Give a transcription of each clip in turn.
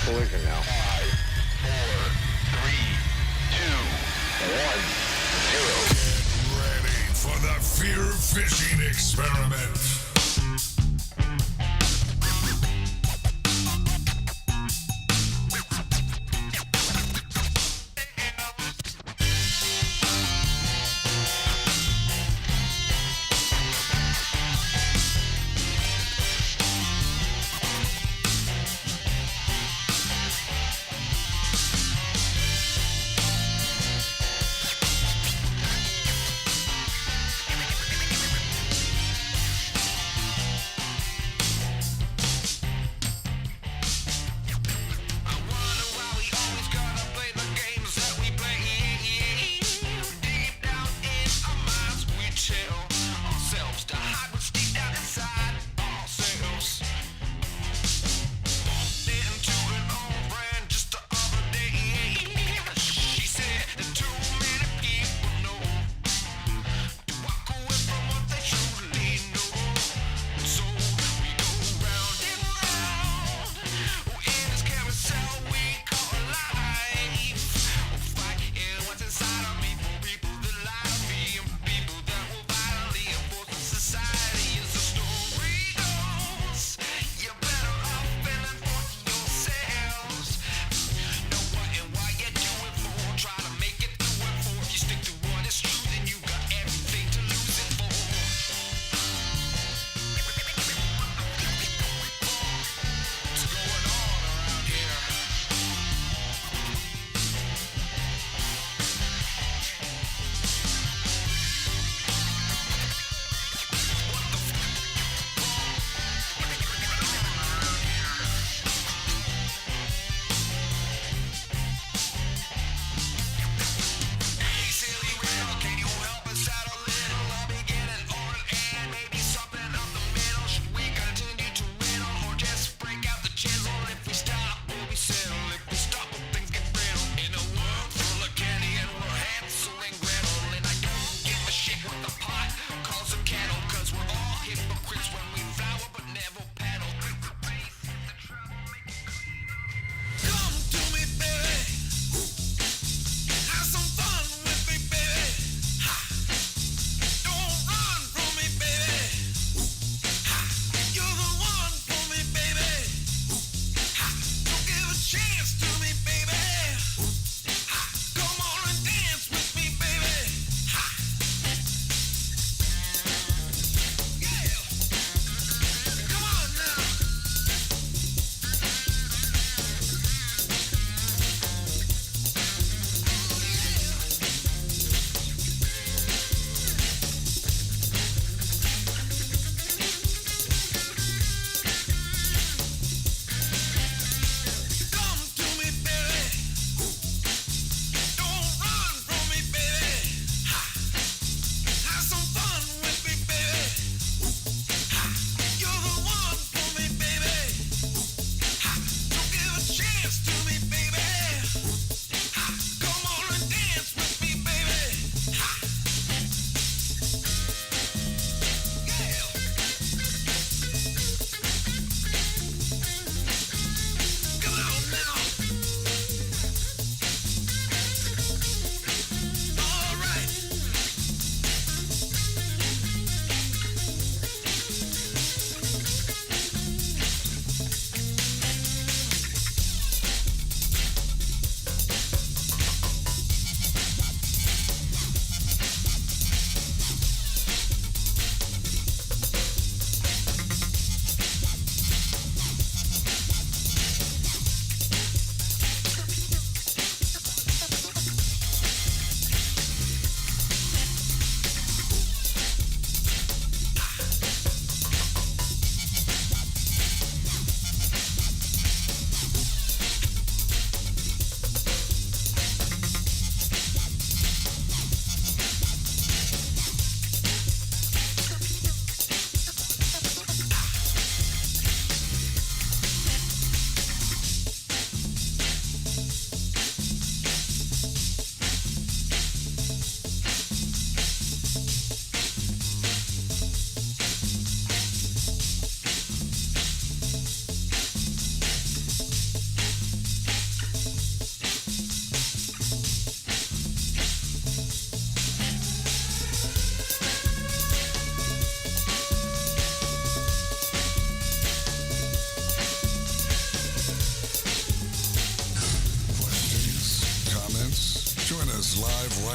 collision now. 5, 4, 3, 2, 1, 0. Get ready for the Fear Fishing Experiment.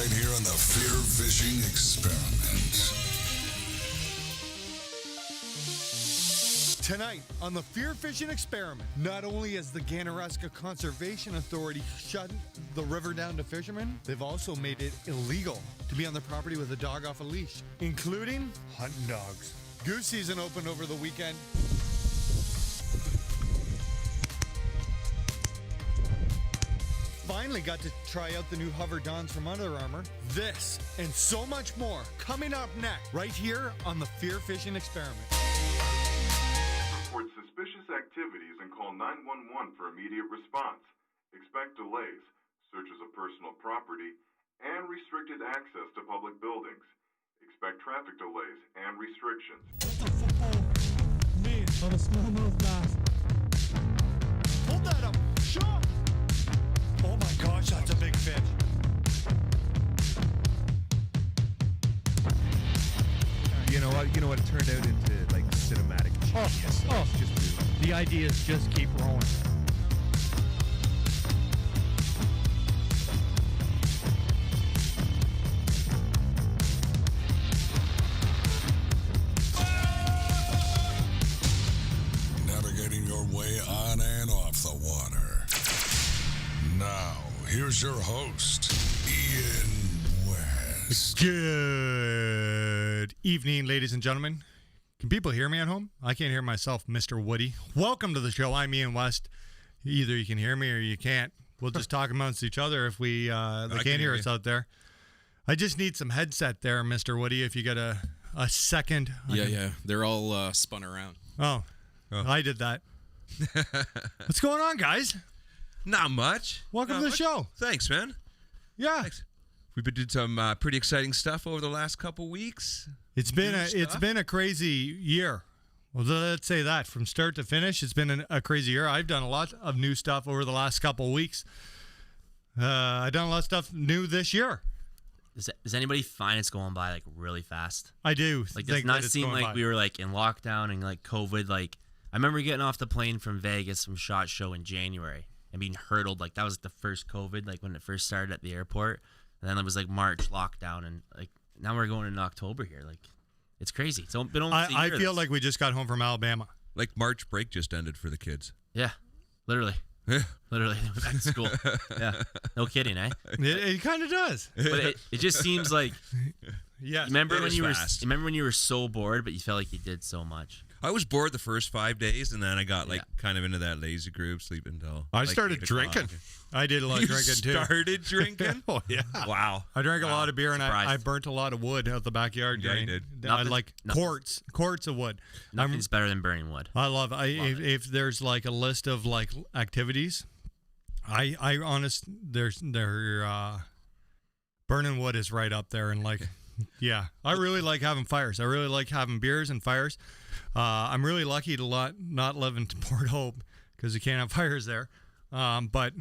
right here on the FearFishing Experiment. Tonight on the FearFishing Experiment, not only has the Ganaraska Conservation Authority shut the river down to fishermen, they've also made it illegal to be on the property with a dog off a leash, including hunting dogs. Goose season opened over the weekend. Finally got to try out the new Hover Dons from Under Armour. This and so much more coming up next, right here on the FearFishing Experiment. Report suspicious activities and call 911 for immediate response. Expect delays, searches of personal property, and restricted access to public buildings. Expect traffic delays and restrictions. Man, on a smallmouth bass. Hold that up. Shot. Oh my gosh, that's a big fish. You know what? It turned out into like cinematic genius. So it's just beautiful. The idea is just keep rolling. Navigating your way on and off the water. Now, here's your host, Ian West. Good evening, ladies and gentlemen. Can people hear me at home? I can't hear myself, Mr. Woody. Welcome to the show. I'm Ian West. Either you can hear me or you can't. We'll just talk amongst each other if they can't hear us out there. I just need some headset there, Mr. Woody, if you got a second. Yeah. They're all spun around. Oh, I did that. What's going on, guys? Not much. Welcome to the show. Thanks, man. Yeah. Thanks. We've been doing some pretty exciting stuff over the last couple weeks. It's been a crazy year. Well, let's say that from start to finish, it's been a crazy year. I've done a lot of new stuff over the last couple of weeks. I've done a lot of stuff new this year. Does anybody find it's going by like really fast? I do. Like, does not seem like we were like in lockdown and like COVID. Like, I remember getting off the plane from Vegas from SHOT Show in January and being hurdled. Like, that was the first COVID, like when it first started at the airport. And then it was like March lockdown, and like now we're going in October here. Like, it's crazy. It's been almost a year. I feel like we just got home from Alabama. Like March break just ended for the kids. Yeah, literally. Yeah. Literally, they went back to school. Yeah, no kidding, eh? It kind of does. But it just seems like. Yes. Remember when you fast. Remember when you were so bored, but you felt like you did so much. I was bored the first 5 days, and then I got kind of into that lazy group, sleeping until I like started 8 o'clock. drinking. I did a lot of drinking too. Started drinking? Oh yeah. Wow. I drank a lot of beer, and Surprised. I burnt a lot of wood out the backyard. Yeah, you did. I like quarts of wood. Nothing's better than burning wood. I love. If there's like a list of like activities, I honest burning wood is right up there, and like. Yeah, I really like having fires. I really like having beers and fires. I'm really lucky to not live in Port Hope because you can't have fires there. But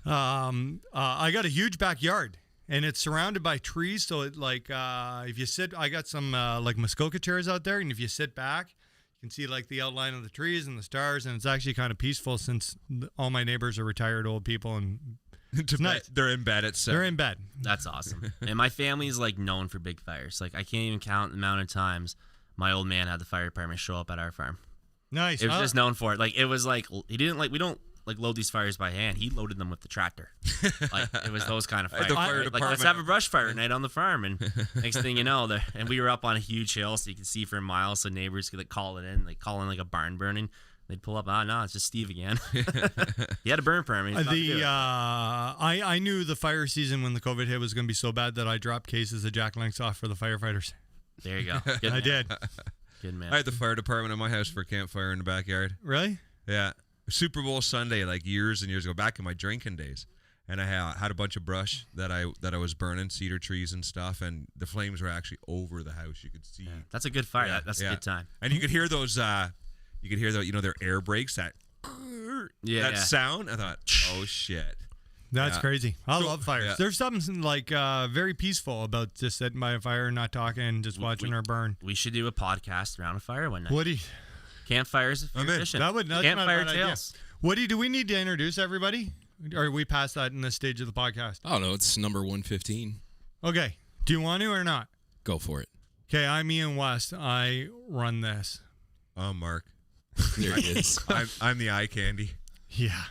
I got a huge backyard, and it's surrounded by trees. So it like if you sit, I got some like Muskoka chairs out there, and if you sit back, you can see like the outline of the trees and the stars, and it's actually kind of peaceful since all my neighbors are retired old people and. Nice. They're in bed at 7. They're in bed. That's awesome. And my family's like known for big fires. Like, I can't even count the amount of times my old man had the fire department show up at our farm. Nice. It was just known for it. Like, it was like we don't like load these fires by hand. He loaded them with the tractor. Like, it was those kind of fires. The fire Like, department. let's have a brush fire night on the farm. And next thing you know, and we were up on a huge hill, so you could see for miles, so neighbors could like call in like a barn burning. They'd pull up. No, it's just Steve again. He had a burn permit. I knew the fire season when the COVID hit was going to be so bad that I dropped cases of Jack Links off for the firefighters. There you go. Good I man. did. Good man. I had the fire department at my house for a campfire in the backyard. Really? Yeah. Super Bowl Sunday, like years and years ago, back in my drinking days. And I had a bunch of brush that I was burning, cedar trees and stuff, and the flames were actually over the house. You could see. Yeah, that's a good fire. Yeah, That's a good time. And you could hear those. You could hear their air brakes. That sound. I thought, oh shit. That's crazy. I love fires. Yeah. There's something like very peaceful about just sitting by a fire, not talking, and just watching her burn. We should do a podcast around a fire one night. Woody, Campfires. that's Campfire not a bad idea. tales. Woody, do we need to introduce everybody? Or are we past that in this stage of the podcast? Oh no, it's number 115. Okay. Do you want to or not? Go for it. Okay, I'm Ian West. I run this. Oh, Mark. There it is. I'm the eye candy. Yeah.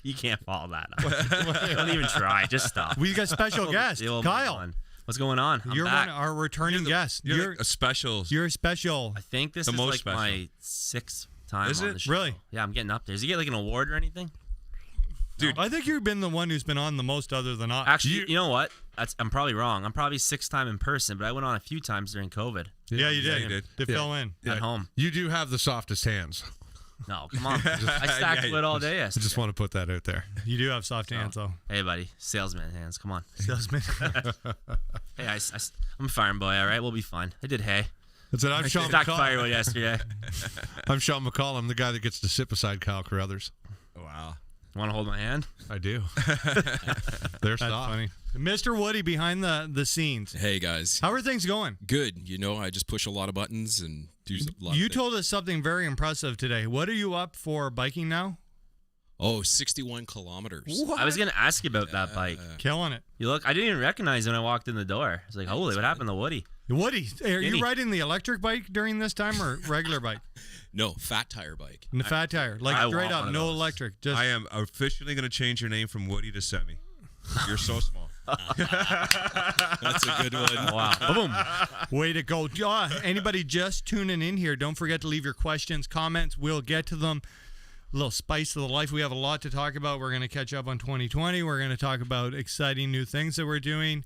You can't follow that up. Don't even try. Just stop. We got special guest, You'll move Kyle. on. What's going on? I'm You're back. our returning guest. You're like a special. You're special. I think this The is most like special. my 6th time Is on it? the show. Really? Yeah, I'm getting up there. Does he get like an award or anything? Dude, I think you've been the one who's been on the most other than us. Actually, you know what? I'm probably wrong. I'm probably 6th time in person, but I went on a few times during COVID Yeah, you did. you did. To fill in. at home. You do have the softest hands. No, come on. I stacked Yeah, wood all day I yesterday. just want to put that out there. You do have soft hands, though. Hey, buddy. Salesman hands. Come on. Salesman. Hey, I'm a farm boy, all right? We'll be fine. I did hay. That's it. I'm I Sean stacked McCall. firewood yesterday. I'm Sean McCall. I'm the guy that gets to sit beside Kyle Carruthers. wow. Want to hold my hand? I do. There's That's soft. funny. Mr. Woody behind the scenes. Hey guys. How are things going? Good. You know, I just push a lot of buttons and do a lot You of things. told us something very impressive today. What are you up for biking now? Oh, 61 kilometers. I was going to ask you about that bike. Killing it. You look, I didn't even recognize when I walked in the door. I was like, holy, what happened to Woody? Woody, are you Skinny. riding the electric bike during this time or regular bike? No, fat tire bike. And the fat tire. Like I straight want up, one of no those. electric. Just I am officially going to change your name from Woody to Semi. You're so small. That's a good one. Wow. Boom. way to go. Anybody just tuning in here, don't forget to leave your questions, comments. We'll get to them. A little spice of the life. We have a lot to talk about. We're going to catch up on 2020. We're going to talk about exciting new things that we're doing.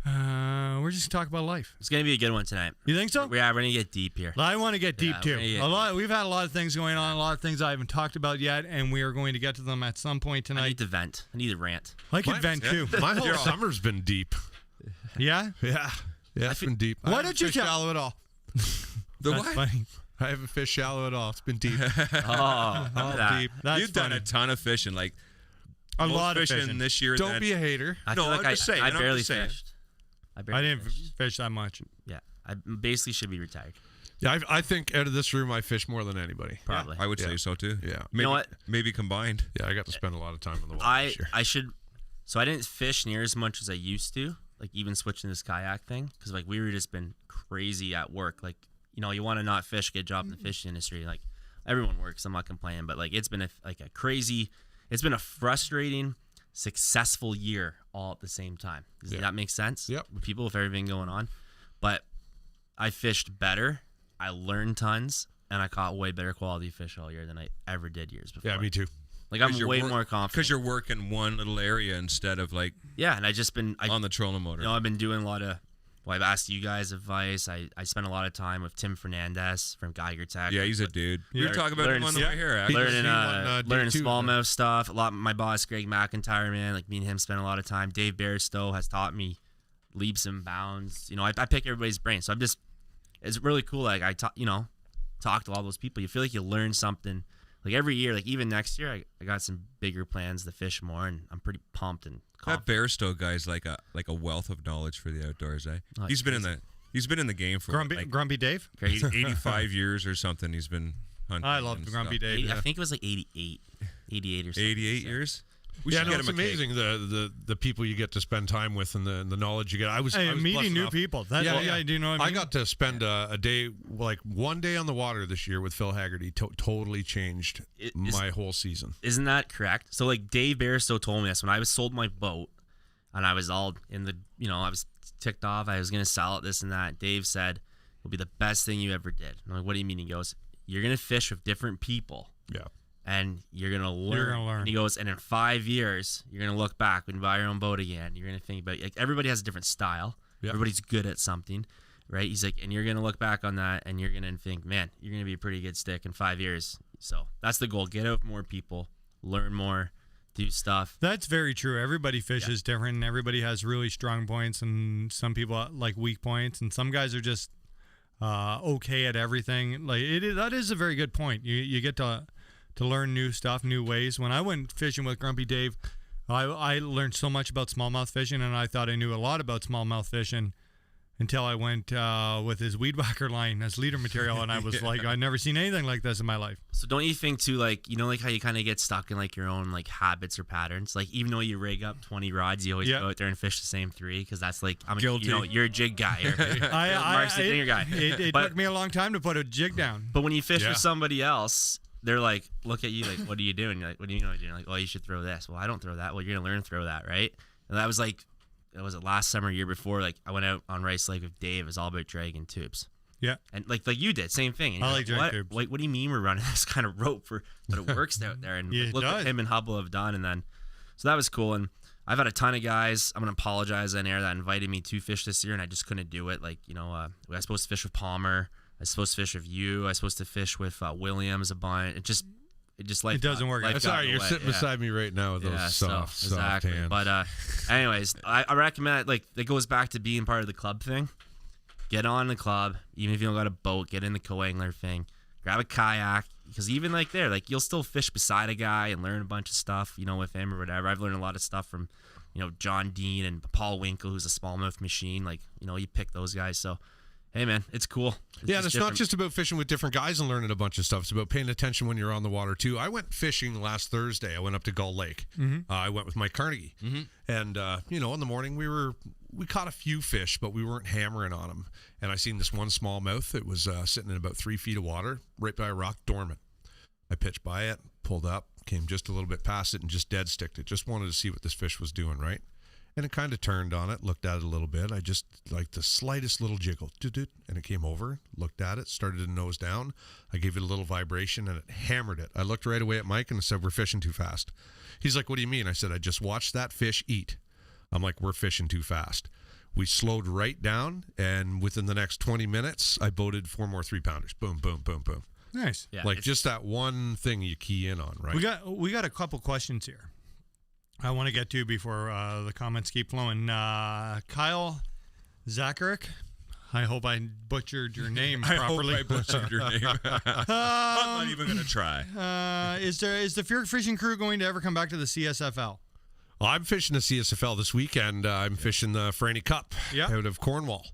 We're just going to talk about life. It's going to be a good one tonight. You think so? Yeah, we're going to get deep here. I want to get deep Yeah, too. we're gonna get A lot. We've had a lot of things going on. A lot of things I haven't talked about yet, and we are going to get to them at some point I tonight. need to vent. I need to rant. I could vent too. My whole summer's been deep. Yeah. Yeah. Yeah, it's been deep. Why I haven't don't you fished tell- shallow at all? The That's what? funny. I haven't fished shallow at all. It's been deep. Oh, that. deep. That's You've done funny. a ton of fishing, like A most lot of fishing fishing. this year. Don't than- be a hater. I No, feel like I'm just saying, I I'm barely just saying. fished. I barely didn't fished. fish that much. Yeah, I basically should be retired. Yeah, I think out of this room, I fish more than anybody. Probably. I would Yeah. say so too. Yeah. Maybe, know what? Maybe combined. Yeah, I got to spend a lot of time on the water I this year. I should. So I didn't fish near as much as I used to. Like even switching this kayak thing, because like we were just been crazy at work. Like you want to not fish, get a job in the fishing industry. Like everyone works. I'm not complaining, but like it's been a crazy. It's been a frustrating, successful year all at the same time. Does that make sense? Yep. With people with everything going on, but I fished better. I learned tons, and I caught way better quality fish all year than I ever did years before. Yeah, me too. Like I'm 'Cause you're way work- more confident. Because you're working one little area instead of like Yeah, and I just been on the trolling motor. I've been doing a lot of. Well, I've asked you guys advice. I spent a lot of time with Tim Fernandez from Geiger Tech. Yeah, he's a dude. We were Yeah. talking about him on the way here. Actually. learning learning D2, smallmouth stuff. A lot. My boss Greg McIntyre, man, like me and him spent a lot of time. Dave Bairstow has taught me leaps and bounds. I pick everybody's brain, so it's really cool. Like I talk to all those people. You feel like you learn something. Like every year, like even next year, I got some bigger plans to fish more, and I'm pretty pumped and That confident. Bairstow guy's like a wealth of knowledge for the outdoors. Oh, He's been in the game for Grumpy, like Grumpy Dave. 85 years or something. He's been hunting. I love and Grumpy stuff. Dave. I think it was like 88 or something. 88 so. years. We Yeah, should no, get it's him a cake. amazing the people you get to spend time with and the knowledge you get. I was Hey, blessed meeting new enough- people. That's I do know what I I mean? got to spend a day, like one day on the water this year with Phil Haggerty. Totally changed my whole season. Isn't that correct? So like Dave Bairstow told me this when I was sold my boat, and I was all in the I was ticked off. I was gonna sell it, this and that. Dave said, "It'll be the best thing you ever did." I'm like, "What do you mean?" He goes, "You're gonna fish with different people." Yeah. And you're gonna learn. gonna learn. And he goes, and in 5 years, you're gonna look back when you buy your own boat again. You're gonna think about like everybody has a different style. Yeah. Everybody's good at something, right? He's like, and you're gonna look back on that, and you're gonna think, man, you're gonna be a pretty good stick in 5 years. So that's the goal: get out with more people, learn more, do stuff. That's very true. Everybody fishes different, and everybody has really strong points, and some people like weak points, and some guys are just okay at everything. Like that is a very good point. You get to learn new stuff, new ways. When I went fishing with Grumpy Dave, I learned so much about smallmouth fishing, and I thought I knew a lot about smallmouth fishing. until I went with his weed whacker line as leader material, and I was like, I've never seen anything like this in my life. So don't you think too, like, you know, like how you kind of get stuck in like your own like habits or patterns? Like even though you rig up 20 rods, you always go out there and fish the same 3 because that's like Guilty. You know, you're a jig guy. Mark's the dinger guy. It took me a long time to put a jig down. But when you fish with somebody else, they're like, look at you like, what are you doing? You're like, what do you know? You're like, oh, you should throw this. Well, I don't throw that. Well, you're gonna learn to throw that, right? And that was like, was it last summer, year before? Like I went out on Rice Lake with Dave. It was all about dragging tubes. Yeah. And like you did, same thing. And I like drag tubes. What do you mean we're running this kind of rope but it works out there? And Yeah, look what him and Hubble have done. And then, so that was cool. And I've had a ton of guys, I'm going to apologize on air, that invited me to fish this year, and I just couldn't do it. Like, you know, I was supposed to fish with Palmer. I was supposed to fish with you. I was supposed to fish with Williams a bunch. It doesn't work. That's all right. You're sitting beside me right now with those soft hands. But anyways, I recommend, like, it goes back to being part of the club thing. Get on the club, even if you don't got a boat. Get in the co-angler thing. Grab a kayak, because even like there, like you'll still fish beside a guy and learn a bunch of stuff, you know, with him or whatever. I've learned a lot of stuff from, you know, John Dean and Paul Winkle, who's a smallmouth machine. Like, you know, you pick those guys. So, hey, man, it's cool. And it's not just about fishing with different guys and learning a bunch of stuff. It's about paying attention when you're on the water, too. I went fishing last Thursday. I went up to Gull Lake. I went with Mike Carnegie. And, you know, in the morning we caught a few fish, but we weren't hammering on them. And I seen this one smallmouth that was sitting in about 3 feet of water right by a rock, dormant. I pitched by it, pulled up, came just a little bit past it, and just dead sticked it. Just wanted to see what this fish was doing, right? And it kind of turned on it, looked at it a little bit. I just, like the slightest little jiggle, and it came over, looked at it, started to nose down. I gave it a little vibration, and it hammered it. I looked right away at Mike and said, we're fishing too fast. He's like, what do you mean? I said, I just watched that fish eat. I'm like, we're fishing too fast. We slowed right down, and within the next 20 minutes, I boated 4 more 3-pounders. Boom, boom, boom, boom. Nice. Yeah, like just that one thing you key in on, right? We got a couple questions here I want to get to before the comments keep flowing. Kyle Zacharick, I hope I butchered your name properly. I hope I butchered your name. I'm not even going to try. Is the Fear Fishing crew going to ever come back to the CSFL? Well, I'm fishing the CSFL this weekend. I'm fishing the Franny Cup out of Cornwall.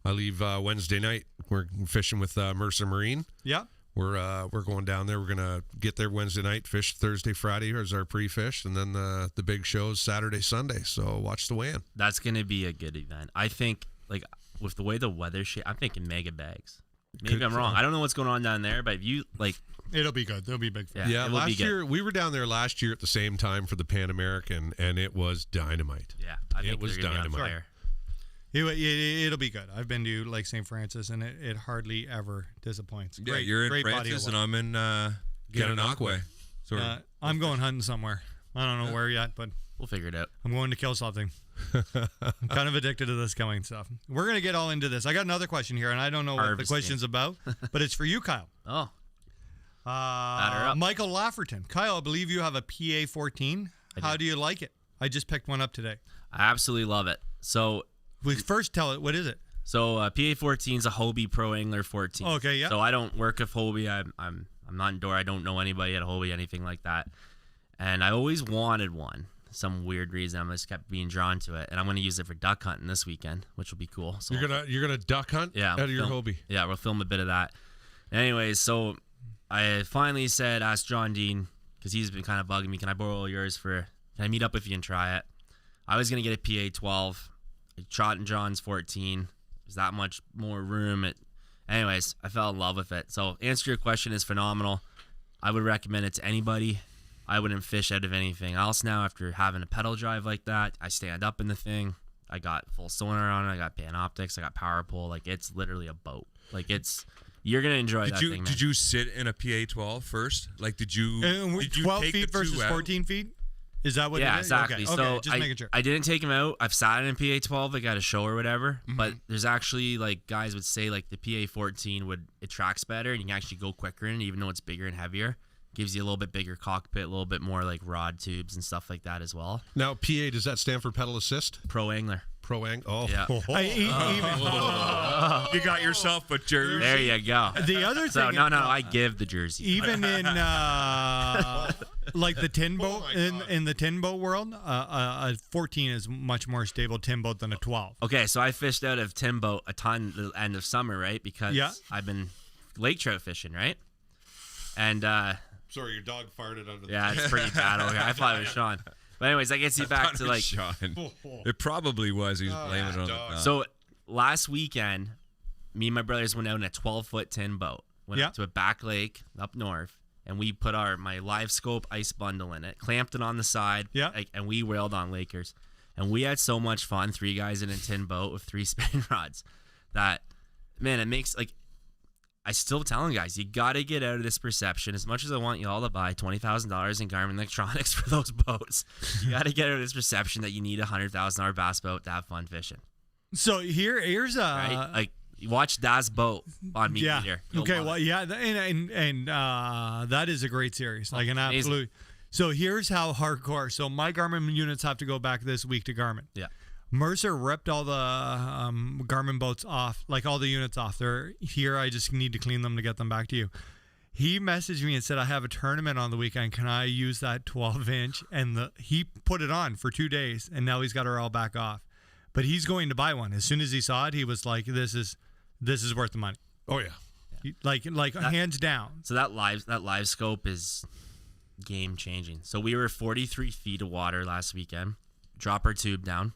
I leave Wednesday night. We're fishing with Mercer Marine. Yeah. We're going down there. We're gonna get there Wednesday night, fish Thursday, Friday as our pre-fish, and then the big shows Saturday, Sunday. So watch the weigh-in. That's gonna be a good event. I think, like, with the way the weather I'm thinking mega bags. Maybe I'm wrong. I don't know what's going on down there, but if you like, it'll be good. There'll be big fish. Yeah, last year we were down there last year at the same time for the Pan American, and it was dynamite. Yeah, I think it was dynamite. It'll be good. I've been to Lake St. Francis, and it hardly ever disappoints. Yeah, you're in Francis, and I'm in Ganaraska. I'm going hunting somewhere. I don't know where yet, but we'll figure it out. I'm going to kill something. I'm kind of addicted to this killing stuff. We're going to get all into this. I got another question here, and I don't know what the question's about, but it's for you, Kyle. Oh. Michael Lafferton. Kyle, I believe you have a PA-14. How do you like it? I just picked one up today. I absolutely love it. So... First, tell it, what is it? So PA-14 is a Hobie Pro Angler 14. Okay, yeah. So I don't work with Hobie. I'm not indoor. I don't know anybody at Hobie, anything like that. And I always wanted one. Some weird reason, I just kept being drawn to it. And I'm going to use it for duck hunting this weekend, which will be cool. So you're gonna duck hunt out of your Hobie. Yeah, we'll film a bit of that. Anyways, so I finally asked John Dean, because he's been kind of bugging me, can I borrow yours can I meet up with you and try it? I was going to get a PA-12. Trot and John's 14. There's that much more room. Anyways, I fell in love with it. So, answer your question is phenomenal. I would recommend it to anybody. I wouldn't fish out of anything else now after having a pedal drive like that. I stand up in the thing. I got full sonar on it. I got Panoptics. I got power pole. Like, it's literally a boat. Like, you're gonna enjoy that thing, man. Did you sit in a PA-12 first? Like, did you 12 take feet versus 14 feet? Is that what it is? Yeah, exactly. Okay. So just making sure. I didn't take him out. I've sat in a PA-12. I got a show or whatever. But there's actually, like, guys would say, like, the PA-14 it tracks better and you can actually go quicker in it, even though it's bigger and heavier. Gives you a little bit bigger cockpit, a little bit more, like, rod tubes and stuff like that as well. Now, PA, does that stand for pedal assist? Pro Angler. Pro Angler. Oh. Yeah. You got yourself a jersey. There you go. The other thing. So, no, I give the jersey. Even in like the tin Oh boat my God. in the tin boat world, a 14 is much more stable tin boat than a 12. Okay, so I fished out of tin boat a ton the end of summer, right? Because Yeah. I've been lake trout fishing, right? And Sorry, your dog farted under the yeah, it's pretty bad over here. I thought it was Sean. But anyways, that gets you back to like Sean. It probably was. He was blaming it on the dog. dog. so last weekend, me and my brothers went out in a 12-foot tin boat. Went Yeah. up to a back lake up north, and we put my live scope ice bundle in it, clamped it on the side, Yeah. and we whaled on Lakers. And we had so much fun, 3 guys in a tin boat with 3 spin rods, that, man, it makes, like, I still telling guys, you got to get out of this perception. As much as I want you all to buy $20,000 in Garmin electronics for those boats, you got to get out of this perception that you need a $100,000 bass boat to have fun fishing. So here's Right? Like, you watch Das Boat on Meat yeah. Eater. You'll Okay, love well, it. yeah, and that is a great series, like an amazing. absolute. So here's how hardcore. So my Garmin units have to go back this week to Garmin. Yeah. Mercer ripped all the Garmin boats off, like all the units off. They're here. I just need to clean them to get them back to you. He messaged me and said, I have a tournament on the weekend. Can I use that 12-inch? And he put it on for 2 days, and now he's got her all back off. But he's going to buy one. As soon as he saw it, he was like, this is worth the money. Oh yeah. Like hands down. So that live scope is game changing. So we were 43 feet of water last weekend. Drop our tube down,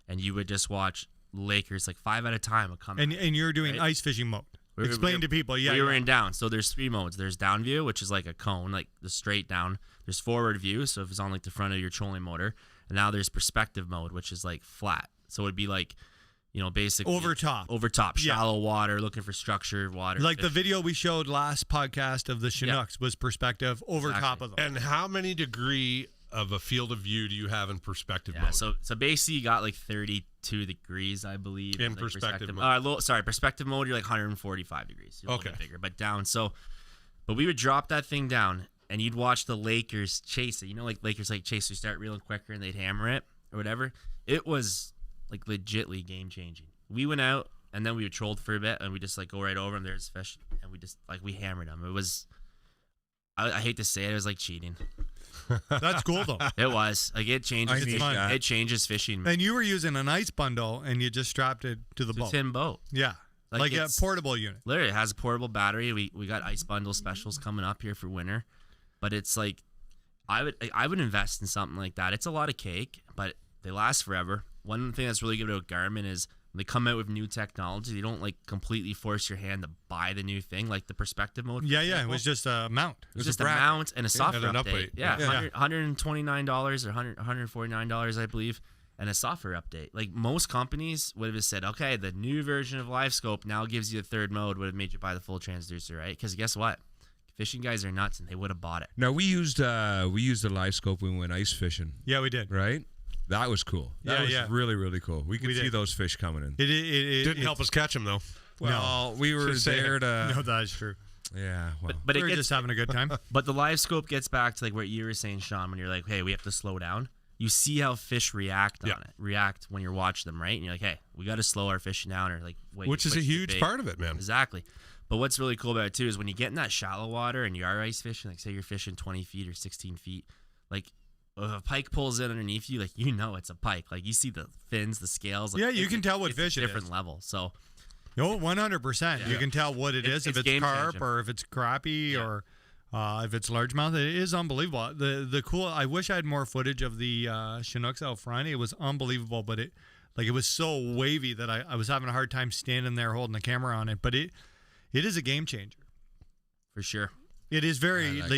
and you would just watch Lakers like 5 at a time would come. And you're doing Right. ice fishing mode. Explain to people. Yeah, we were in down. So there's 3 modes. There's down view, which is like a cone, like the straight down. There's forward view, so if it's on like the front of your trolling motor. And now there's perspective mode, which is like flat. So it'd be like, basically Over top. Yeah. shallow water, looking for structured water. Like the fish. video we showed last podcast of the Chinooks was perspective over Exactly. top of them. And how many degree of a field of view do you have in perspective Yeah, mode? so basically you got like 32 degrees, I believe. In like perspective mode. Perspective mode, you're like 145 degrees. You're a little Okay. bit bigger, but down. But we would drop that thing down, and you'd watch the Lakers chase it. Like Lakers like chase, they start reeling quicker, and they'd hammer it or whatever. It was like legitly game changing. We went out, and then we trolled for a bit, and we just like go right over them. There's fish, and we just we hammered them. It was, I hate to say it, it was like cheating. That's cool though. It was like it changes. It's Fishing. fun. It changes fishing. And you were using an ice bundle, and you just strapped it to the It's a boat. tin boat. Yeah, like a it's- portable unit. Literally, it has a portable battery. We got ice bundle specials coming up here for winter, but it's like I would invest in something like that. It's a lot of cake, but they last forever. One thing that's really good about Garmin is when they come out with new technology, they don't like completely force your hand to buy the new thing, like the perspective mode. Yeah, yeah. It was just a mount. It was just a bracket. mount and a software and an update. update. Yeah, Yeah. $129 or $149, I believe, and a software update. Like most companies would have said, okay, the new version of LiveScope now gives you a third mode, would have made you buy the full transducer, right? Because guess what? Fishing guys are nuts, and they would have bought it. No, we used the live scope when we went ice fishing, Yeah, we did. right? That was cool. That Yeah, was yeah. really, really cool. We could We see did. those fish coming in. It Didn't help us catch them though. Well, we were Just saying. there to. No, that's true. Yeah. Well, But We it were gets, just having a good time. but the live scope gets back to like what you were saying, Sean, when you're like, hey, we have to slow down. You see how fish react on Yeah. it. React when you're watching them, right? And you're like, hey, we got to slow our fishing down, or like wait. Which is a switch the huge bait. part of it, man. Exactly. But what's really cool about it too is when you get in that shallow water and you are ice fishing, like say you're fishing 20 feet or 16 feet, like if a pike pulls in underneath you, like it's a pike. Like you see the fins, the scales. Like, Yeah, you it's can a- tell what it's a fish it different is. level. So No, 100%. You Yeah. can tell what it is, if It's it's game carp changing. or if it's crappie Yeah. or if it's largemouth. It is unbelievable. The cool. I wish I had more footage of the Chinooks out front. It was unbelievable, but it was so wavy that I was having a hard time standing there holding the camera on it. But it is a game changer. for sure. It is very I like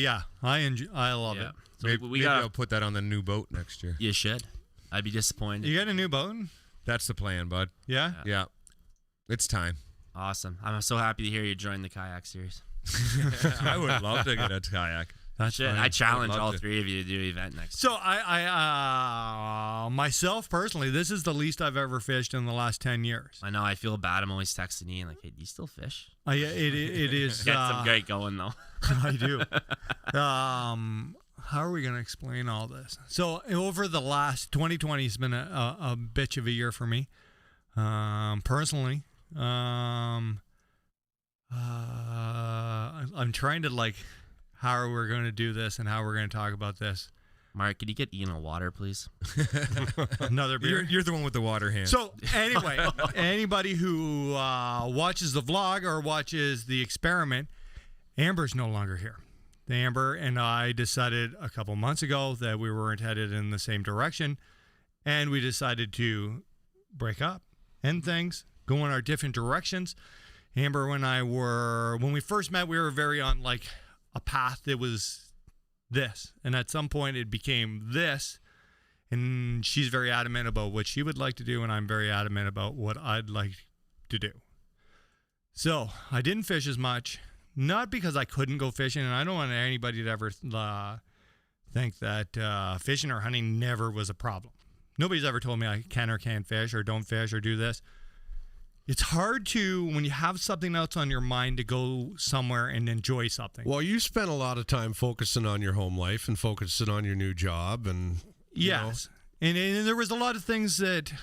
it. I love Yeah. it. So maybe, we maybe got. I'll put that on the new boat next year. You should. I'd be disappointed. You got a new boat? That's the plan, bud. Yeah. Yeah. It's time. Awesome. I'm so happy to hear you join the kayak series. I would love to get a kayak. That's Shit, fine. I challenge love all to. 3 of you to do an event next. So I myself personally, this is the least I've ever fished in the last 10 years. I know. I feel bad. I'm always texting Ian like, "Hey, do you still fish?" It is. Get some great going though. I do. How are we going to explain all this? So over the last 2020 has been a bitch of a year for me, personally. I'm trying to how we're going to do this and how we're going to talk about this. Mark, could you get Ian a water, please? Another beer. You're the one with the water hand. So anyway, anybody who watches the vlog or watches the experiment, Amber's no longer here. Amber and I decided a couple months ago that we weren't headed in the same direction, and we decided to break up, end things, go in our different directions. Amber and I were, when we first met, we were very on like a path that was this, and at some point it became this, and she's very adamant about what she would like to do, and I'm very adamant about what I'd like to do. So I didn't fish as much, not because I couldn't go fishing, and I don't want anybody to ever think that fishing or hunting never was a problem. Nobody's ever told me I can or can't fish or don't fish or do this. It's hard to, when you have something else on your mind, to go somewhere and enjoy something. Well, you spent a lot of time focusing on your home life and focusing on your new job, and yes, and there was a lot of things that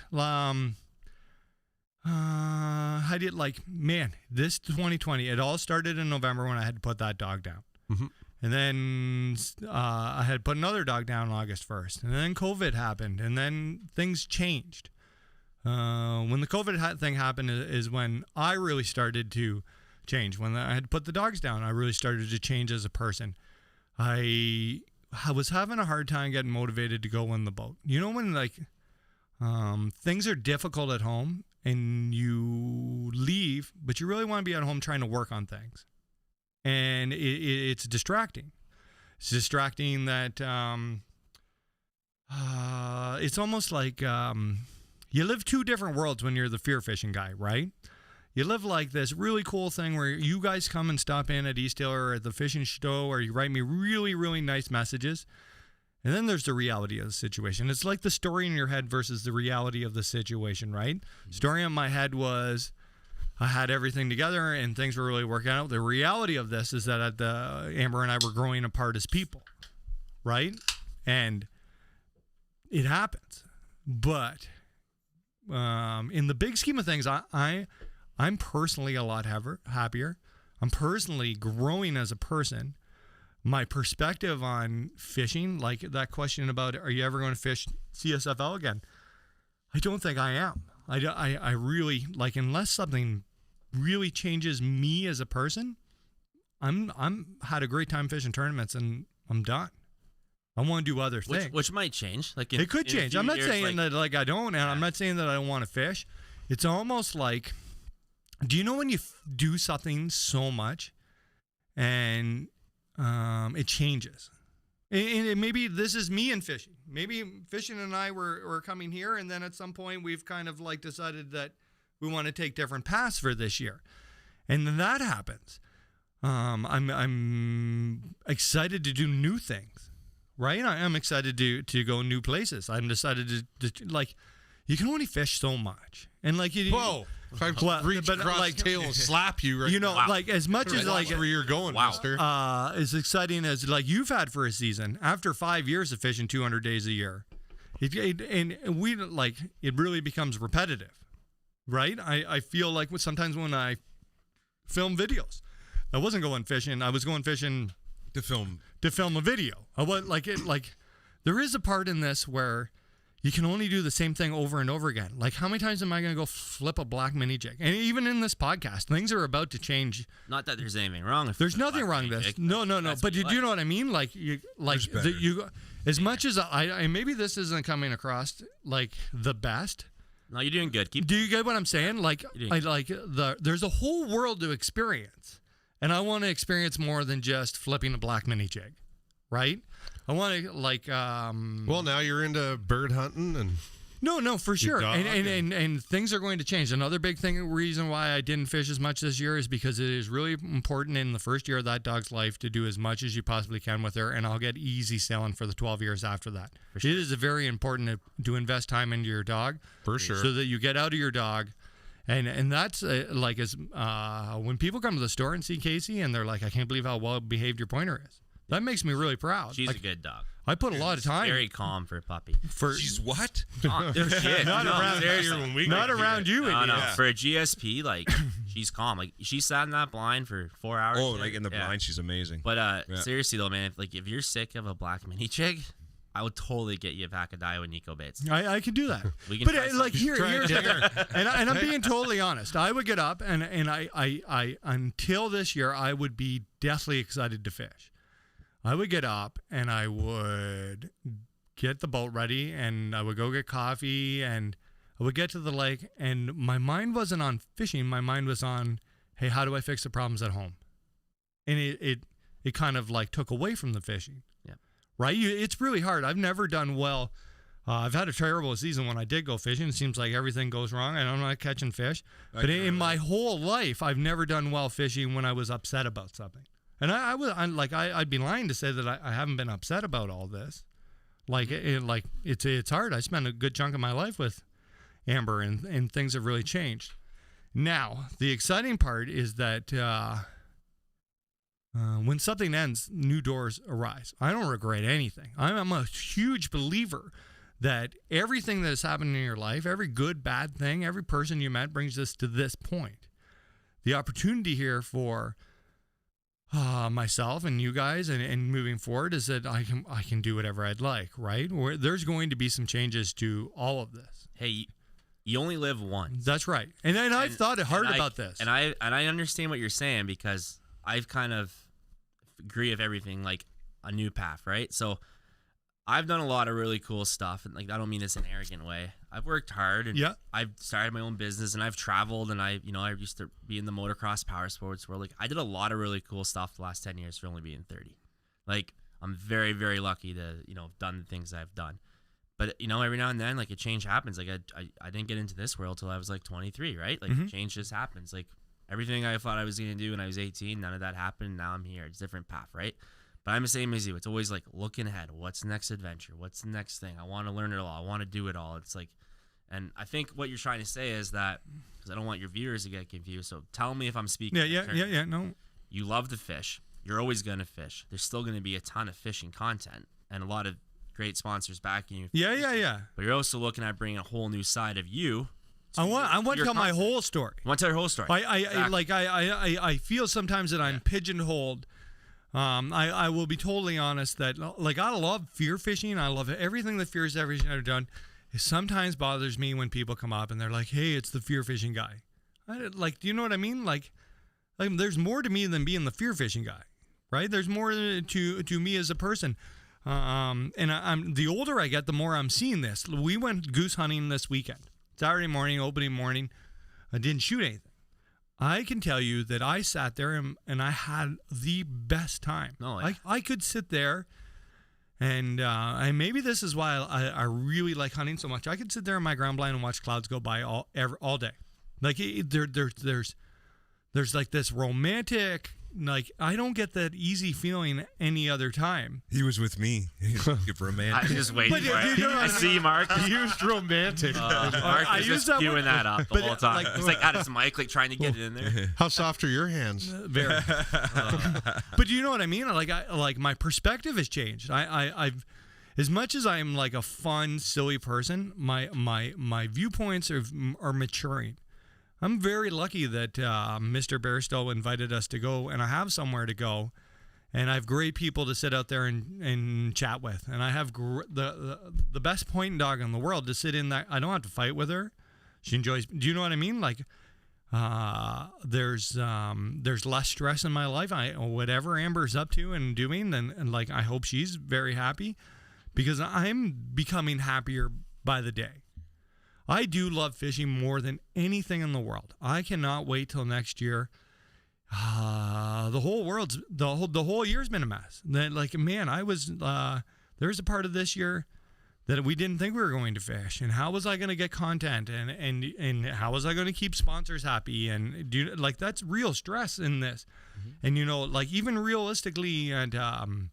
I did, like, man, this 2020, it all started in November when I had to put that dog down. Mm-hmm. And then I had put another dog down August 1st. And then COVID happened. And then things changed. When the COVID thing happened is when I really started to change. When I had put the dogs down, I really started to change as a person. I was having a hard time getting motivated to go in the boat. You know, when like things are difficult at home and you leave, but you really want to be at home trying to work on things. And it's distracting. It's distracting that it's almost like you live two different worlds when you're the fear fishing guy, right? You live like this really cool thing where you guys come and stop in at East Hill or at the fishing show, or you write me really, really nice messages. And then there's the reality of the situation. It's like the story in your head versus the reality of the situation, right? Mm-hmm. Story in my head was I had everything together and things were really working out. The reality of this is that Amber and I were growing apart as people, right? And it happens. But in the big scheme of things, I'm personally a lot happier. I'm personally growing as a person. My perspective on fishing, like that question about, are you ever going to fish CSFL again? I don't think I am. I really, like, unless something really changes me as a person, I'm had a great time fishing tournaments and I'm done. I want to do other things. Which might change. Like it could change. I'm not saying that like I don't, and yeah. I'm not saying that I don't want to fish. It's almost like, do you know when you do something so much and it changes? And maybe this is me and fishing. Maybe fishing and I were coming here, and then at some point we've kind of like decided that we want to take different paths for this year. And then that happens. I'm excited to do new things, right? I'm excited to go new places. I'm decided to like, you can only fish so much. And like, whoa. If I reach across the tail and slap you right now. Like as much as like where you're going, mister. As exciting as like you've had for a season, after 5 years of fishing 200 days a year, and we like, it really becomes repetitive, right? I feel like sometimes when I film videos, I wasn't going fishing. I was going fishing to film a video. I was like there is a part in this where you can only do the same thing over and over again. Like, how many times am I going to go flip a black mini jig? And even in this podcast, things are about to change. Not that there's anything wrong. If there's nothing wrong with this. No. But do you know what I mean? Like, as much as I maybe this isn't coming across like the best. No, you're doing good. Do you get what I'm saying? Like, there's a whole world to experience, and I want to experience more than just flipping a black mini jig, right? I want to like. Well, now you're into bird hunting and. No, for sure, and things are going to change. Another big reason why I didn't fish as much this year is because it is really important in the first year of that dog's life to do as much as you possibly can with her, and I'll get easy sailing for the 12 years after that. Sure. It is very important to invest time into your dog, for sure, so that you get out of your dog. And that's when people come to the store and see Casey and they're like, I can't believe how well behaved your pointer is. That makes me really proud. She's Like, a good dog. I put a lot of time Very calm for a puppy. for She's what? Calm. Shit. not No, around seriously. not around you. No, no. idiot. For a GSP, like she's calm. Like she sat in that blind for 4 hours. Oh, like in the Yeah. blind, she's amazing. But Yeah. seriously though, man, if you're sick of a black mini chick, I would totally get you a pack of Daiwa Nico baits. I can do that. We can But try like something. here's the thing. and I'm being totally honest. I would get up and I until this year I would be deathly excited to fish. I would get up and I would get the boat ready and I would go get coffee and I would get to the lake and my mind wasn't on fishing. My mind was on, hey, how do I fix the problems at home? And it kind of like took away from the fishing. Yeah. Right? It's really hard. I've never done well. I've had a terrible season when I did go fishing. It seems like everything goes wrong. I'm not catching fish. But in my whole life, I've never done well fishing when I was upset about something. And I'd be lying to say that I haven't been upset about all this. It's hard. I spent a good chunk of my life with Amber, and things have really changed. Now, the exciting part is that when something ends, new doors arise. I don't regret anything. I'm a huge believer that everything that has happened in your life, every good, bad thing, every person you met brings us to this point. The opportunity here for myself and you guys and moving forward is that I can do whatever I'd like, right? Or there's going to be some changes to all of this. Hey, you only live once. That's right. And I've thought hard about this. And I understand what you're saying because I've kind of agree with everything, like a new path, right? So I've done a lot of really cool stuff, and like I don't mean this in an arrogant way. I've worked hard, and Yeah. I've started my own business, and I've traveled, and I used to be in the motocross power sports world. Like I did a lot of really cool stuff the last 10 years for only being 30. Like I'm very, very lucky to have done the things I've done. But every now and then, like a change happens. Like I didn't get into this world till I was like 23, right? Like change just happens. Like everything I thought I was gonna do when I was 18, none of that happened. Now I'm here. It's a different path, right? But I'm the same as you. It's always like looking ahead. What's the next adventure? What's the next thing? I want to learn it all. I want to do it all. It's like, and I think what you're trying to say is that, because I don't want your viewers to get confused. So tell me if I'm speaking. Yeah. No. You love to fish. You're always going to fish. There's still going to be a ton of fishing content and a lot of great sponsors backing you. Yeah. But you're also looking at bringing a whole new side of you. I want to your tell my content. whole story. You want to tell your whole story? I feel sometimes that I'm pigeonholed. I will be totally honest that like I love fear fishing. I love everything that fear everything I've done. It sometimes bothers me when people come up and they're like, "Hey, it's the fear fishing guy." Do you know what I mean? Like there's more to me than being the fear fishing guy, right? There's more to me as a person. And I'm the older I get, the more I'm seeing this. We went goose hunting this weekend, Saturday morning, opening morning. I didn't shoot anything. I can tell you that I sat there and I had the best time. Oh, yeah. I could sit there and maybe this is why I really like hunting so much. I could sit there in my ground blind and watch clouds go by all day. Like there's like this romantic, like I don't get that easy feeling any other time. He was with me. He's looking for a man. I was just waiting But for it. you know what I I see Mark. He used romantic. Mark I is use just that queuing word- that up the but whole time. like- It's like at his mic, like trying to get it in there. How soft are your hands? Very. But you know what I mean? Like my perspective has changed. I've as much as I'm like a fun, silly person, my viewpoints are maturing. I'm very lucky that Mr. Bairstow invited us to go, and I have somewhere to go, and I have great people to sit out there and chat with, and I have the best pointing dog in the world to sit in that. I don't have to fight with her. She enjoys. Do you know what I mean? Like, there's less stress in my life. Whatever Amber's up to and doing, and like I hope she's very happy, because I'm becoming happier by the day. I do love fishing more than anything in the world. I cannot wait till next year. The whole year's been a mess. Like, man, there's a part of this year that we didn't think we were going to fish, and how was I going to get content, and how was I going to keep sponsors happy, and like that's real stress in this, and like even realistically, and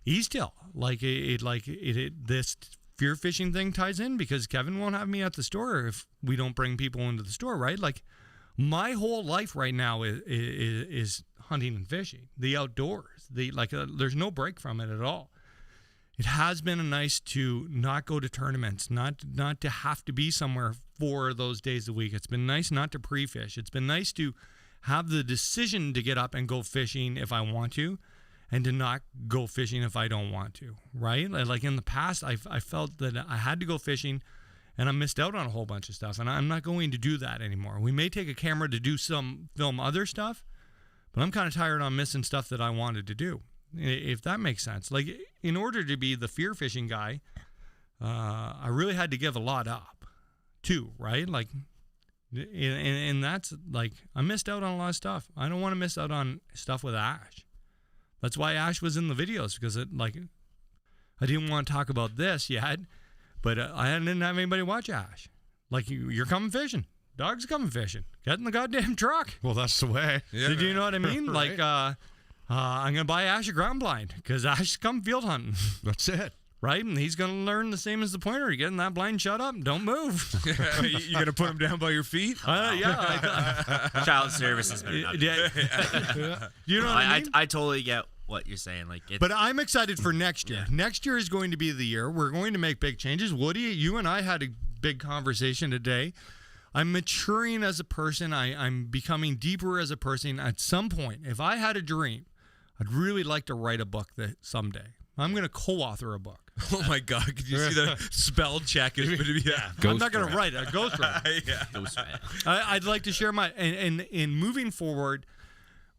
East Hill, this fear fishing thing ties in because Kevin won't have me at the store if we don't bring people into the store, right? Like my whole life right now is hunting and fishing, the outdoors. There's no break from it at all. It has been nice to not go to tournaments, not to have to be somewhere for those days a week. It's been nice not to pre-fish. It's been nice to have the decision to get up and go fishing if I want to, and to not go fishing if I don't want to, right? Like in the past, I felt that I had to go fishing, and I missed out on a whole bunch of stuff, and I'm not going to do that anymore. We may take a camera to do some film other stuff, but I'm kind of tired on missing stuff that I wanted to do, if that makes sense. Like, in order to be the fear fishing guy, I really had to give a lot up too, right? Like, and that's like, I missed out on a lot of stuff. I don't want to miss out on stuff with Ash. That's why Ash was in the videos, because I didn't want to talk about this yet, but I didn't have anybody watch Ash. Like, you're coming fishing. Dog's coming fishing. Get in the goddamn truck. Well, that's the way. Yeah. Do you know what I mean? Right. Like, I'm going to buy Ash a ground blind, because Ash come field hunting. That's it. Right? And he's going to learn the same as the pointer. You get in that blind, shut up, don't move. You gonna put him down by your feet? Yeah. Child services better not. Yeah. You know what I mean? I totally get what you're saying. Like, But I'm excited for next year. Yeah. Next year is going to be the year. We're going to make big changes. Woody, you and I had a big conversation today. I'm maturing as a person. I'm becoming deeper as a person. At some point, if I had a dream, I'd really like to write a book someday. I'm going to co-author a book. Oh my God! Could you see the spell check is going to be? Yeah. I'm not going to write a ghostwriter. Yeah. I'd like to share and in moving forward,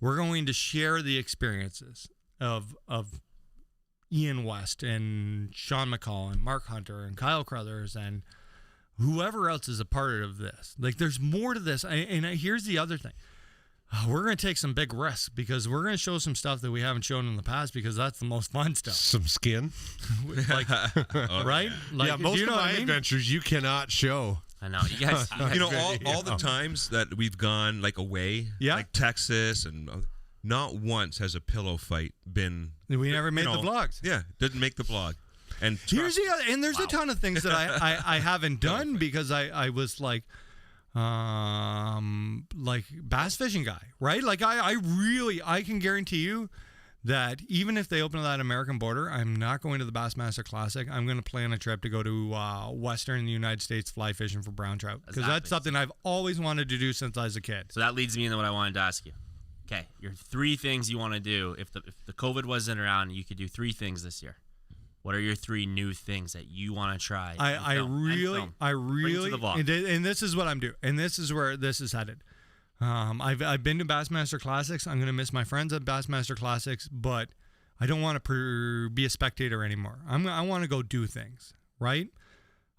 we're going to share the experiences of Ian West and Sean McCall and Mark Hunter and Kyle Crothers and whoever else is a part of this. Like, there's more to this. And here's the other thing. We're going to take some big risks, because we're going to show some stuff that we haven't shown in the past, because that's the most fun stuff. Some skin. Like, right? Like, Yeah, most do you know of what my I mean? adventures you cannot show. I know you guys. You know, all the times that we've gone like away, Yeah. like Texas, and not once has a pillow fight been. We never made the vlogs. Yeah, didn't make the vlog. And Here's the other, and there's a ton of things that I haven't done because I was like bass fishing guy, right? Like I can guarantee you that even if they open that American border, I'm not going to the Bassmaster Classic. I'm going to plan a trip to go to Western United States fly fishing for brown trout, because that's something I've always wanted to do since I was a kid. So that leads me into what I wanted to ask you. Okay, your 3 things you want to do if the COVID wasn't around, you could do 3 things this year. What are your 3 new things that you want to try? I really, Bring it to the vlog. and this is what I'm doing, and this is where this is headed. I've been to Bassmaster Classics. I'm going to miss my friends at Bassmaster Classics, but I don't want to be a spectator anymore. I want to go do things, right?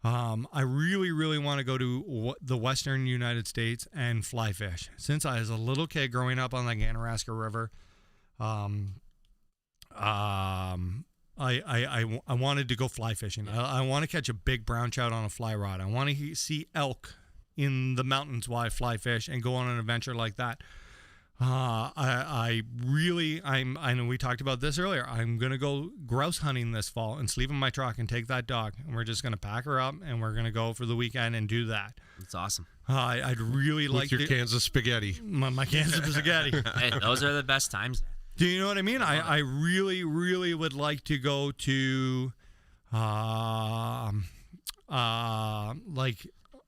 I really, really want to go to the Western United States and fly fish. Since I was a little kid growing up on the Ganaraska River, I wanted to go fly fishing. I want to catch a big brown trout on a fly rod. I want to see elk in the mountains while I fly fish and go on an adventure like that. I know we talked about this earlier. I'm going to go grouse hunting this fall and sleep in my truck and take that dog. And we're just going to pack her up and we're going to go for the weekend and do that. That's awesome. I'd really like With your cans of spaghetti. my cans of spaghetti. Hey, those are the best times. Do you know what I mean? I really, really would like to go to, like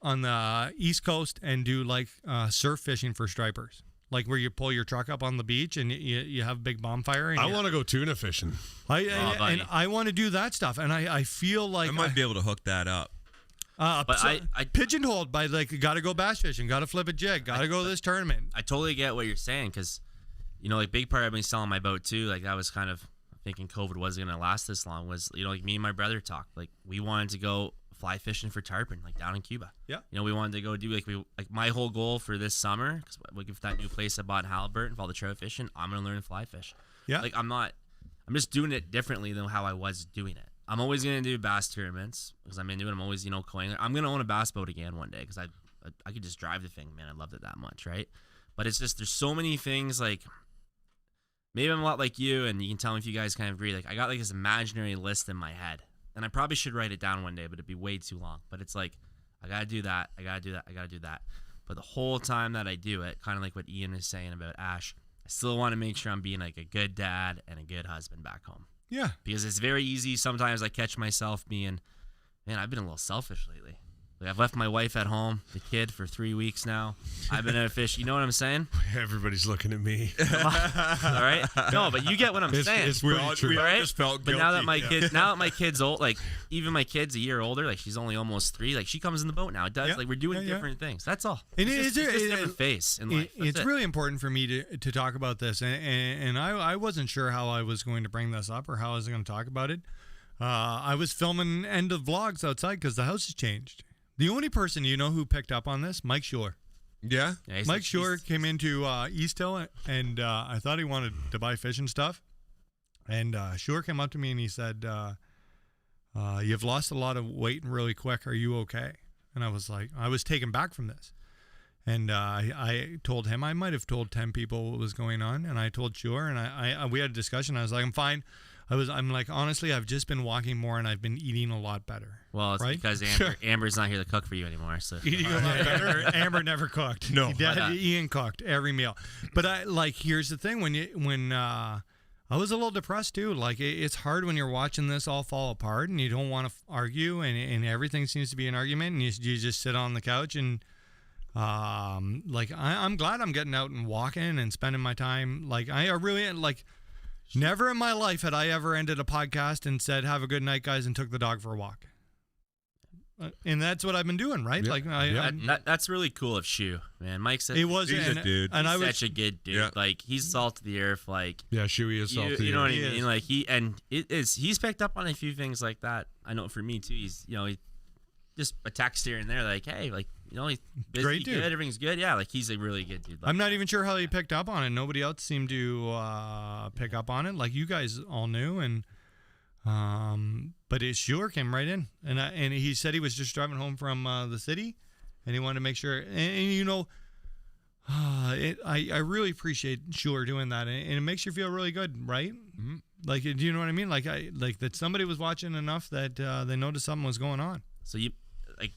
on the East Coast and do like surf fishing for stripers, like where you pull your truck up on the beach and you have a big bonfire. And I want to go tuna fishing. I want to do that stuff, and I feel like I might be able to hook that up. But I pigeonholed by like, got to go bass fishing, got to flip a jig, got to go to this tournament. I totally get what you're saying, because you know, like big part of me selling my boat too, like that was kind of thinking COVID wasn't gonna last this long, was, you know, like me and my brother talked, like we wanted to go fly fishing for tarpon, like down in Cuba. Yeah. You know, we wanted to go do like my whole goal for this summer, because with that new place I bought in Halliburton for all the trout fishing, I'm gonna learn to fly fish. Yeah. Like I'm just doing it differently than how I was doing it. I'm always gonna do bass tournaments because I'm into it. I'm always, you know, going. I'm gonna own a bass boat again one day, because I could just drive the thing, man. I loved it that much, right? But it's just, there's so many things, like maybe I'm a lot like you, and you can tell me if you guys kind of agree. Like I got like this imaginary list in my head, and I probably should write it down one day, but it'd be way too long. But it's like, I gotta do that, I gotta do that, I gotta do that. But the whole time that I do it, kind of like what Ian is saying about Ash, I still want to make sure I'm being like a good dad and a good husband back home. Yeah. Because it's very easy. Sometimes I catch myself being, man, I've been a little selfish lately. Like I've left my wife at home, the kid for 3 weeks now. I've been at a fish. You know what I'm saying? Everybody's looking at me. All right. No, but you get what I'm saying. It's pretty true. We all Right? just felt But guilty. now that my kid's old, like even my kid's a year older, like she's only almost 3, like she comes in the boat now. It does. Yeah. Like we're doing Yeah, yeah. different things. That's all. And It's just a different face in life. That's It's it. really important for me to talk about this, and I wasn't sure how I was going to bring this up or how I was going to talk about it. I was filming end of vlogs outside because the house has changed. The only person who picked up on this, Mike Shore. Yeah. Yeah, he's Mike like- Shore he's- came into East Hill, and I thought he wanted to buy fishing stuff. And Shore came up to me and he said, "You've lost a lot of weight really quick. Are you okay?" And I was like, I was taken back from this. And I told him, I might have told 10 people what was going on. And I told Shore, and we had a discussion. I was like, I'm fine. I'm like, honestly, I've just been walking more and I've been eating a lot better. Well, it's right? because Amber's not here to cook for you anymore. So Eating a lot better. Amber never cooked. No. Ian cooked every meal. But here's the thing: when I was a little depressed too. Like it's hard when you're watching this all fall apart and you don't want to argue, and everything seems to be an argument, and you just sit on the couch and I'm glad I'm getting out and walking and spending my time. Like I really like. Never in my life had I ever ended a podcast and said, "Have a good night, guys," and took the dog for a walk. And that's what I've been doing, right? Yeah. Like that's really cool of Shu, man. Mike said he was He's a dude. and I he's was such a good dude. Yeah. Like he's salt of the earth. Like Yeah, Shuey is salty. you know what I He mean? is. Like he's picked up on a few things like that. I know for me too. He just a text here and there, like, hey, like he's busy, Great dude. good, everything's good. Yeah, like he's a really good dude. Like, I'm not even sure how he picked up on it. Nobody else seemed to pick up on it. Like you guys all knew, and but it sure came right in. And he said he was just driving home from the city, and he wanted to make sure. And I really appreciate Sure doing that, and it makes you feel really good, right? Mm-hmm. Like, do you know what I mean? Like that somebody was watching enough that they noticed something was going on. so you like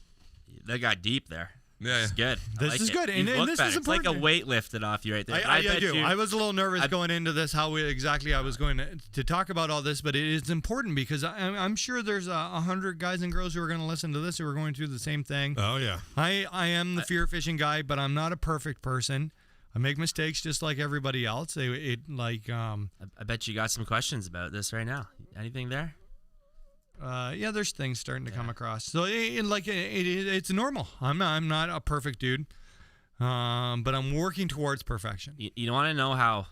that got deep there. Yeah. It's good. I This like is it. good, You and look this better. is It's like a important. weight lifted off you right there. I bet do. you- I was a little nervous going into this, how exactly I was going to talk about all this, but it is important because I'm sure there's 100 guys and girls who are going to listen to this who are going through the same thing. Oh, yeah. I am the fear fishing guy, but I'm not a perfect person. I make mistakes just like everybody else. I bet you got some questions about this right now. Anything there? Yeah, there's things starting to come across. So it's normal. I'm not a perfect dude, but I'm working towards perfection. You want to know how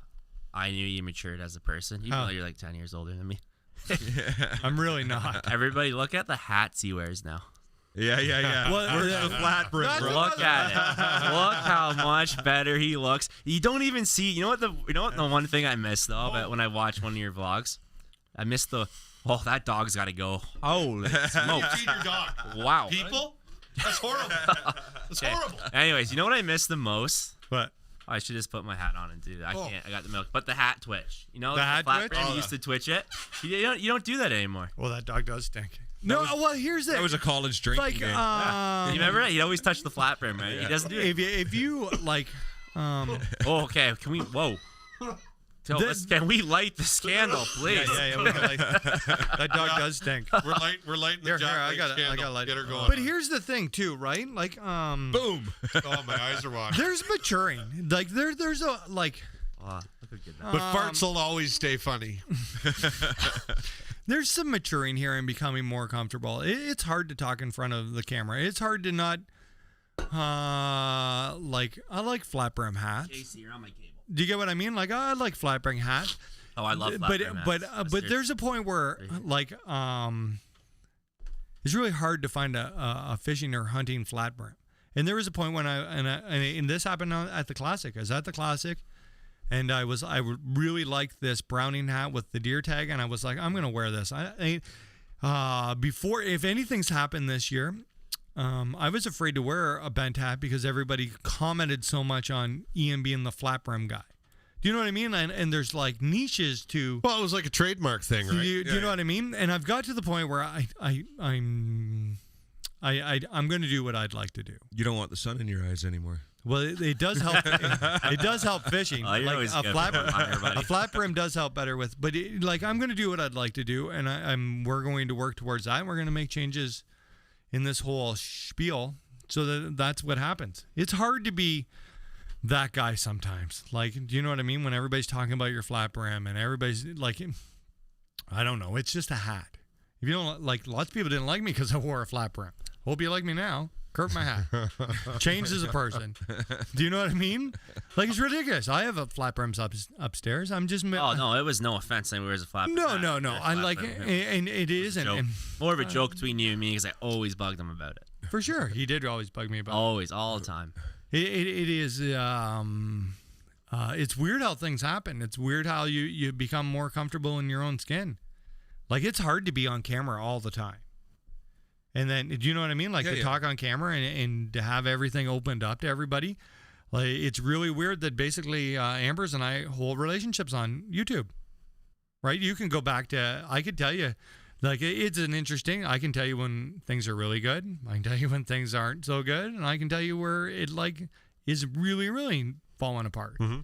I knew you matured as a person? Even How? though you're like 10 years older than me. I'm really not. Everybody, look at the hats he wears now. Yeah. Well, Where's the flat brim, bro? Look at it. Look how much better he looks. You don't even see. You know what the one thing I miss though about when I watch one of your vlogs? I miss the. Oh, that dog's got to go. Holy smokes! Feed your dog. Wow. People? That's horrible. That's Okay. horrible. Anyways, you know what I miss the most? But Oh, I should just put my hat on and do that. I can't. I got the milk. But the hat twitch. You know, The hat flat twitch? brim Oh, used to twitch it. You don't do that anymore. well, that dog does stink. No, well, here's That was a college drinking like game. You remember it? He always touched the flat brim, right? He doesn't do it. if you like Oh, okay. Can we? Whoa. So can we light the scandal, please? yeah, we can light that dog does stink. We're lighting the Here, Jack I Lake got scandal. light. Get her going. But here's the thing, too, right? Like, Boom. Oh, my eyes are watering. there's maturing. Like, there's a like. Oh, look how good that. But farts will always stay funny. There's some maturing here and becoming more comfortable. It's hard to talk in front of the camera. It's hard to not. Like I like flat brim hats. JC, you're on my cable. Do you get what I mean? Like I like flat brim hats. Oh, I love flat brim hats. But there's a point where like it's really hard to find a fishing or hunting flat brim. And there was a point when and this happened at the Classic. I was at the Classic, and I really liked this Browning hat with the deer tag, and I was like, I'm gonna wear this. Before, if anything's happened this year, I was afraid to wear a bent hat because everybody commented so much on Ian being the flat brim guy. Do you know what I mean? And there's like niches to. Well, it was like a trademark thing, right? Do you know what I mean? And I've got to the point where I'm going to do what I'd like to do. You don't want the sun in your eyes anymore. Well, it does help. It does help fishing. Oh, you're always good for a fire, buddy. a flat brim does help better with. But like I'm going to do what I'd like to do, and we're going to work towards that. And we're going to make changes in this whole spiel so that's what happens. It's hard to be that guy sometimes. Like, do you know what I mean? When everybody's talking about your flat brim and everybody's like, I don't know. It's just a hat. If you don't like, lots of people didn't like me because I wore a flat brim. Hope you like me now. Curve my hat. Changed as a person. Do you know what I mean? Like, it's ridiculous. I have a flat brims upstairs. I'm just. Oh no, it was no offense. Anyone wears a flat. No. hat. I like, and it is, and more of a joke between you and me because I always bugged him about it. for sure, he did always bug me about. Always, all the time. It is. It's weird how things happen. It's weird how you become more comfortable in your own skin. Like, it's hard to be on camera all the time. And then, do you know what I mean? Like, to talk on camera and to have everything opened up to everybody. Like, it's really weird that basically Amber's and I hold relationships on YouTube, right? You can go back to, I could tell you, like, it's an interesting, I can tell you when things are really good. I can tell you when things aren't so good. And I can tell you where it, like, is really, really falling apart. Mm-hmm.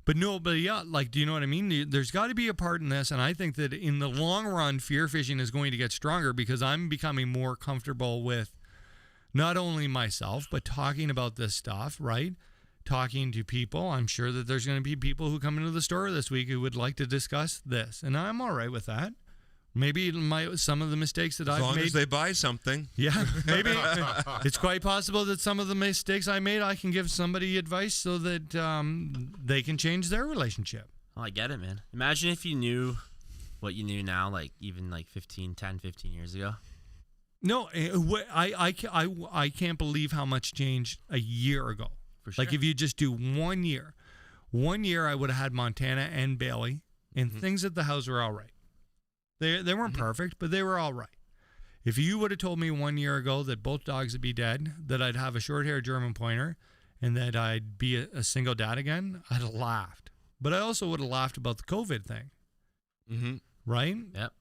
But yeah, like, do you know what I mean? There's got to be a part in this, and I think that in the long run, fear fishing is going to get stronger because I'm becoming more comfortable with not only myself, but talking about this stuff, right? Talking to people. I'm sure that there's going to be people who come into the store this week who would like to discuss this, and I'm all right with that. Maybe some of the mistakes that I've made. As long as they buy something. Yeah, maybe it's quite possible that some of the mistakes I made, I can give somebody advice so that they can change their relationship. Oh, I get it, man. Imagine if you knew what you knew now, like even like 15 years ago. No, I can't believe how much changed a year ago. For sure. Like, if you just do 1 year, I would have had Montana and Bailey, and things at the house were all right. They weren't perfect, but they were all right. If you would have told me 1 year ago that both dogs would be dead, that I'd have a short-haired German pointer, and that I'd be a single dad again, I'd have laughed. But I also would have laughed about the COVID thing. Mm-hmm. Right? Yep.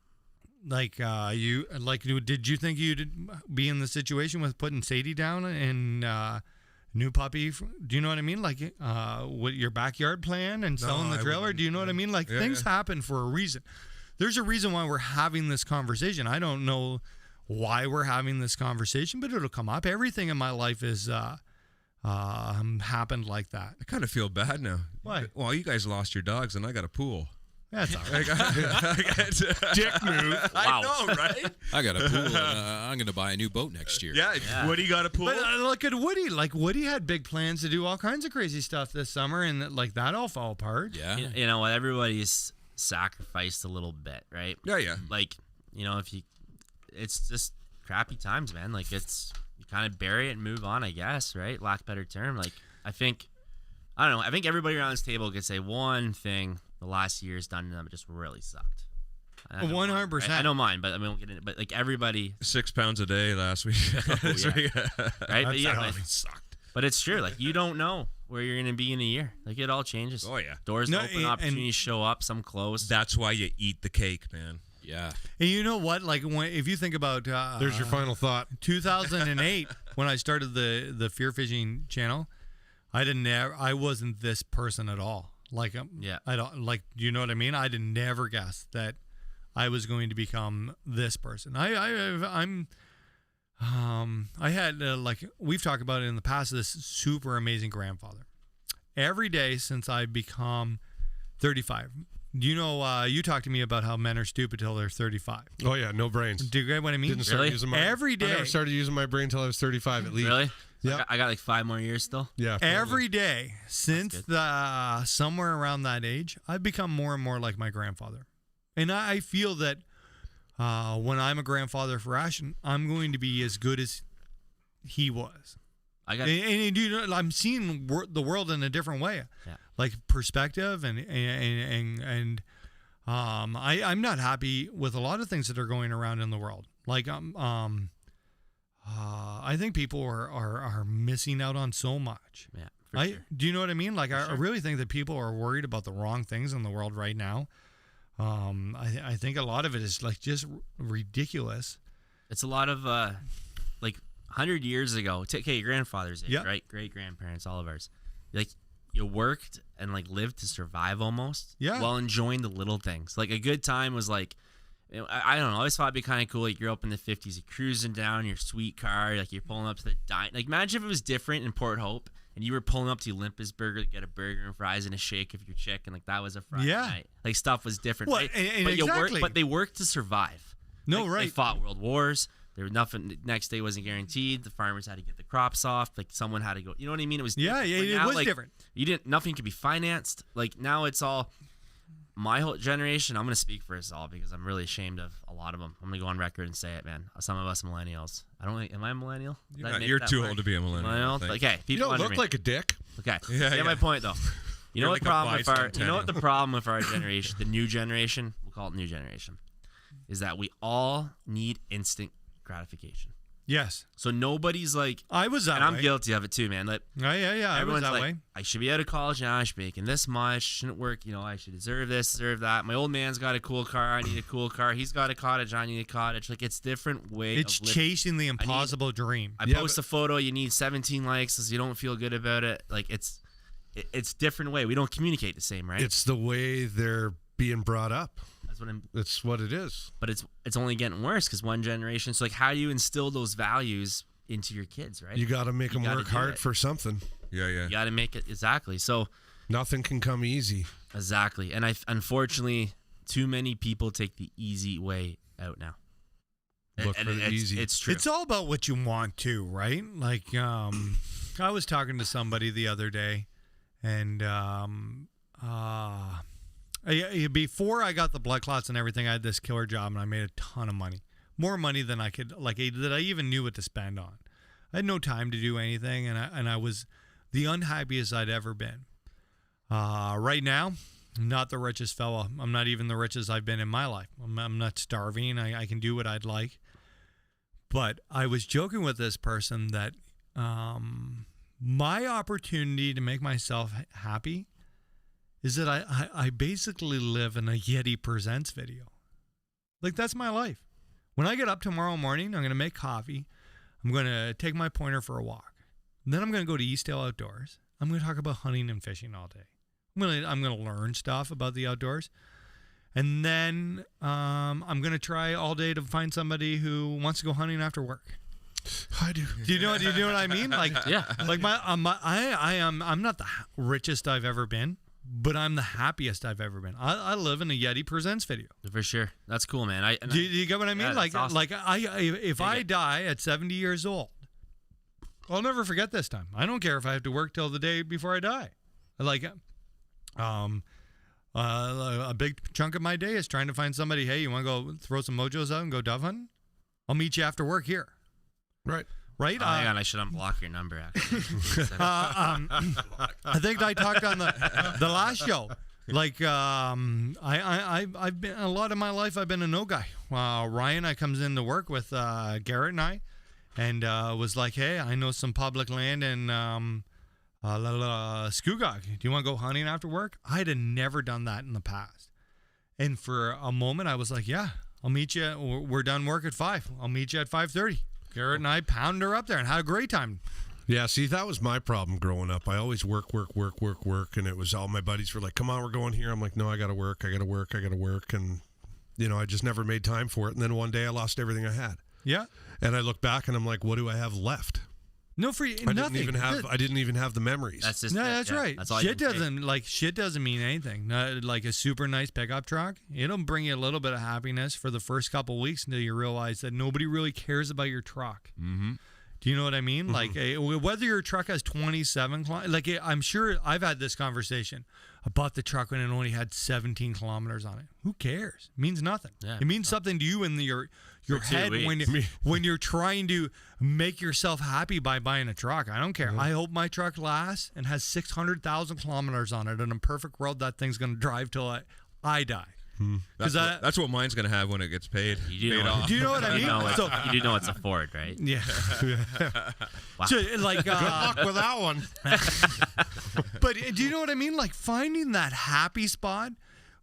Like, did you think you'd be in the situation with putting Sadie down and new puppy? Do you know what I mean? Like, with your backyard plan and selling the trailer? Do you know what I mean? Like, things happen for a reason. There's a reason why we're having this conversation. I don't know why we're having this conversation, but it'll come up. Everything in my life is happened like that. I kind of feel bad now. Why? Well, you guys lost your dogs, and I got a pool. That's all right. Dick move. I know, right? I got a pool. I'm going to buy a new boat next year. Yeah. Woody got a pool. But look at Woody. Like, Woody had big plans to do all kinds of crazy stuff this summer, and like that all fell apart. Yeah. You know what? Everybody's sacrificed a little bit, right? Yeah. Like, it's just crappy times, man. Like, you kind of bury it and move on, I guess, right? Lack of better term. Like, I don't know. I think everybody around this table could say one thing the last year's done to them just really sucked. 100%. I don't mind, but I mean, we'll get into it. But like everybody, 6 pounds a day last week. right? But yeah, sucked. but it's true. Like, you don't know where you're gonna be in a year. Like, it all changes. Oh yeah. Doors open, opportunities show up, some close. That's why you eat the cake, man. Yeah. And you know what? Like, if you think about There's your final thought. 2008, when I started the Fear Fishing channel, I wasn't this person at all. Like, I don't like. Do you know what I mean? I'd never guessed that I was going to become this person. I had like we've talked about it in the past. This super amazing grandfather. Every day since I've become 35. Do you know? You talked to me about how men are stupid till they're 35. Oh yeah, no brains. Do you get what I mean? Didn't start using my every day. I never started using my brain till I was 35 at least. Really? Yeah. I got like 5 more years still. Yeah. Every day since somewhere around that age, I've become more and more like my grandfather. And I feel that when I'm a grandfather for Ashton, I'm going to be as good as he was. And you know, I'm seeing the world in a different way, like perspective, and I'm not happy with a lot of things that are going around in the world. Like I think people are missing out on so much. Yeah, for sure. Do you know what I mean? Like, I really think that people are worried about the wrong things in the world right now. I think a lot of it is like just ridiculous. It's a lot of like 100 years ago, okay, your grandfather's age, Yeah. right? Great grandparents, all of ours. Like, you worked and like lived to survive almost. Yeah. While enjoying the little things. Like a good time was like, I don't know. I always thought it'd be kind of cool. Like, you're up in the 50s, you're cruising down your sweet car, like you're pulling up to the dine. Like, imagine if it was different in Port Hope and you were pulling up to Olympus Burger to get a burger and fries and a shake of your chick, and like that was a Friday Yeah. night. Like, stuff was different. Well, right? and but exactly. but they worked to survive. No, Like, right. They fought world wars. There was nothing. The next day wasn't guaranteed. The farmers had to get the crops off. Like, someone had to go. You know what I mean? It was Yeah, different. yeah, But it now, was like, different. You didn't. Nothing could be financed. Like, now it's all. My whole generation. I'm gonna speak for us all because I'm really ashamed of a lot of them. I'm gonna go on record and say it, man. Some of us millennials. I don't. Am I a millennial? Did I make You're that too word? old to be a millennial. I Millennial. think. Okay, You people don't under look me. like a dick. Okay, Yeah, get yeah. my point though. You know You're what like the a problem with our. bicentennial. You know what the problem with our generation, the new generation. We'll call it new generation, is that we all need instant gratification. Yes. So nobody's like, I was that and I'm way. guilty of it too, man. Like, Yeah, I was everyone's that like, way. I should be out of college now. I should be making this much. Shouldn't work. You know, I should deserve this, deserve that. My old man's got a cool car. I need a cool car. He's got a cottage. I need a cottage. Like, it's different way It's of living. chasing the impossible dream. I post a photo. You need 17 likes because you don't feel good about it. Like, it's different way. We don't communicate the same, right? It's the way they're being brought up. That's what I'm. It's what it is. But it's only getting worse because one generation. So, like, how do you instill those values into your kids, right? You got to make them gotta work do hard it. for something. Yeah, yeah. You got to make it exactly. So. Nothing can come easy. Exactly. And unfortunately, too many people take the easy way out now. Look for the easy. It's true. It's all about what you want to, right? Like, I was talking to somebody the other day, and before I got the blood clots and everything, I had this killer job, and I made a ton of money, more money than I could, like, that I even knew what to spend on. I had no time to do anything, and I was the unhappiest I'd ever been. Right now, I'm not the richest fella. I'm not even the richest I've been in my life. I'm not starving. I can do what I'd like. But I was joking with this person that my opportunity to make myself happy is that I basically live in a Yeti Presents video. Like, that's my life. When I get up tomorrow morning, I'm going to make coffee. I'm going to take my pointer for a walk. And then I'm going to go to Eastdale Outdoors. I'm going to talk about hunting and fishing all day. I'm going to learn stuff about the outdoors. And then I'm going to try all day to find somebody who wants to go hunting after work. I do. Do you know what I mean? Like, Yeah. Like I'm not the richest I've ever been, but I'm the happiest I've ever been. I live in a Yeti Presents video. For sure. That's cool, man. Do you get what I mean? Yeah, Like, that's awesome. if I die at 70 years old, I'll never forget this time. I don't care if I have to work till the day before I die. Like, a big chunk of my day is trying to find somebody. Hey, you want to go throw some mojos out and go dove hunting? I'll meet you after work here. Right. Right? Oh, hang on, I should unblock your number, actually. I think I talked on the last show. Like, I've been a lot of my life. I've been a no guy. Ryan, I comes in to work with Garrett and I, and was like, hey, I know some public land in Scugog. Do you want to go hunting after work? I'd have never done that in the past. And for a moment, I was like, yeah, I'll meet you. We're done work at 5. I'll meet you at 5:30. Garrett and I pounded her up there and had a great time. Yeah, see, that was my problem growing up. I always work, and it was all my buddies were like, come on, we're going here. I'm like, no, I got to work. And, you know, I just never made time for it. And then one day I lost everything I had. Yeah. And I look back and I'm like, what do I have left? No, for I nothing. didn't even have the memories. That's just No, that's yeah, right. That's all Shit you can say. shit doesn't mean anything. Like a super nice pickup truck, it'll bring you a little bit of happiness for the first couple weeks until you realize that nobody really cares about your truck. Mm-hmm. Do you know what I mean? Like, whether your truck has 27 kilometers, like, I'm sure I've had this conversation. I bought the truck when it only had 17 kilometers on it. Who cares? It means nothing. Yeah. It means something to you in your head when you're trying to make yourself happy by buying a truck. I don't care. I hope my truck lasts and has 600,000 kilometers on it. In a perfect world, that thing's going to drive till I die. That's what mine's gonna have when it gets paid. You do paid know, off. Do you know what I mean? You do know it's a Ford, right? Yeah. Wow. So, like, Good luck with that one. but do you know what I mean? Like, finding that happy spot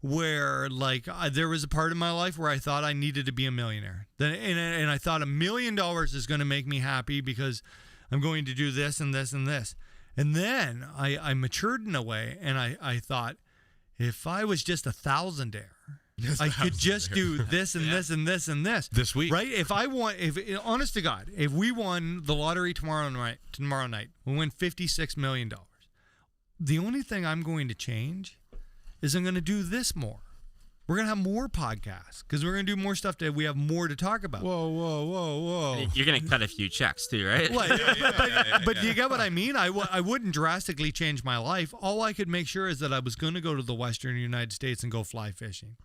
where like there was a part of my life where I thought I needed to be a millionaire. And I thought $1 million is going to make me happy because I'm going to do this and this and this. And then I matured in a way, and I thought, if I was just a thousandaire, I could just do this and this and this and this week, right? If honest to God, if we won the lottery tomorrow night, we win $56 million. The only thing I'm going to change is I'm going to do this more. We're going to have more podcasts because we're going to do more stuff that we have more to talk about. Whoa. You're going to cut a few checks too, right? But do you get what I mean? I wouldn't drastically change my life. All I could make sure is that I was going to go to the Western United States and go fly fishing.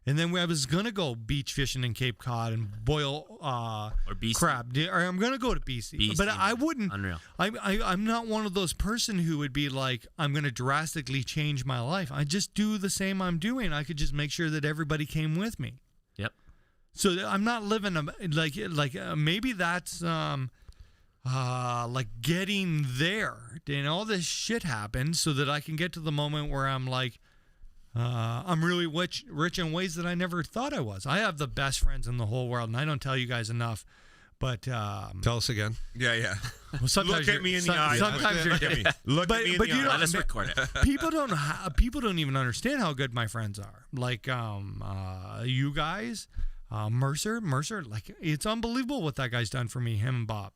And then I was going to go beach fishing in Cape Cod and boil or BC. crab. Or I'm going to go to BC. But I wouldn't. Unreal. I'm not one of those person who would be like, I'm going to drastically change my life. I just do the same I'm doing. I could just make sure that everybody came with me. Yep. So I'm not living maybe that's like getting there. And all this shit happens so that I can get to the moment where I'm like, I'm really rich in ways that I never thought I was. I have the best friends in the whole world, and I don't tell you guys enough. But tell us again. Yeah. well, sometimes Look at me in the eye. Sometimes you're Look at me. Look at me in the eye. Let us record it. people don't even understand how good my friends are. Like you guys, Mercer, like it's unbelievable what that guy's done for me. Him and Bob.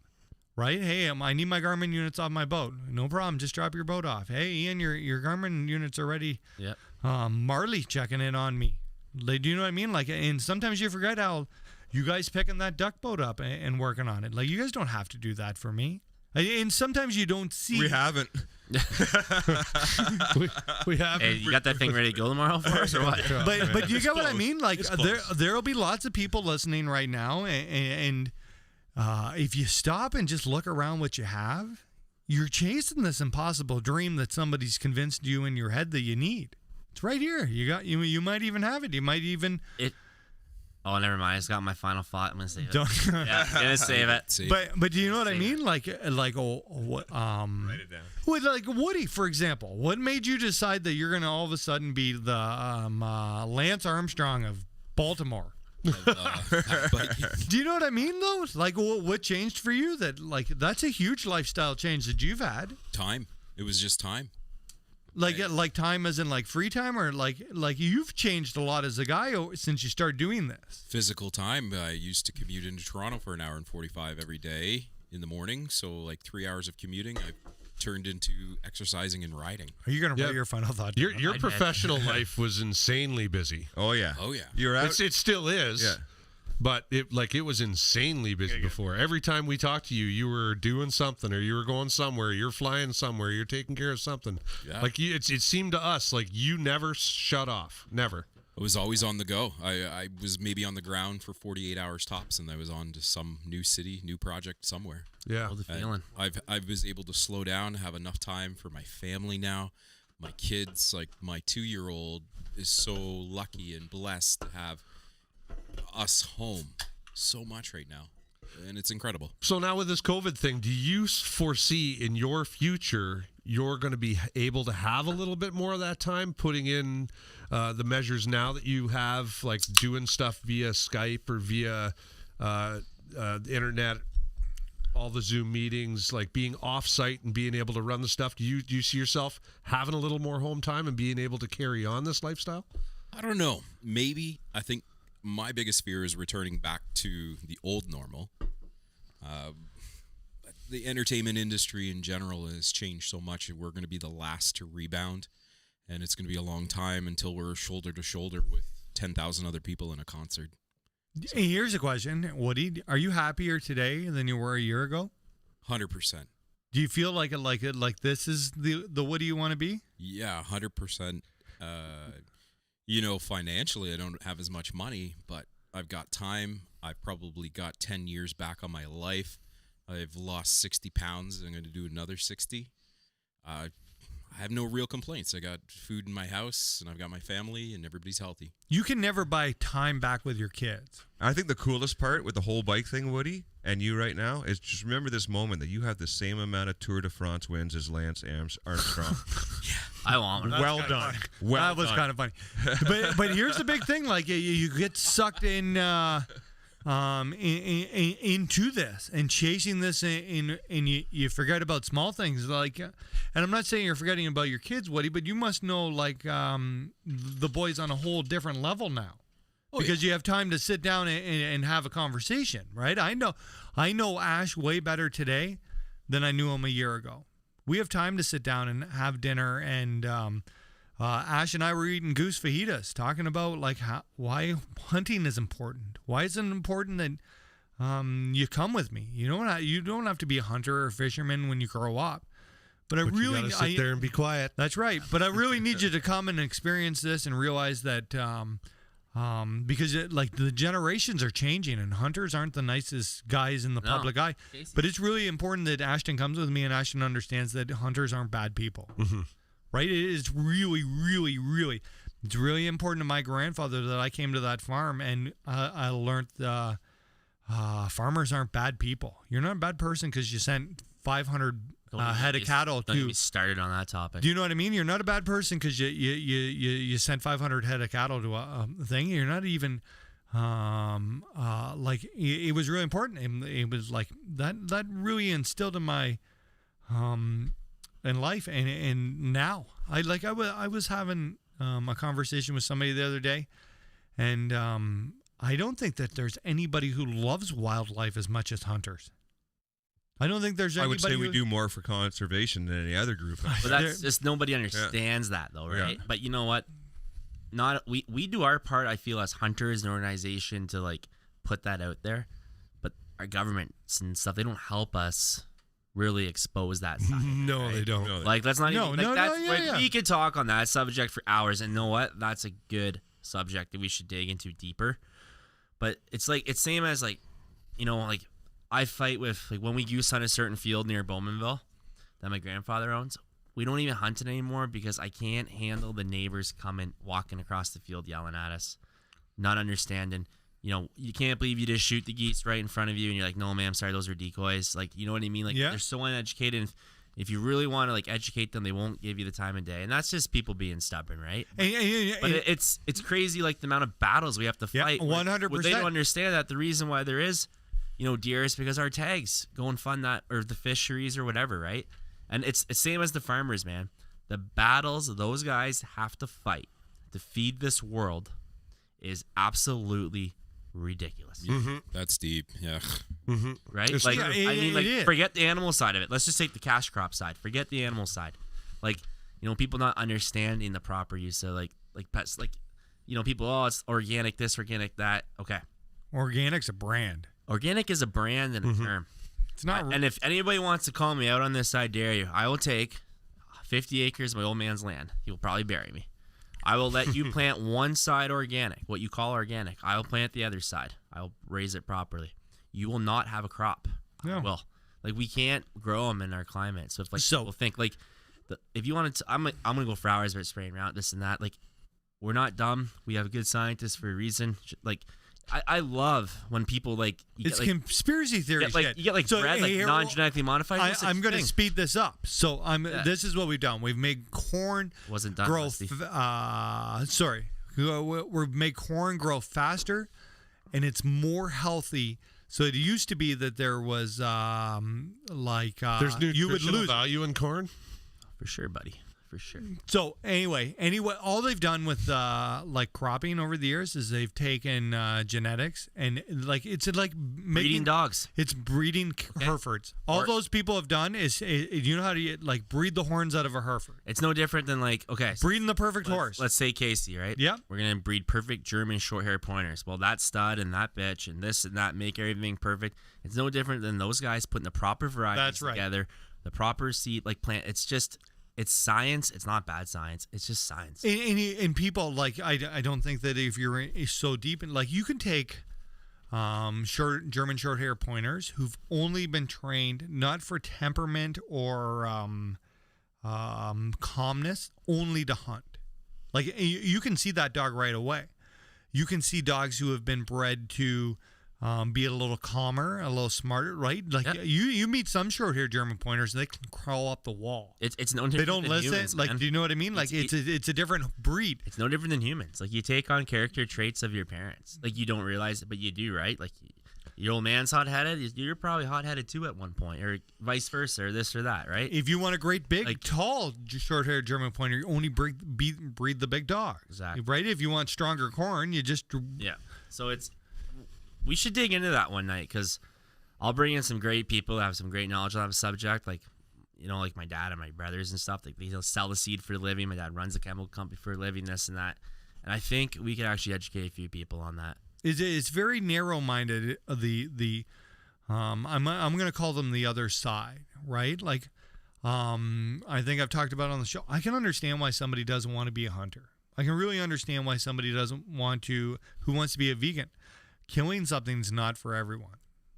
Right? Hey, I need my Garmin units off my boat. No problem. Just drop your boat off. Hey, Ian, your Garmin units are ready. Yep. Marley checking in on me. Do you know what I mean? Like, and sometimes you forget how you guys picking that duck boat up and working on it. Like, you guys don't have to do that for me. And sometimes you don't see. We haven't. we have. Hey, you got that thing ready to go tomorrow for us or what? But you get what I mean? Like, there'll be lots of people listening right now, and if you stop and just look around what you have, you're chasing this impossible dream that somebody's convinced you in your head that you need. It's right here. You might even have it. You might even. Oh, never mind. I just got my final thought. I'm gonna save it. Yeah, gonna save it. But do you know what I mean? Like Write it down. With like Woody, for example, what made you decide that you're gonna all of a sudden be the Lance Armstrong of Baltimore? Do you know what I mean, though? Like, what changed for you? That's a huge lifestyle change that you've had. Time. It was just time. Like time as in like free time, or like you've changed a lot as a guy since you started doing this. Physical time. I used to commute into Toronto for an hour and 45 every day in the morning. So like 3 hours of commuting, I turned into exercising and riding. Are you gonna write your final thought? Your professional life was insanely busy. Oh yeah. You're out. It still is. Yeah. But it was insanely busy before. Every time we talked to you, you were doing something, or you were going somewhere, you're flying somewhere, you're taking care of something. Yeah. Like it seemed to us like you never shut off. Never. I was always on the go. I was maybe on the ground for 48 hours tops, and I was on to some new city, new project somewhere. Yeah. Hold the feeling. I was able to slow down, have enough time for my family now. My kids, like my 2-year-old, is so lucky and blessed to have us home so much right now, and it's incredible. So now with this COVID thing, do you foresee in your future you're going to be able to have a little bit more of that time, putting in the measures now that you have, like doing stuff via Skype or via the internet, all the Zoom meetings, like being off-site and being able to run the stuff? Do you see yourself having a little more home time and being able to carry on this lifestyle? I don't know. Maybe. I think my biggest fear is returning back to the old normal. The entertainment industry in general has changed so much, and we're going to be the last to rebound, and it's going to be a long time until we're shoulder to shoulder with 10,000 other people in a concert. Hey, here's a question, Woody. Are you happier today than you were a year ago? 100%. Do you feel like this is the Woody you want to be? Yeah, 100%. Financially, I don't have as much money, but I've got time. I've probably got 10 years back on my life. I've lost 60 pounds. I'm going to do another 60. I have no real complaints. I got food in my house, and I've got my family, and everybody's healthy. You can never buy time back with your kids. I think the coolest part with the whole bike thing, Woody, and you right now is just remember this moment that you have the same amount of Tour de France wins as Lance Armstrong. I want one. Well done. Well that was done. kind of funny. But here's the big thing: like you get sucked into this and chasing this, and you forget about small things like. And I'm not saying you're forgetting about your kids, Woody, but you must know like the boys on a whole different level now. Because you have time to sit down and have a conversation, right? I know Ash way better today than I knew him a year ago. We have time to sit down and have dinner, and Ash and I were eating Goose fajitas, talking about like why hunting is important. Why is it important that you come with me? You don't have to be a hunter or a fisherman when you grow up. But I You really gotta sit there and be quiet. That's right. But I really need you to come and experience this and realize that. Because like the generations are changing and hunters aren't the nicest guys in the public eye. But it's really important that Ashton comes with me and Ashton understands that hunters aren't bad people. Mm-hmm. Right? It is really, really, really, it's really important to my grandfather that I came to that farm and I learned farmers aren't bad people. You're not a bad person because you sent 500 head of cattle Don't get to. me started on that topic. Do you know what I mean? You're not a bad person because you sent 500 head of cattle to a thing. You're not even like it was really important. It was like that really instilled in my in life and now I was having a conversation with somebody the other day, and I don't think that there's anybody who loves wildlife as much as hunters. I don't think there's anybody. I would say we do more for conservation than any other group. But that's just nobody understands that though, right? Yeah. But you know what? We do our part, I feel, as hunters and organization to like put that out there. But our governments and stuff, they don't help us really expose that side. No, right? they don't. No, Like that's not even like that's yeah. we could talk on that subject for hours, and you know what? That's a good subject that we should dig into deeper. But it's like it's same as like, you know, like I fight with like when we goose hunt a certain field near Bowmanville that my grandfather owns. We don't even hunt it anymore because I can't handle the neighbors coming walking across the field yelling at us, not understanding. You know, you can't believe you just shoot the geese right in front of you, and you're like, "No, ma'am, sorry, those are decoys." Like, you know what I mean? Like, Yeah. they're so uneducated. And if you really want to like educate them, they won't give you the time of day, and that's just people being stubborn, right? But it's crazy, like the amount of battles we have to Yeah, fight. 100%. They don't understand that the reason why there is, you know, deer is because our tags go and fund that, or the fisheries or whatever, right? And it's the same as the farmers, man. The battles those guys have to fight to feed this world is absolutely ridiculous. Mm-hmm. That's deep. Yeah. Right? It's Like, true. I mean, It like, is. forget the animal side of it. Let's just take the cash crop side. Forget the animal side. Like, you know, people not understanding the proper use of like pets. Like, you know, people, oh, it's organic this, organic that. Okay. Organic's a brand. Organic is a brand and a term. It's not. And if anybody wants to call me out on this, I dare you. I will take 50 acres of my old man's land. He will probably bury me. I will let you plant one side organic, what you call organic. I will plant the other side. I will raise it properly. You will not have a crop. No. Well, like we can't grow them in our climate. So if like So- people think like, if you wanted to, I'm gonna go for hours about spraying around this and that. Like, we're not dumb. We have good scientists for a reason. Like, I love when people like it's like, conspiracy theory get, like shit. you get like So, bread like here- non-genetically modified. No such I'm going to thing. speed this up. So Yeah. this is what we've done. We've made corn Wasn't done. grow. Rusty. We've made corn grow faster, and it's more healthy. So it used to be that there was There's you would nutritional lose. value in corn. For sure, buddy. For sure. So anyway, all they've done with like cropping over the years is they've taken genetics and like it's like Breeding making dogs. It's breeding Herefords. All Or- those people have done is you know how to like breed the horns out of a Hereford, It's no different than like, okay, so breeding the perfect horse. let's say Casey, right? Yeah. We're going to breed perfect German short hair pointers. Well, that stud and that bitch and this and that make everything perfect. It's no different than those guys putting the proper varieties That's right. together, the proper seed, like plant. It's science. It's not bad science. It's just science. And people like I don't think that if you're so deep in like you can take German short hair pointers who've only been trained not for temperament or calmness, only to hunt. Like you can see that dog right away. You can see dogs who have been bred to be a little calmer, a little smarter, right? Like you meet some short-haired German pointers, and they can crawl up the wall. It's no different. They don't than listen. humans, Like, man. do you know what I mean? Like, it's a different breed. It's no different than humans. Like, you take on character traits of your parents. Like, you don't realize it, but you do, right? Like, your old man's hot-headed. You're probably hot-headed too at one point, or vice versa, or this or that, right? If you want a great, big, Like- tall, short-haired German pointer, you only breed the big dog. Exactly. Right? If you want stronger corn, you just Yeah. So we should dig into that one night, because I'll bring in some great people that have some great knowledge on the subject, like, like my dad and my brothers and stuff. Like, they'll sell the seed for a living. My dad runs a chemical company for a living, this and that. And I think we could actually educate a few people on that. It's very narrow-minded. I'm going to call them the other side, right? Like, I think I've talked about on the show. I can understand why somebody doesn't want to be a hunter. I can really understand why somebody who wants to be a vegan. Killing something's not for everyone.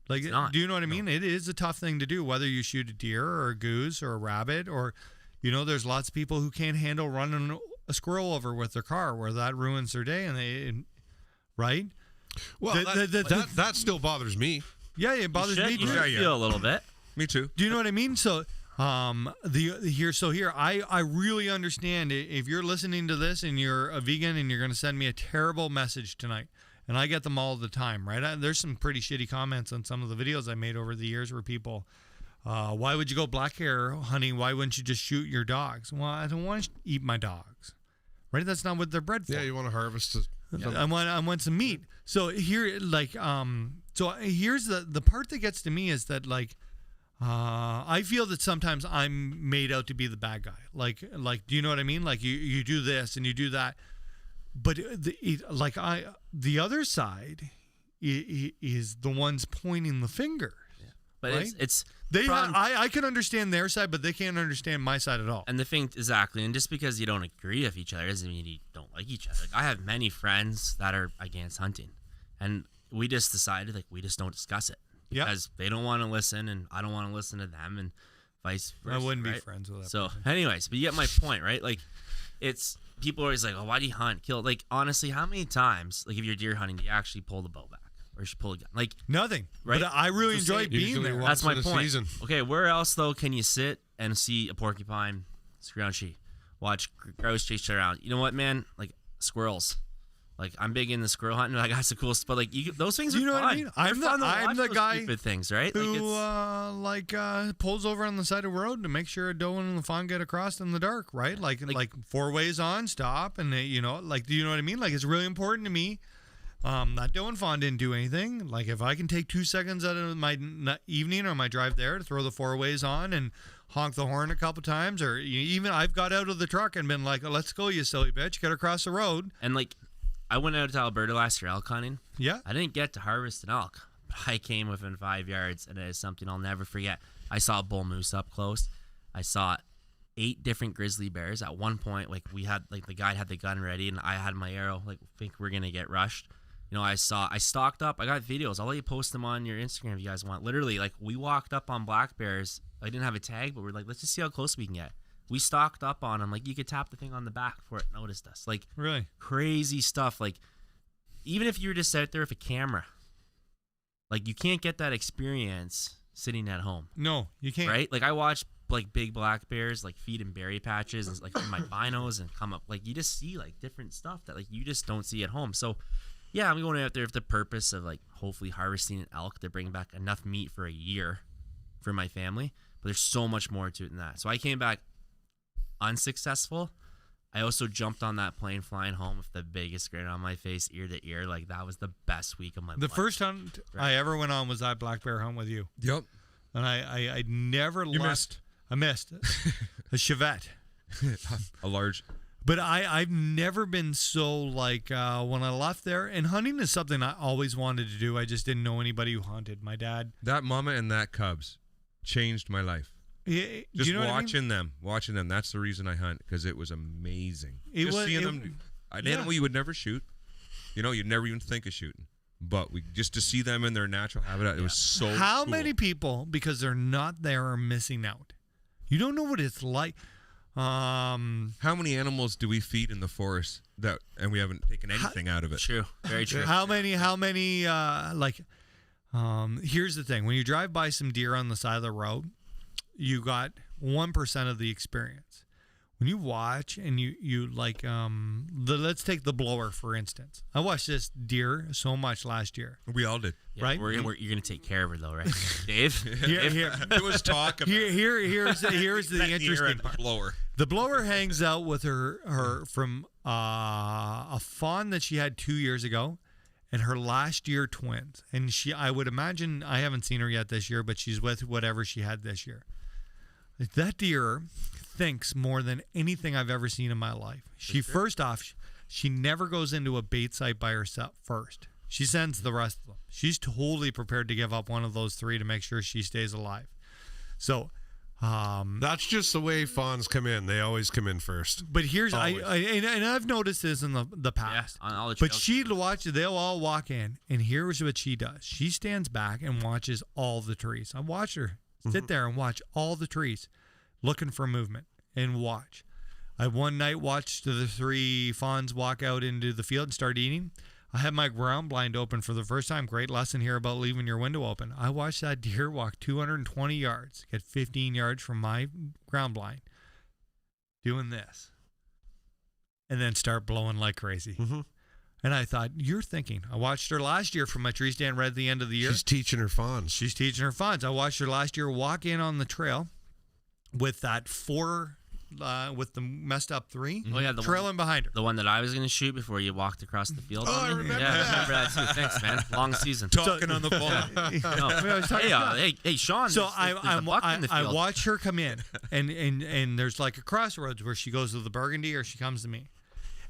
Like, do you know what I mean? It is a tough thing to do, whether you shoot a deer or a goose or a rabbit, or, there's lots of people who can't handle running a squirrel over with their car, where that ruins their day, right? Well, that still bothers me. Yeah, it bothers me You too. should feel a little bit. Me too. Do you know what I mean? So, I really understand if you're listening to this and you're a vegan and you're going to send me a terrible message tonight, and I get them all the time, right? There's some pretty shitty comments on some of the videos I made over the years where people, why would you go black bear hunting? Why wouldn't you just shoot your dogs? Well, I don't want to eat my dogs, right? That's not what they're bred for. Yeah, you want to harvest it. I want some meat. So here, here's the part that gets to me is that, like, I feel that sometimes I'm made out to be the bad guy. Like, do you know what I mean? Like, you do this and you do that, but the other side is the ones pointing the finger. But right? it's I can understand their side, but they can't understand my side at all. And the thing, exactly, and just because you don't agree with each other doesn't mean you don't like each other. Like, I have many friends that are against hunting, and we just decided, like, we just don't discuss it because they don't want to listen, and I don't want to listen to them, and vice versa. I wouldn't be right? friends with that. So, person. anyways, but you get my point, right? Like, it's people are always like, "Oh, why do you hunt, kill?" Like, honestly, how many times, like, if you're deer hunting, do you actually pull the bow back? Or you should pull a gun. Like, nothing. Right? But I really So enjoy being usually there. once that's my in a point. season. Okay, where else though can you sit and see a porcupine, scrunchy, watch grouse chase around? You know what, man? Like, squirrels. Like, I'm big into squirrel hunting. I got some cool stuff. But, like, those things are You know fun. what I mean? They're I'm fun to I'm watch the those guy stupid things, right? who pulls over on the side of the road to make sure a doe and the fawn get across in the dark, right? Like 4 ways on, stop, and they, do you know what I mean? Like, it's really important to me. That doe and fawn didn't do anything. Like, if I can take 2 seconds out of my evening or my drive there to throw the 4 ways on and honk the horn a couple times, or even I've got out of the truck and been like, let's go, you silly bitch, get across the road. And, like, I went out to Alberta last year elk hunting. Yeah. I didn't get to harvest an elk, but I came within 5 yards, and it is something I'll never forget. I saw a bull moose up close. I saw 8 different grizzly bears. At one point, like, we had, like, the guy had the gun ready, and I had my arrow. Like, think we're gonna get rushed. I stocked up. I got videos. I'll let you post them on your Instagram if you guys want. Literally, like, we walked up on black bears. I didn't have a tag, but we're like, let's just see how close we can get. We stocked up on them. Like, you could tap the thing on the back before it noticed us. Like, Really? crazy stuff. Like, even if you were just out there with a camera, like, you can't get that experience sitting at home, No, you can't. right? Like, I watch, like, big black bears, like, feed in berry patches and, like, in my binos and come up. Like, you just see, like, different stuff that, like, you just don't see at home. So, yeah, I'm going out there with the purpose of, like, hopefully harvesting an elk to bring back enough meat for a year for my family. But there's so much more to it than that. So I came back unsuccessful. I also jumped on that plane flying home with the biggest grin on my face, ear to ear. Like, that was the best week of my The life. first hunt I ever went on was that black bear hunt with you. Yep. And I never You left. missed. I missed. A Chevette. A large. But I've never been so, like, when I left there, and hunting is something I always wanted to do. I just didn't know anybody who hunted. My dad. That mama and that cubs changed my life. Just you know watching them. That's the reason I hunt, because it was amazing. It just was- seeing it- them. An yeah. animal you would never shoot. You'd never even think of shooting. But just to see them in their natural habitat, it was so How cool. many people, because they're not there, are missing out? You don't know what it's like. How many animals do we feed in the forest and we haven't taken anything out of it? True. Very true. How many, like, Here's the thing: when you drive by some deer on the side of the road, you got 1% of the experience. When you watch and you like, let's take the blower for instance. I watched this deer so much last year. We all did. Yeah, Right? you're gonna take care of her though, right, Dave? Here, There was talk about here's the interesting part. blower. The blower hangs out with her from a fawn that she had 2 years ago, and her last year twins. And I would imagine, I haven't seen her yet this year, but she's with whatever she had this year. That deer thinks more than anything I've ever seen in my life. First off, she never goes into a bait site by herself first. She sends the rest of them. She's totally prepared to give up one of those 3 to make sure she stays alive. So That's just the way fawns come in. They always come in first. but here's Always. and I've noticed this in the past. on all the But trails. she'd watch. They'll all walk in, and here's what she does. She stands back and watches all the trees. I watch her sit there and watch all the trees, looking for movement and watch. I one night watched the 3 fawns walk out into the field and start eating. I had my ground blind open for the first time. Great lesson here about leaving your window open. I watched that deer walk 220 yards, get 15 yards from my ground blind, doing this, and then start blowing like crazy. And I thought, you're thinking. I watched her last year from my tree stand right at the end of the year. She's teaching her fawns. She's teaching her fawns. I watched her last year walk in on the trail with that 4, with the messed up 3, Oh, yeah, the trailing one- behind her. The one that I was going to shoot before you walked across the field. Oh, on I me. remember yeah, that. I remember that too. Thanks, man. Long season. Talking on the phone. No. I was talking about- Hey, Sean. So there's a buck in the I field. watch her come in, and there's like a crossroads where she goes to the Burgundy or she comes to me,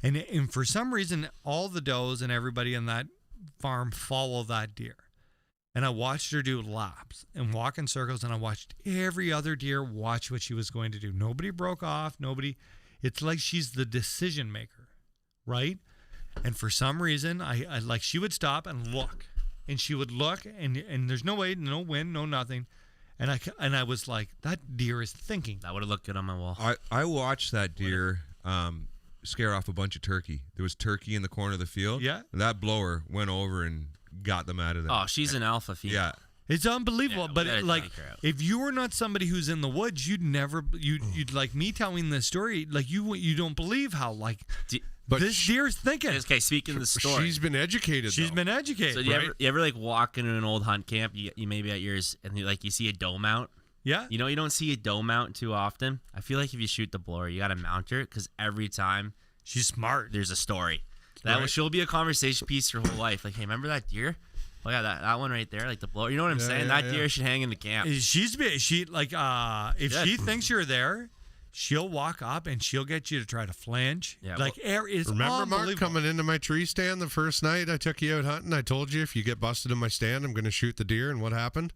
and for some reason all the does and everybody in that farm follow that deer, and I watched her do laps and walk in circles, and I watched every other deer watch what she was going to do. Nobody broke off. Nobody. It's like she's the decision maker, right? And for some reason, I like she would stop and look. And she would look, and there's no way, no wind, no nothing. And I was like, that deer is thinking. That would have looked good on my wall. I watched that deer scare off a bunch of turkey. There was turkey in the corner of the field. Yeah. And that blower went over and got them out of there. Oh, she's an alpha female. Yeah. It's unbelievable. Yeah, we but gotta like, take her out. if you were not somebody who's in the woods, you'd like me telling this story. Like you don't believe how like But this deer's thinking. Okay, speaking of the story. She's been educated. She's though. been educated. So do right? you ever like walk into an old hunt camp? You maybe at yours, and you see a doe mount. Yeah. You know, you don't see a doe mount too often. I feel like if you shoot the blower, you got to mount her because every time She's smart. there's a story. That Right. she'll be a conversation piece her whole life. Like, hey, remember that deer? Oh yeah, that one right there, like the blower. You know what I'm saying? That deer should hang in the camp. She like if Good. she thinks you're there, she'll walk up and she'll get you to try to flange. Yeah, like it's Remember, Mark, unbelievable. coming into my tree stand the first night I took you out hunting? I told you if you get busted in my stand, I'm going to shoot the deer. And what happened?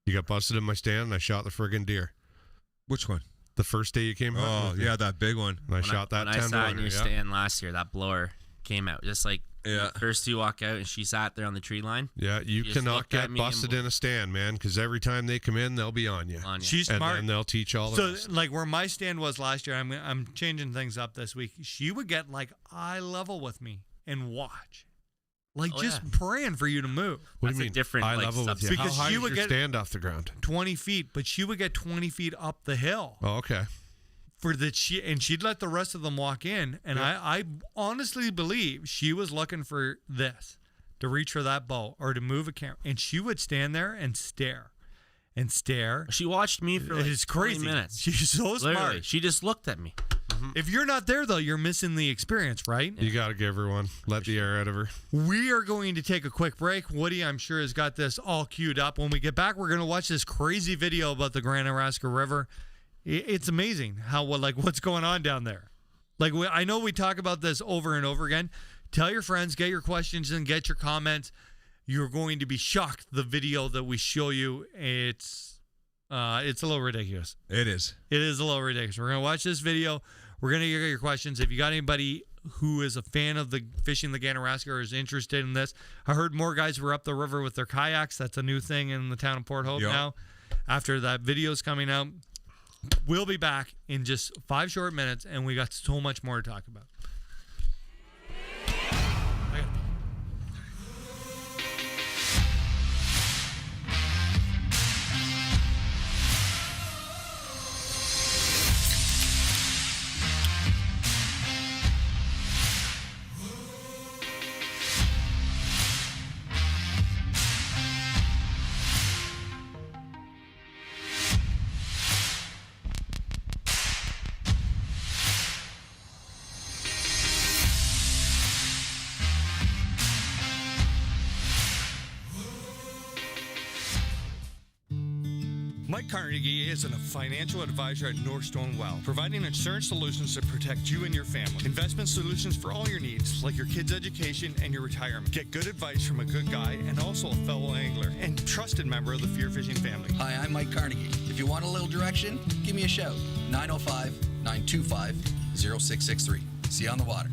You got busted in my stand, and I shot the friggin' deer. Which one? The first day you came hunting. Oh, with me. yeah, that big one. And I shot that when 10 I sat in your yeah. stand last year, that blower came out just like Yeah. first 2 walk out, and she sat there on the tree line. Yeah, you Just cannot looked at get me and busted in a stand, man, because every time they come in, they'll be on you. On you. She's And smart. then they'll teach all the So rest. like where my stand was last year, I'm changing things up this week. She would get like eye level with me and watch, like Oh, just yeah. praying for you to move What That's do a you mean? different, Eye like, level with you. substance. How Because high she is would your get- stand off the ground? 20 feet, but she would get 20 feet up the hill Oh, okay. for that she'd let the rest of them walk in, and I honestly believe she was looking for this to reach for that bow or to move a camera, and she would stand there and stare and stare. She watched me for like It's 20 crazy. minutes. She's so Literally, smart. she just looked at me. If you're not there though, you're missing the experience, right? You got to give her one. Let the air out of her. We are going to take a quick break. Woody, I'm sure, has got this all queued up. When we get back, we're going to watch this crazy video about the Ganaraska River. It's amazing how what's going on down there. Like I know we talk about this over and over again. Tell your friends, get your questions in, get your comments. You're going to be shocked. The video that we show you, it's a little ridiculous. It is. It is a little ridiculous. We're going to watch this video. We're going to get your questions. If you got anybody who is a fan of the fishing the Ganaraska or is interested in this, I heard more guys were up the river with their kayaks. That's a new thing in the town of Port Hope Yep. now. After that video's coming out, we'll be back in just 5 short minutes, and we got so much more to talk about. Mike Carnegie is a financial advisor at Northstone Wealth, providing insurance solutions to protect you and your family. Investment solutions for all your needs, like your kids' education and your retirement. Get good advice from a good guy and also a fellow angler and trusted member of the FearFishing family. Hi, I'm Mike Carnegie. If you want a little direction, give me a shout. 905-925-0663. See you on the water.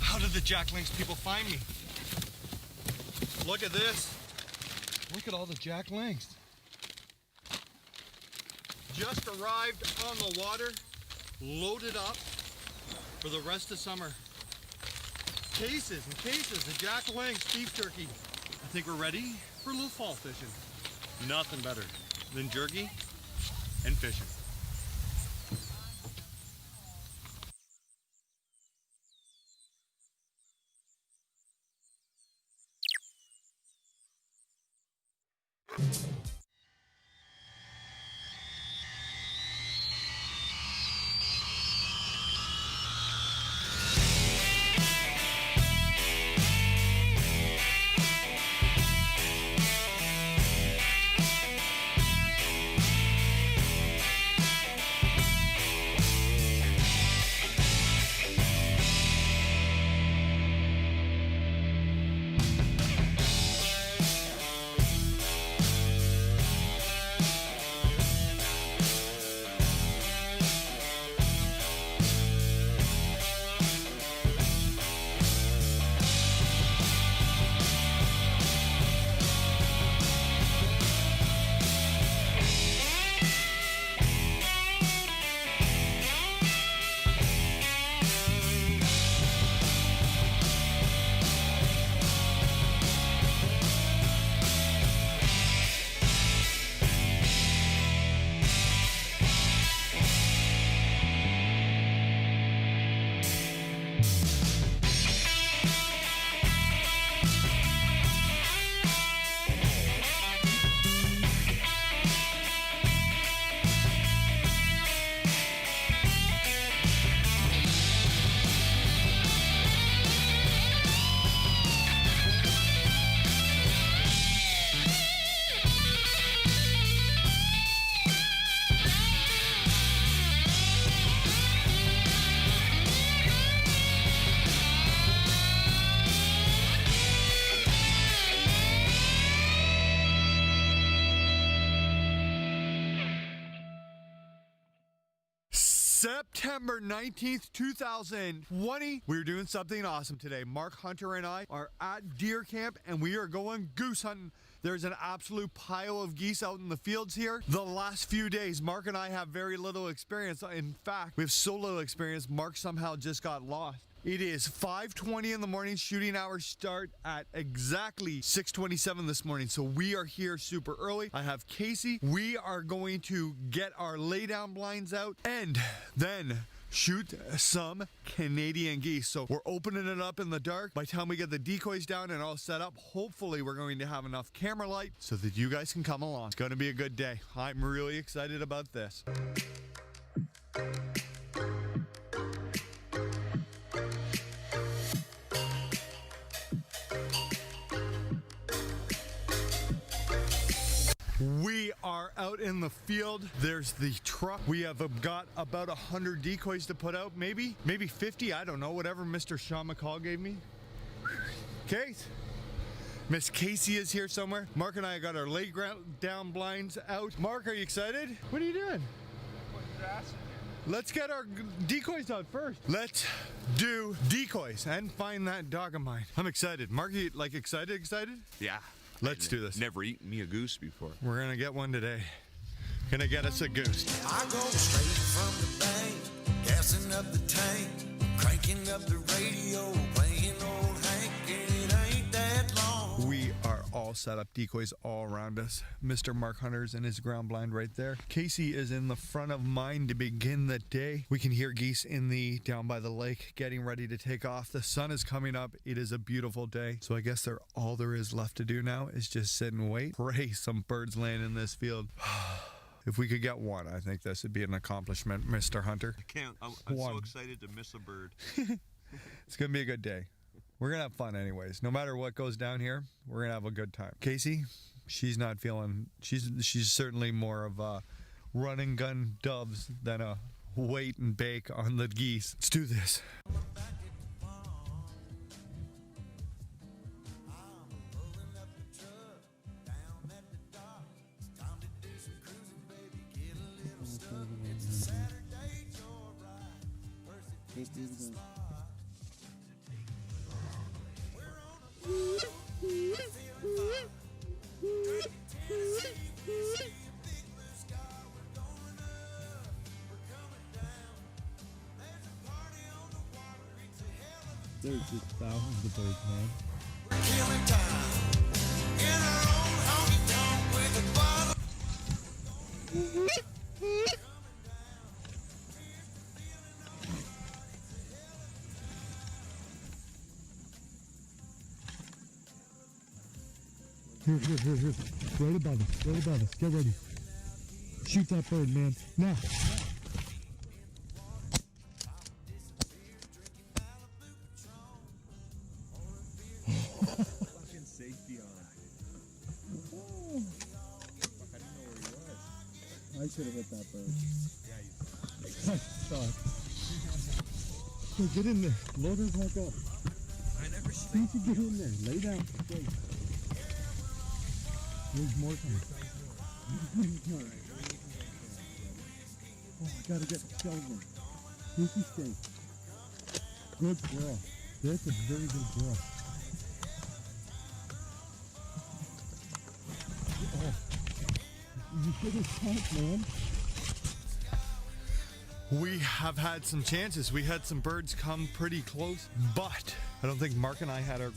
How did the Jack Links people find me? Look at this. Look at all the Jack Links. Just arrived on the water, loaded up for the rest of summer. Cases and cases of Jack Links beef jerky. I think we're ready for a little fall fishing. Nothing better than jerky and fishing. September 19th, 2020. We're doing something awesome today. Mark Hunter and I are at deer camp and we are going goose hunting. There's an absolute pile of geese out in the fields here. The last few days, Mark and I have very little experience. In fact, we have so little experience, Mark somehow just got lost. It is 5:20 in the morning. Shooting hours start at exactly 6:27 this morning. So we are here super early. I have Casey. We are going to get our laydown blinds out and then shoot some Canadian geese. So we're opening it up in the dark. By the time we get the decoys down and all set up, hopefully we're going to have enough camera light so that you guys can come along. It's going to be a good day. I'm really excited about this. We are out in the field. There's the truck. We have got about 100 decoys to put out, maybe 50. I don't know, whatever Mr. Sean McCall gave me. Kate, Miss Casey is here somewhere. Mark and I got our lay down blinds out. Mark, are you excited? What are you doing? Let's get our decoys out first. Let's do decoys and find that dog of mine. I'm excited. Mark, you like excited? Yeah. Let's do this. Never eaten me a goose before. We're gonna get one today. Gonna get us a goose. I go straight from the bank, gassing up the tank, cranking up the radio, playing old Hank, and it ain't that long. We are all set up, decoys all around us. Mr. Mark Hunter's in his ground blind right there. Casey is in the front of mine to begin the day. We can hear geese down by the lake getting ready to take off. The sun is coming up. It is a beautiful day. So I guess all there is left to do now is just sit and wait. Pray some birds land in this field. If we could get one, I think this would be an accomplishment, Mr. Hunter. I can't. I'm so excited to miss a bird. It's going to be a good day. We're going to have fun anyways. No matter what goes down here, we're going to have a good time. Casey, she's not feeling, she's certainly more of a run and gun doves than a wait and bake on the geese. Let's do this. There's just thousands of birds, man. Killing time in our own honky tonk with a bottle. Here. Right above us. Get ready. Shoot that bird, man. Now. Fucking safety on. Fuck, I didn't know where he was. I should have hit that bird. I saw it. Hey, get in there. Loaders back up. I never See you get in there. Lay down. Okay. There's more coming. Oh, I gotta get the skeleton. Lucy, stay. Good girl. That's a very good girl. Oh. You should have shot, man. We have had some chances. We had some birds come pretty close, but I don't think Mark and I had our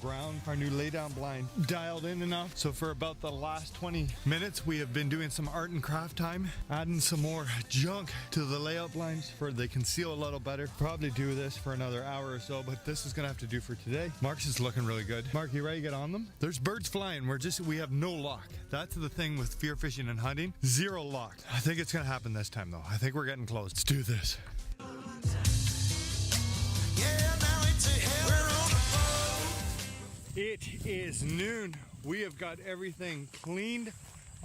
new laydown blind dialed in enough. So for about the last 20 minutes, we have been doing some art and craft time, adding some more junk to the layout blinds for they can seal a little better. Probably do this for another hour or so, but this is gonna have to do for today. Mark's is looking really good. Mark, you ready to get on them? There's birds flying. We have no luck. That's the thing with fear fishing and hunting. Zero luck. I think it's gonna happen this time though. I think we're getting close. Let's do this. Yeah, now it's a hell. We're on the boat. It is noon. We have got everything cleaned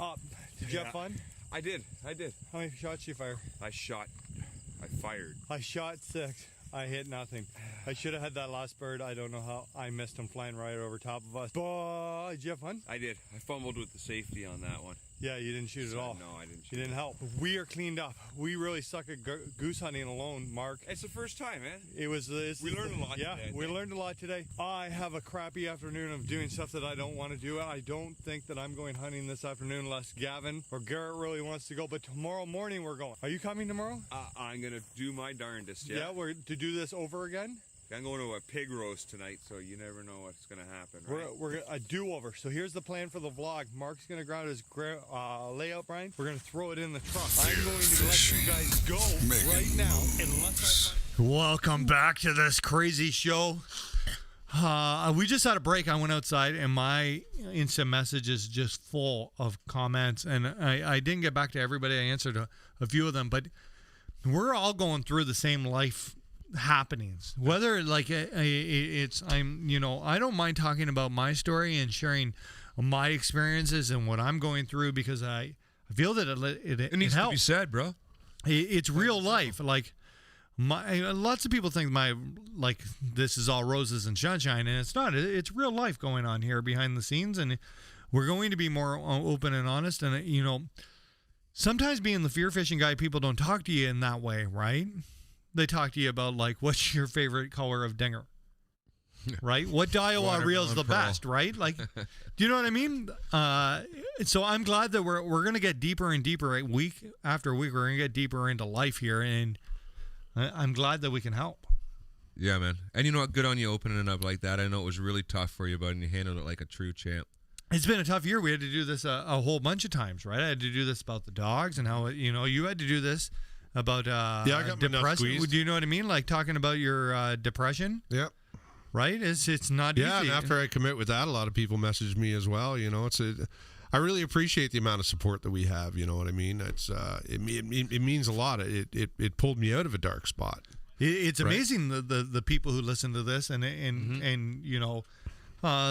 up. Did you have fun? I did. How many shots did you fire? I fired. I shot 6. I hit nothing. I should have had that last bird. I don't know how. I missed him flying right over top of us. But did you have fun? I did. I fumbled with the safety on that one. Yeah, you didn't shoot at all. No, I didn't shoot. You didn't help. We are cleaned up. We really suck at goose hunting alone, Mark. It's the first time, man. We learned a lot Yeah, today. we learned a lot today. I have a crappy afternoon of doing stuff that I don't want to do. I don't think that I'm going hunting this afternoon unless Gavin or Garrett really wants to go. But tomorrow morning we're going. Are you coming tomorrow? I'm going to do my darndest, yeah. Yeah, we're to do this over again? I'm going to a pig roast tonight, so you never know what's going to happen, right? We're a do-over. So here's the plan for the vlog. Mark's going to grab his layout, Brian. We're going to throw it in the truck. I'm going to let you guys go right now. Welcome back to this crazy show. We just had a break. I went outside, and my instant message is just full of comments. And I didn't get back to everybody. I answered a few of them. But we're all going through the same life happenings, whether like I don't mind talking about my story and sharing my experiences and what I'm going through because I feel that it needs helps. to be said, bro. It's real life. Like lots of people think this is all roses and sunshine, and it's not. It's real life going on here behind the scenes, and we're going to be more open and honest. And sometimes being the fear fishing guy, people don't talk to you in that way, right? They talk to you about like, what's your favorite color of dinger, right? What Daiwa reel is the best, right? Like, do you know what I mean? So I'm glad that we're going to get deeper and deeper week after week. We're going to get deeper into life here, and I'm glad that we can help. Yeah, man. And you know what? Good on you opening it up like that. I know it was really tough for you, but you handled it like a true champ. it's been a tough year. We had to do this a whole bunch of times, right? I had to do this about the dogs and how, you had to do this about I got my nuts depression. squeezed. Do you know what I mean? Like talking about your depression, Yep. right? It's not Yeah, easy. and after I commit with that, a lot of people message me as well. I really appreciate the amount of support that we have. You know what I mean? It's it means a lot. It pulled me out of a dark spot. It's Right. amazing the people who listen to this and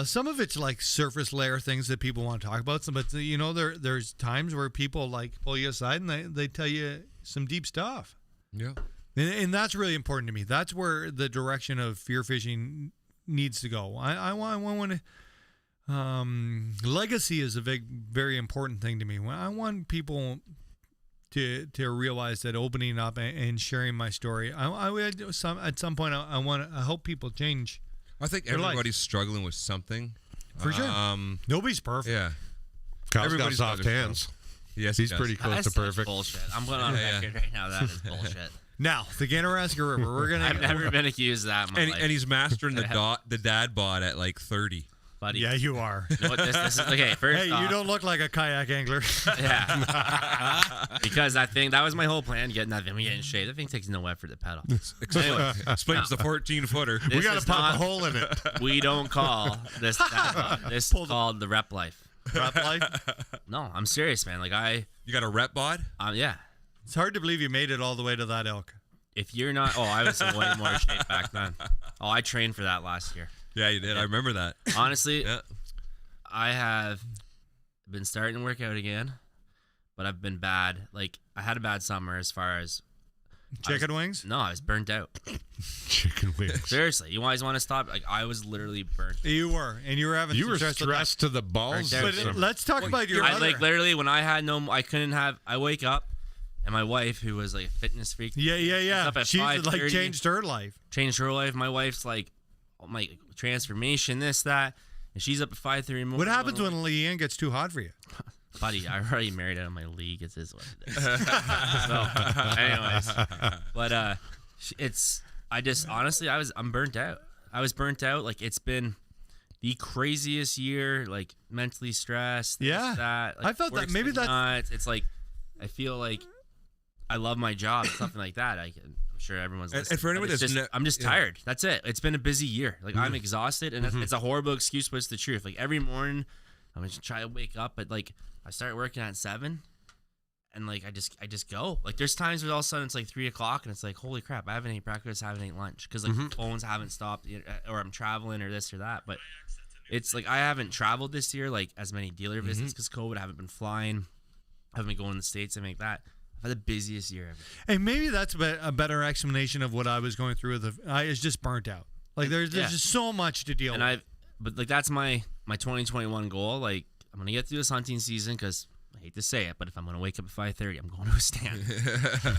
some of it's like surface layer things that people want to talk about. But there's times where people like pull you aside and they tell you some deep stuff. Yeah. And that's really important to me. That's where the direction of fear fishing needs to go. I want to. Legacy is a very important thing to me. I want people to realize that opening up and sharing my story. At some point I hope people change. I think their life. everybody's struggling with something. For sure. Nobody's perfect. Yeah. Kyle's Everybody's got soft got their hands. Yes, He's he does. pretty close That's to perfect. bullshit. I'm going on record right now. That is bullshit. Now the Ganaraska River. We're gonna. I've never been accused of that in my life. And he's mastering the dad bod at like 30. Buddy. Yeah, you are. You know what this is? Okay, first Hey, off, you don't look like a kayak angler. Yeah. Because that thing, that was my whole plan, getting that thing. We get in shape. That thing takes no effort to pedal. Anyway, Explains the 14-footer. We got to pop a hole in it. We don't call this that. This is called the rep life. Rep life? No, I'm serious, man. Like You got a rep bod? Yeah. It's hard to believe you made it all the way to that elk. If you're not, I was in way more shape back then. Oh, I trained for that last year. Yeah, you did. I remember that. Honestly, Yeah. I have been starting to work out again, but I've been bad. Like, I had a bad summer as far as Chicken wings? No, I was burnt out. Chicken wings. Seriously, you guys want to stop? Like, I was literally burnt. You were, and you were having. You were stress with that. stressed to the balls. Burnt out. this summer. Let's talk about your. I other- like literally when I had no, I couldn't have. I wake up, and my wife, who was like a fitness freak, Yeah. up at She's like 5:30. changed her life. changed her life. My wife's like, oh, my transformation, this, that, and she's up at 5:30 in the morning. What happens when Leanne gets too hot for you? Buddy, I already married out of my league. It's his what it is. So, anyways, but it's. I just honestly, I'm burnt out. I was burnt out. Like, it's been the craziest year. Like, mentally stressed. this, Yeah. that. Like, I felt that. work's Maybe been that's- nuts. It's like I feel like I love my job, something like that. I'm sure everyone's And listening. for anyone but it's that's just, I'm just tired. That's it. It's been a busy year. Like, I'm exhausted, and it's a horrible excuse, but it's the truth. Like, every morning, I'm gonna try to wake up, but like I start working at 7, and like I just go. Like, there's times where all of a sudden it's like 3 o'clock, and it's like, holy crap, I haven't ate breakfast, I haven't ate lunch, because like phones haven't stopped, or I'm traveling or this or that. But it's like I haven't traveled this year, like as many dealer visits because COVID. I haven't been flying, I haven't been going to the States. I make that. I've had the busiest year ever. And maybe that's a better explanation of what I was going through. I was just burnt out. Like there's just so much to deal with. But like that's my 2021 goal. Like, I'm gonna get through this hunting season because I hate to say it, but if I'm gonna wake up at 5:30, I'm going to a stand.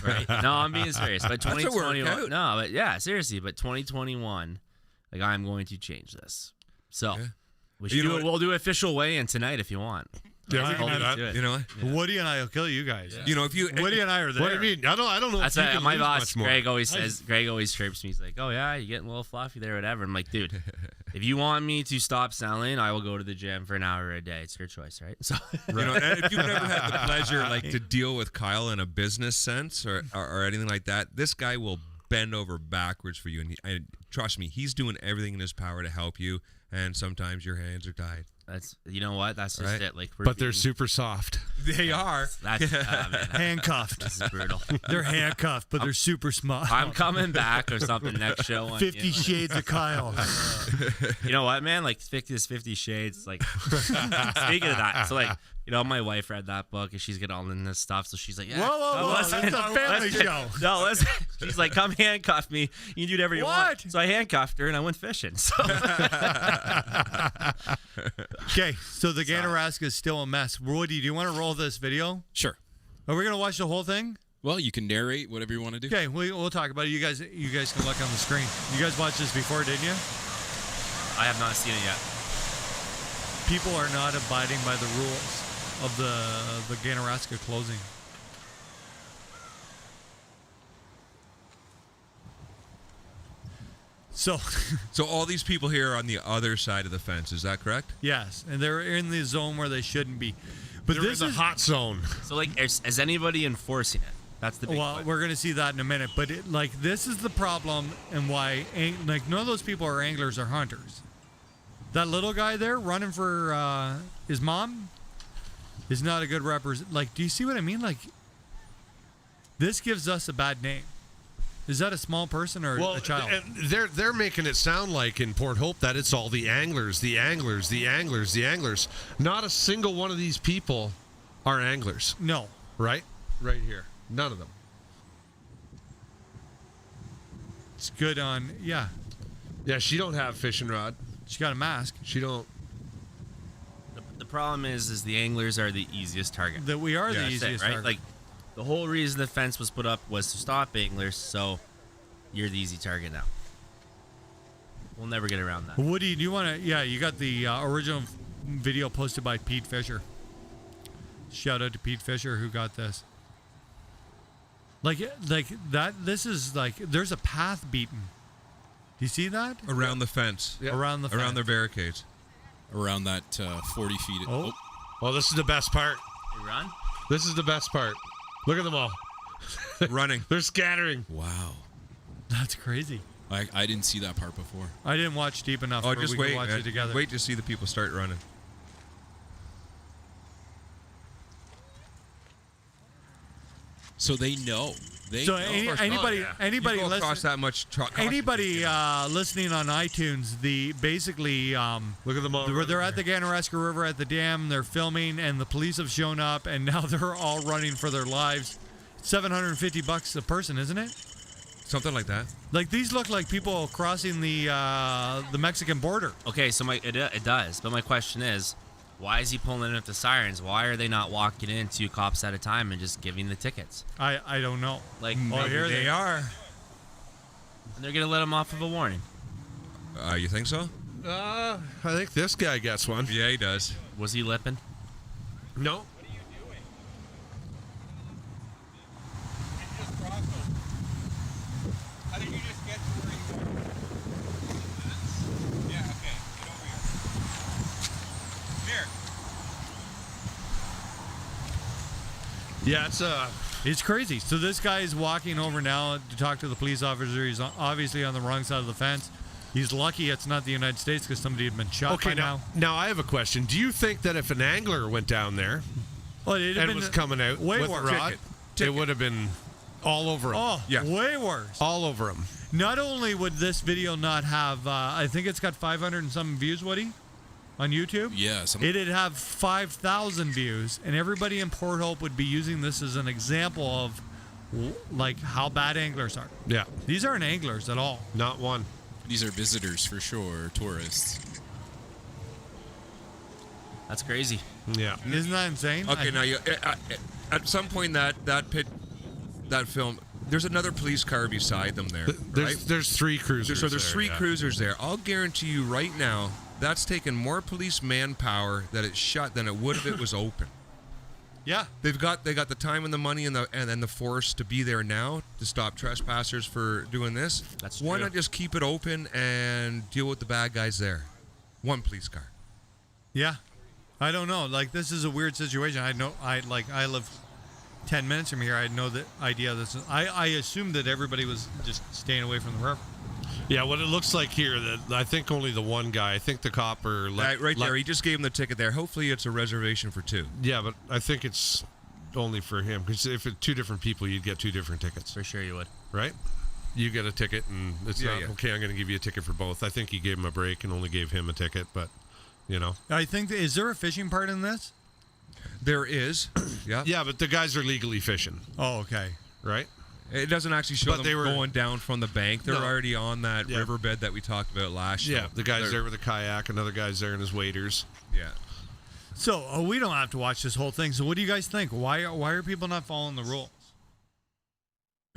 Right? No, I'm being serious. But 2021, no, but yeah, seriously. But 2021, like I'm going to change this. So we should we'll do official weigh-in tonight if you want. Yeah, you know, Woody and I will kill you guys. You know, if you Woody and I are there. What do you mean? I don't know. That's if you can my lose boss. much more. Greg always says. Greg always chirps me. He's like, "Oh yeah, you're getting a little fluffy there, whatever." I'm like, dude, if you want me to stop selling, I will go to the gym for an hour a day. It's your choice, right? So, you know, and if you've never had the pleasure like to deal with Kyle in a business sense or anything like that, this guy will bend over backwards for you. And trust me, he's doing everything in his power to help you. And sometimes your hands are tied. that's what. That's just it. Like, But they're super soft. They are. That's man, handcuffed. This is brutal. They're handcuffed, but they're super smart. I'm coming back or something next show. 50 Shades of Kyle. You know what, man? Like, 50 Shades. Like, speaking of that, so like, you know, my wife read that book and she's getting all in this stuff. So she's like, yeah, Whoa. listen, It's a family listen. show. No, listen. She's like, come handcuff me. You can do whatever you want. What? So I handcuffed her and I went fishing. So Okay, so the Ganaraska is still a mess. Woody, do you want to roll this video? Sure. Are we going to watch the whole thing? Well, you can narrate whatever you want to do. Okay, we'll talk about it. You guys can look on the screen. You guys watched this before, didn't you? I have not seen it yet. People are not abiding by the rules of the Ganaraska closing. So, So all these people here are on the other side of the fence. Is that correct? yes, and they're in the zone where they shouldn't be. But They're this in the is hot zone. So like, is anybody enforcing it? That's the big well, question. we're going to see that in a minute. But this is the problem, and why none of those people are anglers or hunters. That little guy there running for his mom is not a good represent. Like, do you see what I mean? Like, this gives us a bad name. Is that a small person or a child? And they're making it sound like in Port Hope that it's all the anglers, the anglers, the anglers, the anglers. Not a single one of these people are anglers. No. Right? Right here. None of them. It's good on, yeah. Yeah, she don't have fishing rod. She got a mask. She don't. The problem is the anglers are the easiest target. That we are the That's it, easiest right? target. Like, the whole reason the fence was put up was to stop anglers, so you're the easy target now. We'll never get around that. Woody, do you want to? Yeah, you got the original video posted by Pete Fisher. Shout out to Pete Fisher who got this. Like that. This is like there's a path beaten. Do you see that? Around the fence. Yeah. Around the fence. Around their barricades. Around that 40 feet. Oh. Oh, this is the best part. Hey, Ron? This is the best part. Look at them all. Running. They're scattering. Wow. That's crazy. I didn't see that part before. I didn't watch deep enough. Oh, where just we wait. could watch it together. Wait to see the people start running. So they know. So anybody You go across listen, that much. anybody listening on iTunes, basically Look at them all. they're at the Ganaraska River at the dam. They're filming, and the police have shown up, and now they're all running for their lives. $750 a person, isn't it? Something like that. Like these look like people crossing the Mexican border. Okay, so it does. But my question is, why is he pulling in with the sirens? Why are they not walking in 2 cops at a time and just giving the tickets? I don't know. Like, Oh, here they are. and they're gonna let him off of a warning. You think so? I think this guy gets one. Yeah, he does. Was he lipping? No. How did you just get to where you were? Yeah, okay. Get over here. Here. Yeah, It's crazy. So this guy is walking over now to talk to the police officer. He's obviously on the wrong side of the fence. He's lucky it's not the United States because somebody had been shot okay. by now. Now I have a question. Do you think that if an angler went down there Well, it'd have and been was coming out way with worse. a rod, it would have been all over him? Oh, Yeah. way worse. All over him. Not only would this video not have, I think it's got 500 and some views, Woody, on YouTube. Yeah. It'd have 5,000 views, and everybody in Port Hope would be using this as an example of like how bad anglers are. Yeah. These aren't anglers at all. Not one. These are visitors for sure, tourists. That's crazy. Yeah. Isn't that insane? Okay, now you at some point that film, there's another police car beside them there, right? There's 3 cruisers. So there's there, 3 yeah. cruisers there. I'll guarantee you right now that's taken more police manpower that it's shut than it would if it was open. Yeah. They got the time and the money and the force to be there now to stop trespassers for doing this. That's Why true. not just keep it open and deal with the bad guys there? One police car. Yeah. I don't know. Like, this is a weird situation. I live 10 minutes from here. I had no idea this. I assumed that everybody was just staying away from the river. Yeah, what it looks like here, that I think only the one guy, I think the copper... Right there, he just gave him the ticket there. Hopefully it's a reservation for 2. Yeah, but I think it's only for him. Because if it's 2 different people, you'd get 2 different tickets. For sure you would. Right? You get a ticket, and it's Yeah, not, yeah. okay, I'm going to give you a ticket for both. I think he gave him a break and only gave him a ticket, but, you know. I think, is there a fishing part in this? There is. Yeah. Yeah, but the guys are legally fishing, Oh, okay. right? It doesn't actually show But them they were- going down from the bank. They're No. already on that Yeah. riverbed that we talked about last show. Yeah, the guy's They're- there with a kayak, another guy's there in his waders. Yeah. So we don't have to watch this whole thing. So what do you guys think? Why are people not following the rules?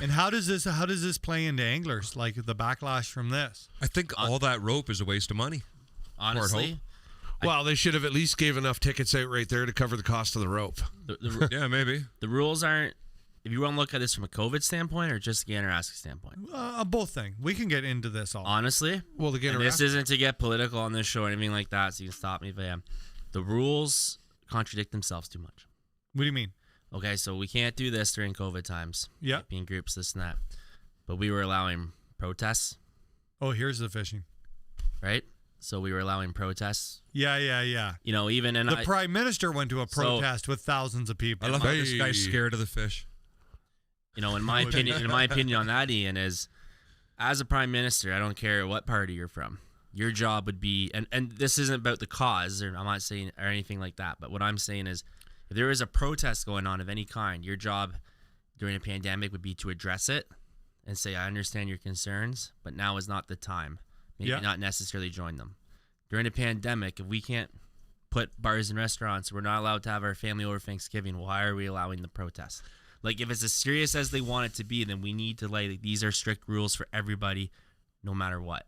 And how does this play into anglers? Like the backlash from this? I think all that rope is a waste of money. Honestly, Well, they should have at least gave enough tickets out right there to cover the cost of the rope. the Yeah, maybe. rules aren't if you want to look at this from a COVID standpoint or just a Ganaraska standpoint? Both things. We can get into this all. Honestly, Well, the and this isn't to get political on this show or anything like that, so you can stop me if I am. The rules contradict themselves too much. What do you mean? Okay, so we can't do this during COVID times. Yeah. Being groups, this and that. But we were allowing protests, Oh, here's the fishing. right? So we were allowing protests. Yeah. You know, even in The Prime Minister went to a protest with thousands of people. I love how this guy's scared of the fish. you know, in my opinion on that, Ian, is as a Prime Minister, I don't care what party you're from. Your job would be, and this isn't about the cause, or I'm not saying or anything like that, but what I'm saying is, if there is a protest going on of any kind, your job during a pandemic would be to address it and say, I understand your concerns, but now is not the time. Maybe not necessarily join them. During a pandemic, if we can't put bars and restaurants, we're not allowed to have our family over Thanksgiving, why are we allowing the protest? Like, if it's as serious as they want it to be, then we need to, like, these are strict rules for everybody, no matter what.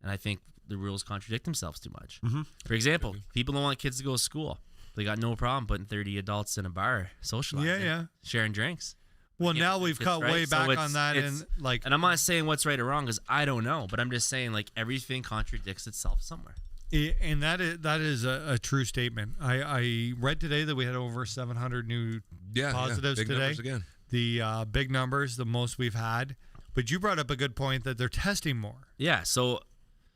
And I think the rules contradict themselves too much. Mm-hmm. For example, people don't want kids to go to school. They got no problem putting 30 adults in a bar, socializing, sharing drinks. Well, now we've cut way back on that, and I'm not saying what's right or wrong because I don't know, but I'm just saying like everything contradicts itself somewhere. And that is a true statement. I read today that we had over 700 new positives big today. Numbers again. The big numbers, the most we've had. But you brought up a good point that they're testing more. Yeah, so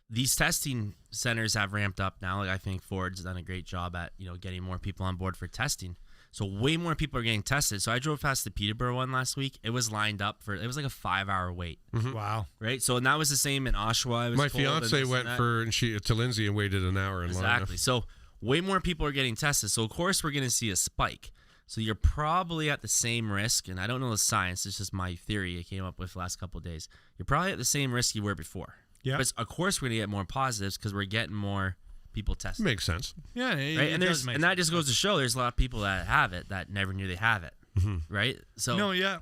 these testing centers have ramped up now. Like I think Ford's done a great job at getting more people on board for testing. So way more people are getting tested. So I drove past the Peterborough one last week. It was lined up it was like a 5-hour wait. Mm-hmm. Wow. Right? So and that was the same in Oshawa. My fiance went to Lindsay and waited an hour in line. Exactly. So way more people are getting tested. So of course we're going to see a spike. So you're probably at the same risk, and I don't know the science. It's just my theory I came up with the last couple of days. You're probably at the same risk you were before. Yeah. But of course we're going to get more positives because we're getting more people tested. Makes sense. Yeah, right. And that just goes to show there's a lot of people that have it that never knew they have it. Mm-hmm. Right. So no, yeah.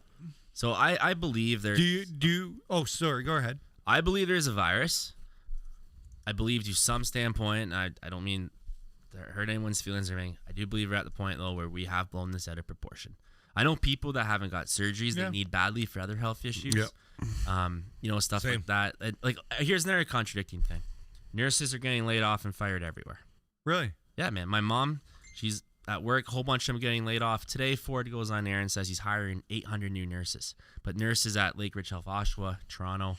So I believe there's. Do you? Oh, sorry. Go ahead. I believe there's a virus. I believe to some standpoint. And I don't mean to hurt anyone's feelings or anything. I do believe we're at the point though where we have blown this out of proportion. I know people that haven't got surgeries that need badly for other health issues. Yep. Stuff like that. Like here's another contradicting thing. Nurses are getting laid off and fired everywhere. Really? Yeah, man. My mom, she's at work. A whole bunch of them getting laid off. Today, Ford goes on air and says he's hiring 800 new nurses. But nurses at Lake Ridge Health, Oshawa, Toronto,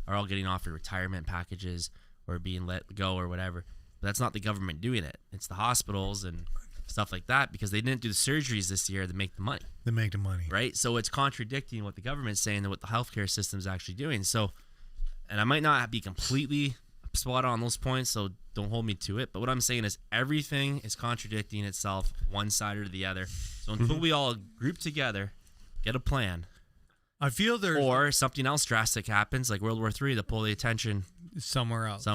are all getting offered retirement packages or being let go or whatever. But that's not the government doing it. It's the hospitals and stuff like that because they didn't do the surgeries this year to make the money. They make the money. Right? So it's contradicting what the government's saying and what the healthcare system's actually doing. So, and I might not be completely spot on those points, so don't hold me to it. But what I'm saying is everything is contradicting itself, one side or the other. So until we all group together, get a plan. I feel there's or something else drastic happens, like World War III, to pull the attention somewhere else.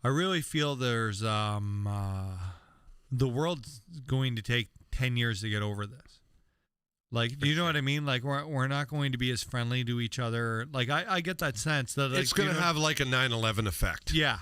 I really feel there's the world's going to take 10 years to get over this. Like, do you know what I mean? Like, we're not going to be as friendly to each other. Like, I get that sense that like, it's going to have like a 9/11 effect. Yeah,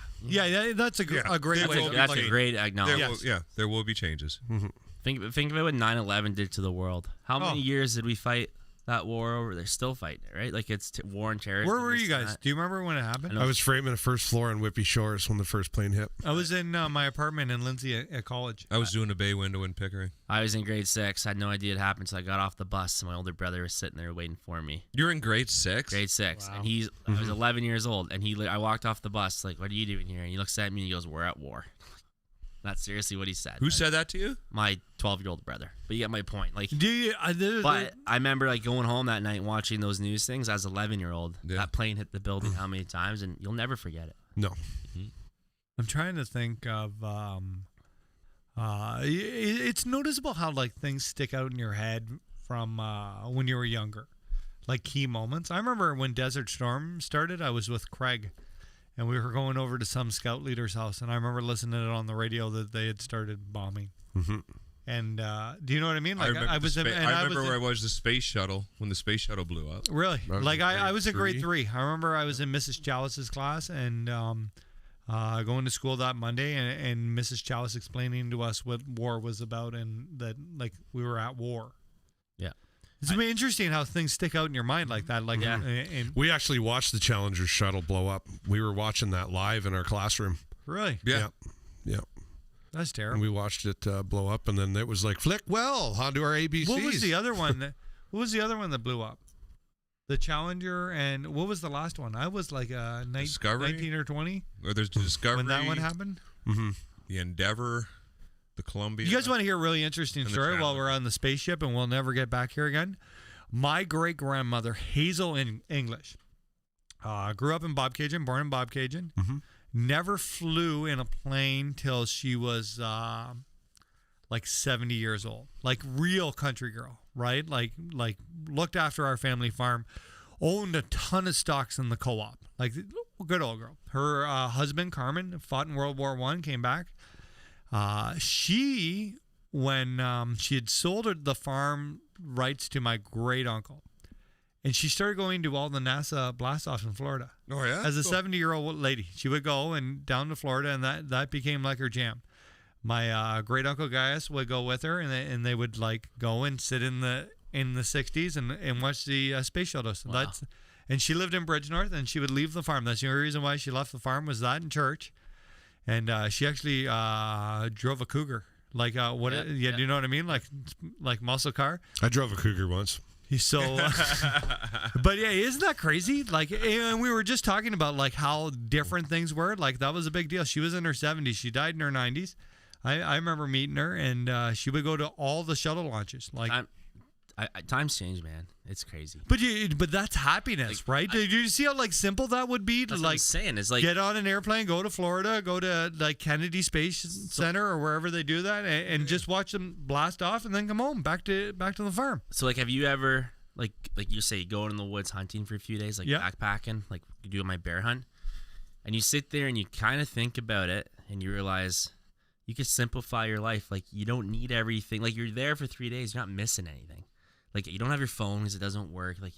that's a great way. That's a great acknowledgement. There will be changes. Mm-hmm. Think of it what 9/11 did to the world. How many years did we fight that war over? They're still fighting it, right? Like it's war and terrorism. Where were you guys? Do you remember when it happened? I was framing a first floor on Whippy Shores when the first plane hit. I was in my apartment in Lindsay at college. I was doing a bay window in Pickering. I was in grade 6. I had no idea it happened, so I got off the bus. And my older brother was sitting there waiting for me. You're in grade 6? Grade 6. Wow. And I was 11 years old, and I walked off the bus like, "What are you doing here?" And he looks at me and he goes, "We're at war." That's seriously what he said. Who said that to you? My 12-year-old brother. But you get my point. Like, do you? But I remember like going home that night watching those news things as 11-year-old. Yeah. That plane hit the building how many times, and you'll never forget it. No. I'm trying to think of. It's noticeable how like things stick out in your head from when you were younger, like key moments. I remember when Desert Storm started. I was with Craig. And we were going over to some scout leader's house, and I remember listening to it on the radio that they had started bombing. Mm-hmm. And do you know what I mean? Like I remember where I was the space shuttle when the space shuttle blew up. Really? Like I was in grade 3. I remember I was in Mrs. Chalice's class and going to school that Monday, and Mrs. Chalice explaining to us what war was about and that like we were at war. Yeah. It's interesting how things stick out in your mind like that. Like, and We actually watched the Challenger shuttle blow up. We were watching that live in our classroom. really, Yeah. that's And terrible. we watched it blow up, and then it was like, flick well, onto our ABCs. What was the other one? What was the other one that blew up? The Challenger, and what was the last one? I was like Discovery? 19 or 20 Or there's the Discovery. when that one happened. The Endeavor, the Columbia. You guys want to hear a really interesting And the story while Challenger. we're on the spaceship and we'll never get back here again? My great-grandmother, Hazel English, grew up in Bobcaygeon, born in Bobcaygeon, never flew in a plane till she was like 70 years old. Like real country girl, right? Like looked after our family farm, owned a ton of stocks in the co-op. Like good old girl. Her husband, Carmen, fought in World War I, came back. She, when she had sold the farm rights to my great uncle, and she started going to all the NASA blast-offs in Florida. Oh, yeah? As a 70-year-old lady, she would go and down to Florida, and that became like her jam. My great uncle Gaius would go with her, and they would like go and sit in the 60s and watch the space shuttles. Wow. And she lived in Bridgenorth, and she would leave the farm. That's the only reason why she left the farm was that in church. And she actually drove a Cougar. Like do you know what I mean? Like muscle car. I drove a Cougar once. So, but yeah, isn't that crazy? Like, and we were just talking about like how different things were. Like that was a big deal. She was in her 70s. She died in her 90s. I remember meeting her, and she would go to all the shuttle launches. Like, times change, man. It's crazy. But that's happiness, right? Did you see how like simple that would be to That's what I'm like saying. It's like get on an airplane, go to Florida, go to like Kennedy Space Center or wherever they do that, and just watch them blast off, and then come home back to the farm. So like, have you ever like you say go in the woods hunting for a few days, like backpacking, like you do my bear hunt, and you sit there and you kind of think about it, and you realize you can simplify your life. Like you don't need everything. Like you're there for 3 days, you're not missing anything. Like you don't have your phone because it doesn't work. Like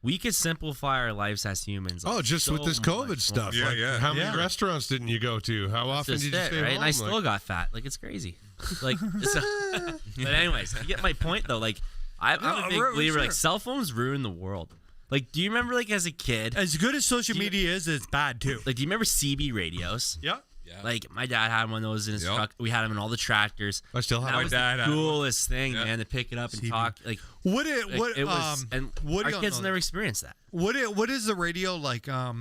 we could simplify our lives as humans. Like, Just with this COVID stuff. Yeah, like, yeah. How many restaurants didn't you go to? How often That's did you just stay it, right? home? And I still got fat. Like it's crazy. Like, but anyways, you get my point though. Like I'm a big believer. Like cell phones ruin the world. Like, do you remember like as a kid? As good as social media is, it's bad too. Like, do you remember CB radios? Yeah. Like my dad had one of those in his truck. We had them in all the tractors. I still have. That My was dad the had one. coolest thing, man, to pick it up and talk. Like it was, and what our do you kids know? never experienced that. What is the radio like? You're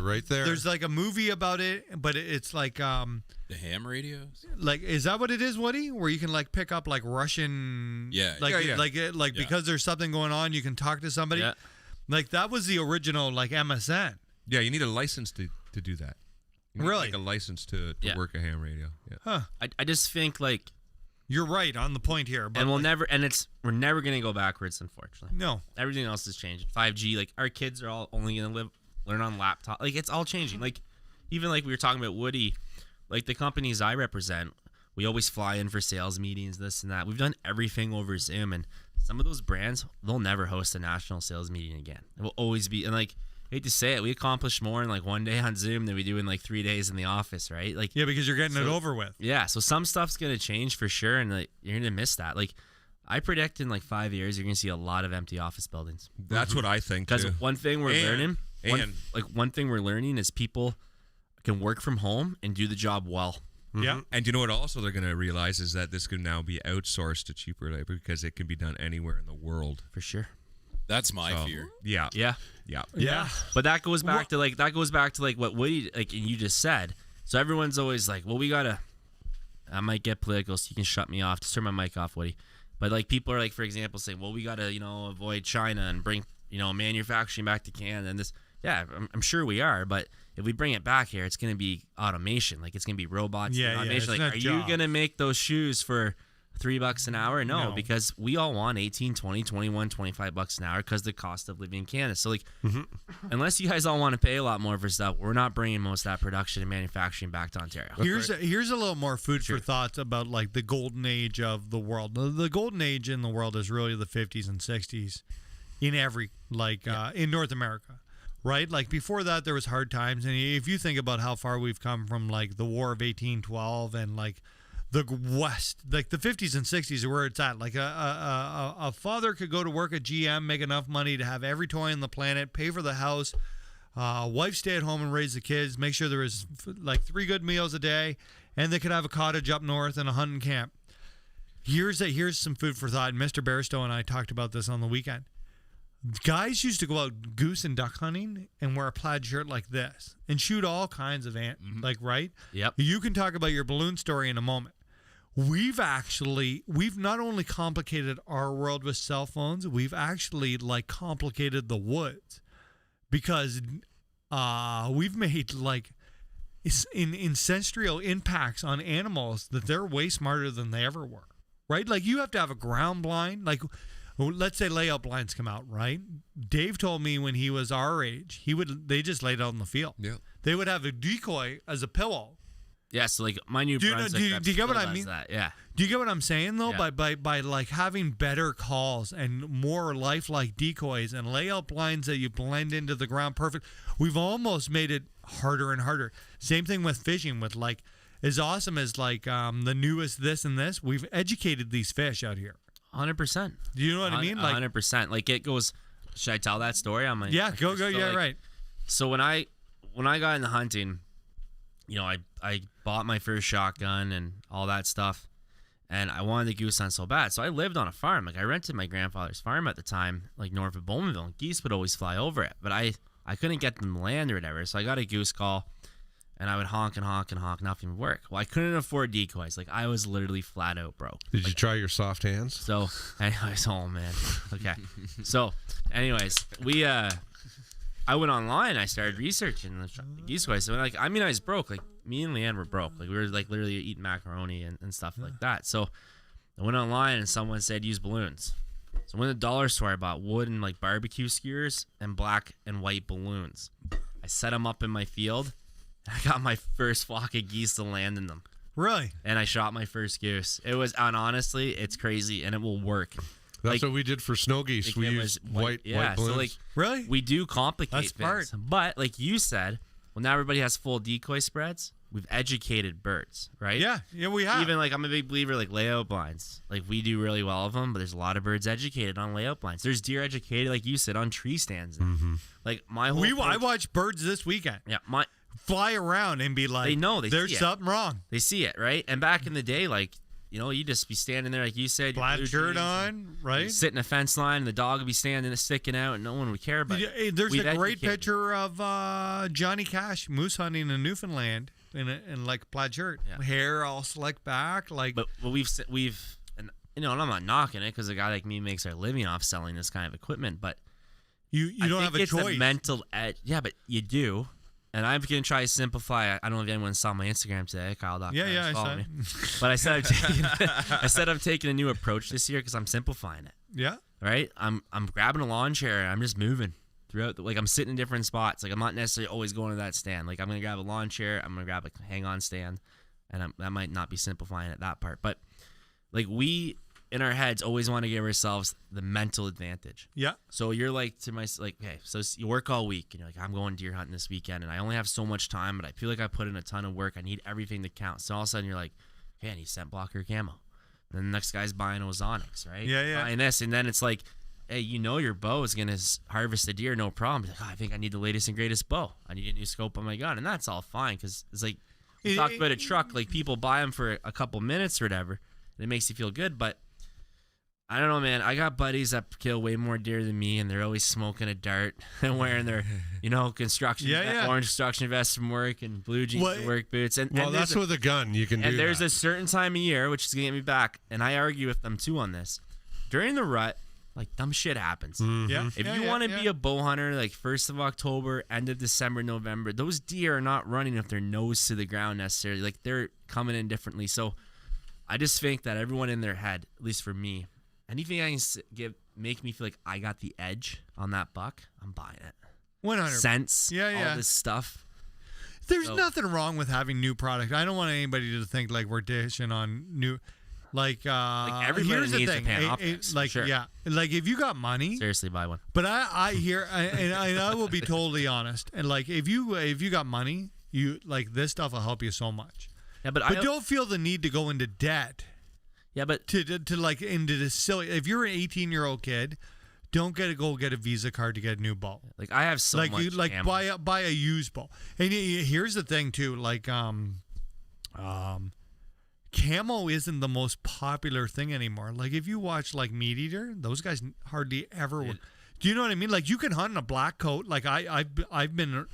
right there. There's like a movie about it, but it's like The ham radios? like is that what it is, Woody? Where you can like pick up like Russian, Yeah. like Yeah. like because there's something going on, you can talk to somebody. Yeah. Like that was the original like MSN. Yeah, you need a license to do that. You need, Really? like a license to work a ham radio. Yeah. Huh? I just think like, You're right on the point here, but and like, we're never gonna go backwards, unfortunately. no. Everything else is changing. 5G, like our kids are all only gonna learn on laptop. Like it's all changing. Like even like we were talking about Woody, like the companies I represent, we always fly in for sales meetings, this and that. We've done everything over Zoom, and some of those brands, they'll never host a national sales meeting again. It will always be, and like I hate to say it, we accomplish more in like one day on Zoom than we do in like 3 days in the office, right? Like Yeah, because you're getting it over with. yeah, so some stuff's gonna change for sure, and like you're gonna miss that. Like I predict in like 5 years, you're gonna see a lot of empty office buildings. That's what I think. Because too. one thing we're learning, and- one thing we're learning is people can work from home and do the job well. Yeah. And you know what? Also, they're going to realize is that this can now be outsourced to cheaper labor because it can be done anywhere in the world. For sure. That's my So, fear. Yeah. Yeah. Yeah. Yeah. But that goes back to like what Woody like and you just said. So everyone's always like, well, I might get political, so you can shut me off. Just turn my mic off, Woody. But like people are like, for example, saying, well, we gotta, avoid China and bring, manufacturing back to Canada and this. Yeah, I'm sure we are, but if we bring it back here, it's going to be automation. Like it's going to be robots and automation. it's Like, not are you jobs. going to make those shoes for $3 an hour? No, No. because we all want 18, 20, 21, $25 an hour because the cost of living in Canada. So like, unless you guys all want to pay a lot more for stuff, we're not bringing most of that production and manufacturing back to Ontario. Here's a little more food for thought about like the golden age of the world. The golden age in the world is really the 50s and 60s in every in North America. Right? Like before that there was hard times, and if you think about how far we've come from like the War of 1812 and like the West, like the 50s and 60s are where it's at. Like a father could go to work at GM, make enough money to have every toy on the planet, pay for the house, wife stay at home and raise the kids, make sure there was like 3 good meals a day, and they could have a cottage up north and a hunting camp. Here's some food for thought. And Mr. Barstow and I talked about this on the weekend. Guys used to go out goose and duck hunting and wear a plaid shirt like this and shoot all kinds of like, right? Yep. You can talk about your balloon story in a moment. We've not only complicated our world with cell phones, we've actually like complicated the woods, because we've made like ancestral impacts on animals that they're way smarter than they ever were, right? Like you have to have a ground blind, like let's say layout blinds come out, right? Dave told me when he was our age, they just laid out in the field. Yeah. They would have a decoy as a pillow. Yeah, so like my New Do you Brunswick. get what I does mean? That. Yeah. Do you get what I'm saying though? Yeah. By like having better calls and more lifelike decoys and layout blinds that you blend into the ground perfect, we've almost made it harder and harder. Same thing with fishing, with like as awesome as like the newest this and this. We've educated these fish out here. 100%. Do you know what I mean? Like 100%. Like it goes. Should I tell that story? I'm like, yeah, go. So Yeah, like, right. So when I got into hunting, you know, I bought my first shotgun and all that stuff, and I wanted the goose hunt so bad. So I lived on a farm. Like I rented my grandfather's farm at the time, like north of Bowmanville, and geese would always fly over it. But I couldn't get them to land or whatever. So I got a goose call, and I would honk and honk and honk, nothing would work. Well, I couldn't afford decoys. Like I was literally flat out broke. Did you try your soft hands? So, anyways, oh man. Okay. So, anyways, I went online. I started researching the geese toys. So, like, I mean, I was broke. Like, me and Leanne were broke. Like, we were like literally eating macaroni and stuff like that. So, I went online and someone said use balloons. So, I went to the dollar store. I bought wood and like barbecue skewers and black and white balloons. I set them up in my field. And I got my first flock of geese to land in them. Really? And I shot my first goose. It was, and honestly, it's crazy, and it will work. That's what we did for snow geese. We used white balloons. So like, really, we do complicate That's smart. things. But like you said, well, now everybody has full decoy spreads. We've educated birds, right? Yeah, we have. Even like I'm a big believer like layout blinds. Like we do really well of them, but there's a lot of birds educated on layout blinds. There's deer educated, like you said, on tree stands. Mm-hmm. Like my whole I watched birds this weekend. Yeah, fly around and be like, they know there's see something wrong. They see it, right? And back in the day, like, you know, you just be standing there, like you said, black shirt on, right? Sit in a fence line, and the dog would be standing, sticking out, and no one would care about it. There's a great picture of Johnny Cash moose hunting in Newfoundland in like a plaid shirt, hair all slicked back, like. But we've, and you know, and I'm not knocking it because a guy like me makes our living off selling this kind of equipment, but you don't have a choice. It's a mental edge, yeah, but you do. And I'm going to try to simplify. I don't know if anyone saw my Instagram today, Kyle. Yeah, I saw it. But I said I'm taking a new approach this year because I'm simplifying it. Yeah. Right? I'm grabbing a lawn chair and I'm just moving throughout. Like I'm sitting in different spots. Like I'm not necessarily always going to that stand. Like I'm going to grab a lawn chair. I'm going to grab a hang-on stand. And that might not be simplifying it, that part. But like we, in our heads, always want to give ourselves the mental advantage. Yeah. So you're like to my okay, so you work all week and you're like, I'm going deer hunting this weekend and I only have so much time, but I feel like I put in a ton of work. I need everything to count. So all of a sudden you're like, hey, I need scent blocker camo. And then the next guy's buying Ozonics, right? Yeah. Buying this, and then it's like, hey, you know your bow is gonna harvest a deer, no problem. You're like, I think I need the latest and greatest bow. I need a new scope on my gun, and that's all fine because it's like we talked about a truck. Like people buy them for a couple minutes or whatever, and it makes you feel good, but. I don't know, man. I got buddies that kill way more deer than me, and they're always smoking a dart and wearing their, construction, orange construction vests from work and blue jeans and work boots. And that's with a gun. You can do that. And there's a certain time of year, which is going to get me back, and I argue with them too on this. During the rut, like, dumb shit happens. Mm-hmm. Yeah. If you want to be a bow hunter, like 1st of October, end of December, November, those deer are not running with their nose to the ground necessarily. Like, they're coming in differently. So I just think that everyone in their head, at least for me, anything I can make me feel like I got the edge on that buck, I'm buying it. 100. Sense, all this stuff. There's nothing wrong with having new product. I don't want anybody to think like we're dishing on new, like everybody here's needs the thing. a Panoptix. Like sure. yeah, like if you got money, seriously buy one. But I hear, and I will be totally honest. And like if you got money, you like this stuff will help you so much. Yeah, but But don't feel the need to go into debt. Yeah, but to like into this silly. If you're an 18-year-old kid, don't go get a Visa card to get a new bow. Like I have so like much. you like camo. buy a used bow. And here's the thing too, like camo isn't the most popular thing anymore. Like if you watch like Meat Eater, those guys hardly ever. Do you know what I mean? Like you can hunt in a black coat. Like I've been.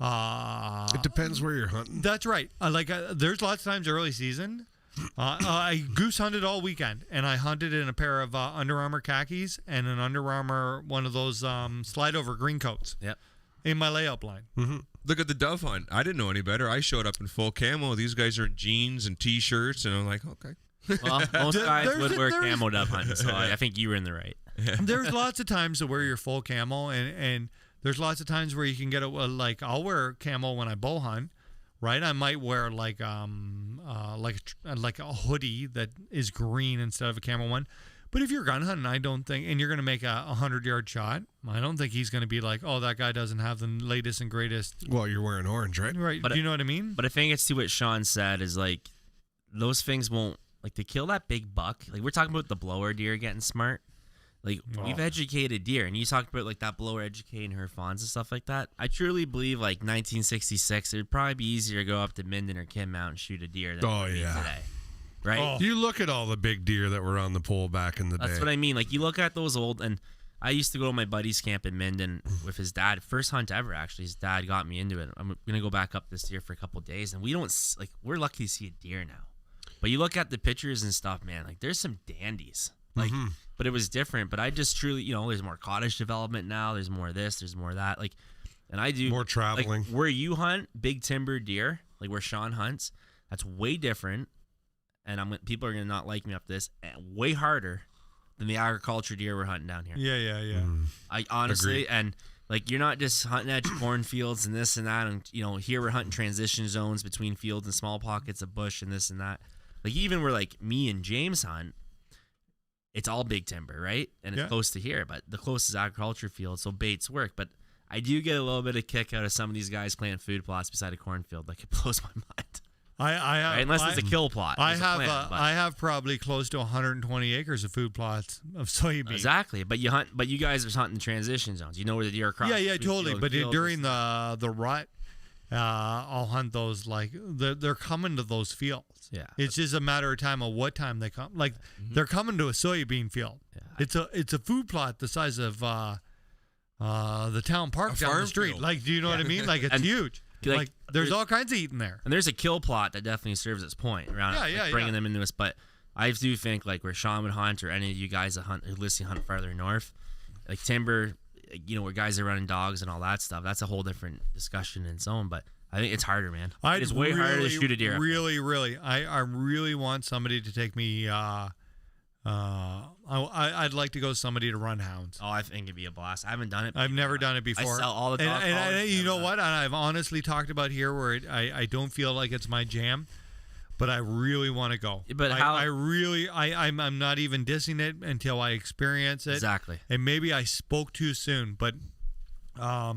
It depends where you're hunting. That's right. There's lots of times early season. I goose hunted all weekend, and I hunted in a pair of Under Armour khakis and an Under Armour one of those slide over green coats. Yep. In my layout line. Mm-hmm. Look at the dove hunt. I didn't know any better. I showed up in full camo. These guys are in jeans and t-shirts, and I'm like, okay. Well, most guys would wear camo dove hunting, so I think you were in the right. There's lots of times to wear your full camo, and there's lots of times where you can get it. Like I'll wear camo when I bow hunt, right? I might wear like a hoodie that is green instead of a camo one. But if you're gun hunting, I don't think, and you're going to make a 100-yard shot, I don't think he's going to be like, oh, that guy doesn't have the latest and greatest. Well, you're wearing orange, right? Right. But do you know what I mean? But I think it's to what Sean said is like, those things won't, like to kill that big buck. Like we're talking about the blower deer getting smart. Like we've educated deer, and you talked about like that blower educating her fawns and stuff like that. I truly believe like 1966, it would probably be easier to go up to Minden or Kim Mountain and shoot a deer than today. Right? Oh. You look at all the big deer that were on the pole back in the day. That's what I mean. Like you look at those old, and I used to go to my buddy's camp in Minden with his dad. First hunt ever, actually. His dad got me into it. I'm gonna go back up this year for a couple of days, and we're lucky to see a deer now. But you look at the pictures and stuff, man. Like there's some dandies. Like, but it was different. But I just truly, there's more cottage development now. There's more of this. There's more of that. Like, and I do more traveling. Like, where you hunt big timber deer, like where Sean hunts, that's way different. And people are gonna not like me up this. Way harder than the agriculture deer we're hunting down here. Yeah. I honestly Agreed. and like you're not just hunting at cornfields and this and that, and here we're hunting transition zones between fields and small pockets of bush and this and that. Like even where like me and James hunt, it's all big timber, right? And it's close to here, but the closest agriculture field, so baits work. But I do get a little bit of kick out of some of these guys playing food plots beside a cornfield. Like it blows my mind. Right? Unless it's a kill plot. I have probably close to 120 acres of food plots of soybeans. Exactly, but you guys are hunting transition zones. You know where the deer are crossing. Yeah, totally. But during the rut, I'll hunt those. Like they're coming to those fields. Yeah, it's just a matter of time of what time they come. Like they're coming to a soybean field. Yeah. It's a food plot the size of the town park down the street. Field. Like, do you know what I mean? Like it's huge. Like there's all kinds of eating there. And there's a kill plot that definitely serves its point around bringing them into us. But I do think like where Sean would hunt, or any of you guys that hunt farther north, like timber, where guys are running dogs and all that stuff, that's a whole different discussion in its own. But I think it's harder, man. It's way harder to shoot a deer. Really. I really want somebody to take me. I'd like to go with somebody to run hounds. Oh, I think it'd be a blast. I haven't done it. I've never done it before. I sell all the dog and you know what? And I've honestly talked about here where I don't feel like it's my jam, but I really want to go. But I'm not even dissing it until I experience it. Exactly. And maybe I spoke too soon, but I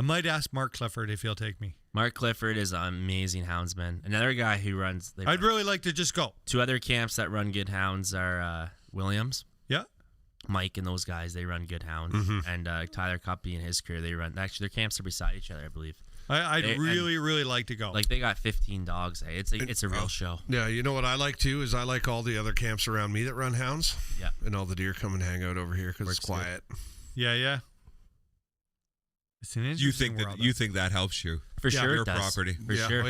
might ask Mark Clifford if he'll take me. Mark Clifford is an amazing houndsman. Another guy who runs. I'd really like to just go. Two other camps that run good hounds are Williams. Yeah. Mike and those guys, they run good hounds. And Tyler Cuppy and his crew, they run. Actually, their camps are beside each other, I believe. I'd really like to go. Like they got 15 dogs. Hey, it's a real show. Yeah, you know what I like too is I like all the other camps around me that run hounds. Yeah. And all the deer come and hang out over here because it's quiet. Yeah. It's an interesting world. You think that helps you for sure? Your property for sure.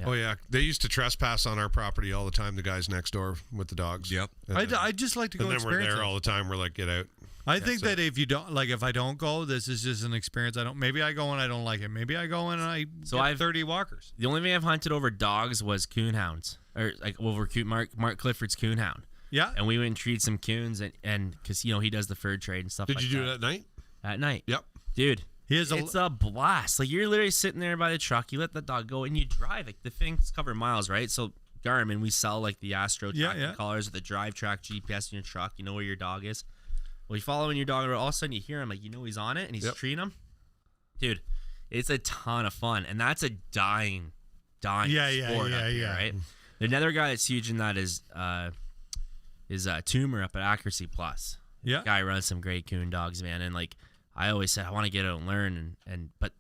Oh yeah. They used to trespass on our property all the time. The guys next door with the dogs. Yep. I'd just like to go. And then experience we're there it. all the time. We're like, get out. I think that if I don't go, this is just an experience. Maybe I go and I don't like it. Maybe I go and I get 30 walkers. The only thing I've hunted over dogs was coon hounds, or like over Mark Clifford's coon hound. Yeah. And we went and treated some coons, and because he does the fur trade and stuff. Did you do it at night? At night. Yep. Dude. It's a blast. Like you're literally sitting there by the truck, you let the dog go and you drive. Like the things cover miles, right? So Garmin, we sell like the Astro tracking collars with the drive track GPS in your truck. You know where your dog is. Well, you're following your dog, all of a sudden you hear him, like he's on it and he's treating him. Dude, it's a ton of fun, and that's a dying dying sport up here, right? Another guy that's huge in that is Toomer up at Accuracy Plus. Yeah. Guy runs some great coon dogs, man. And like I always said, I want to get out and learn. But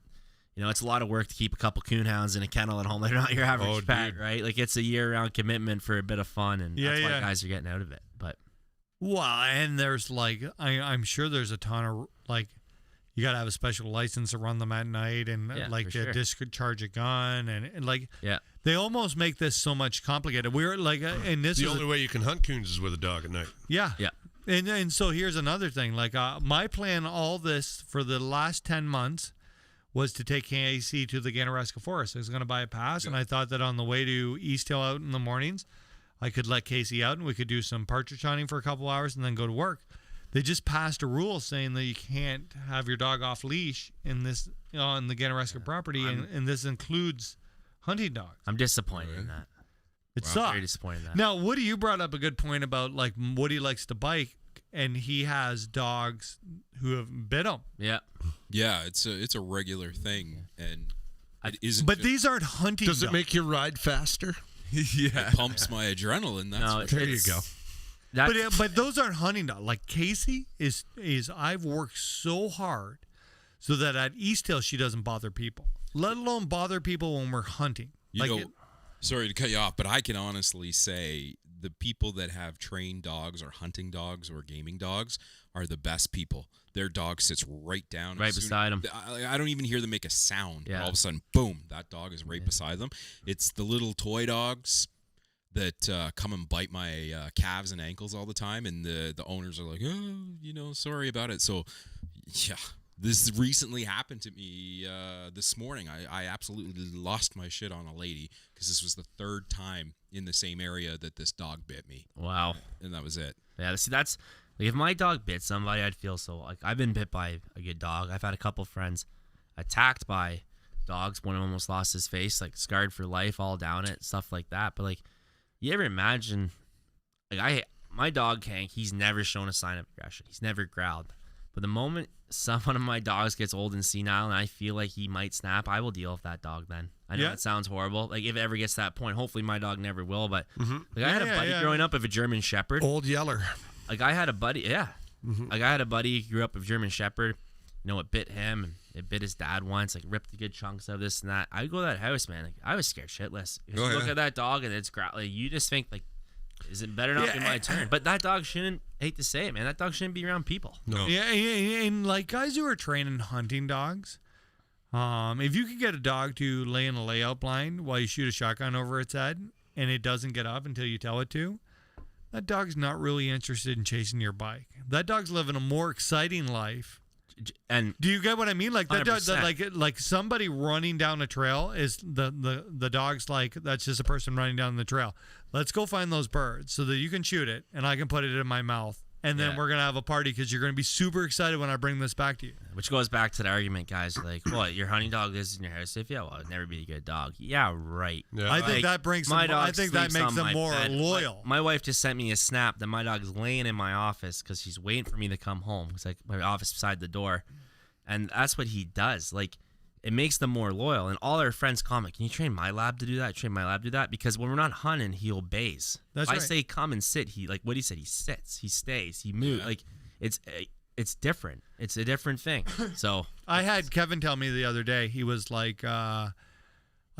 you know, it's a lot of work to keep a couple coonhounds in a kennel at home. They're not your average pet, right? Like it's a year-round commitment for a bit of fun, and that's why guys are getting out of it. But well, and there's like I'm sure there's a ton of like you got to have a special license to run them at night, and like to discharge a gun, and like they almost make this so much complicated. We're like, and this the is only way you can hunt coons is with a dog at night. Yeah. And so here's another thing. Like my plan, all this for the last 10 months, was to take Casey to the Ganaraska Forest. I was going to buy a pass, and I thought that on the way to East Hill out in the mornings, I could let Casey out, and we could do some partridge hunting for a couple hours, and then go to work. They just passed a rule saying that you can't have your dog off leash in this on the Ganaraska property, and this includes hunting dogs. I'm disappointed in that. It sucks. Very disappointed in that. Now, Woody, you brought up a good point about like Woody likes to bike, and he has dogs who have bit him. Yeah, it's a regular thing, and it isn't. But these aren't hunting. Does it dogs. make you ride faster? It pumps my adrenaline. That's there you go. But those aren't hunting dogs. Like Casey is I've worked so hard so that at East Hill she doesn't bother people, let alone bother people when we're hunting. Sorry to cut you off, but I can honestly say the people that have trained dogs or hunting dogs or gaming dogs are the best people. Their dog sits right down. Right beside them. I don't even hear them make a sound. Yeah. All of a sudden, boom, that dog is right beside them. It's the little toy dogs that come and bite my calves and ankles all the time, and the owners are like, oh, sorry about it. So, yeah. This recently happened to me this morning. I absolutely lost my shit on a lady because this was the third time in the same area that this dog bit me. Wow. And that was it. Yeah, see, that's like if my dog bit somebody, I'd feel so like I've been bit by a good dog. I've had a couple friends attacked by dogs. One almost lost his face, like scarred for life, all down it, stuff like that. But like, you ever imagine? Like my dog Hank, he's never shown a sign of aggression. He's never growled. But the moment one of my dogs gets old and senile and I feel like he might snap, I will deal with that dog then. I know that sounds horrible. Like if it ever gets to that point, hopefully my dog never will. But like I had a buddy growing up of a German Shepherd. Old Yeller. Like I had a buddy, Like I had a buddy who grew up with German Shepherd. You know, it bit him and it bit his dad once, like ripped the good chunks of this and that. I would go to that house, man. Like I was scared shitless. You look at that dog and it's growling. You just think like, is it better not be my turn? But that dog shouldn't, hate to say it, man, that dog shouldn't be around people. No. Yeah, and like guys who are training hunting dogs, if you could get a dog to lay in a layout blind while you shoot a shotgun over its head and it doesn't get up until you tell it to, that dog's not really interested in chasing your bike. That dog's living a more exciting life. And do you get what I mean? Like that dog, 100%. like somebody running down a trail is the dog's like, that's just a person running down the trail. Let's go find those birds so that you can shoot it and I can put it in my mouth. And then we're going to have a party because you're going to be super excited when I bring this back to you. Which goes back to the argument, guys. Like, what, your hunting dog lives in your house? If well, it'd never be a good dog. Yeah, right. Yeah. I think that brings them, I think that makes them more loyal. My wife just sent me a snap that my dog's laying in my office because she's waiting for me to come home. It's like my office beside the door. And that's what he does. Like, it makes them more loyal. And all our friends comment, can you train my lab to do that? Train my lab to do that? Because when we're not hunting, he obeys. That's if right. I say come and sit, he, like what he said, he sits, he stays, he moves. Like, it's different. It's a different thing. So I had Kevin tell me the other day, he was like, I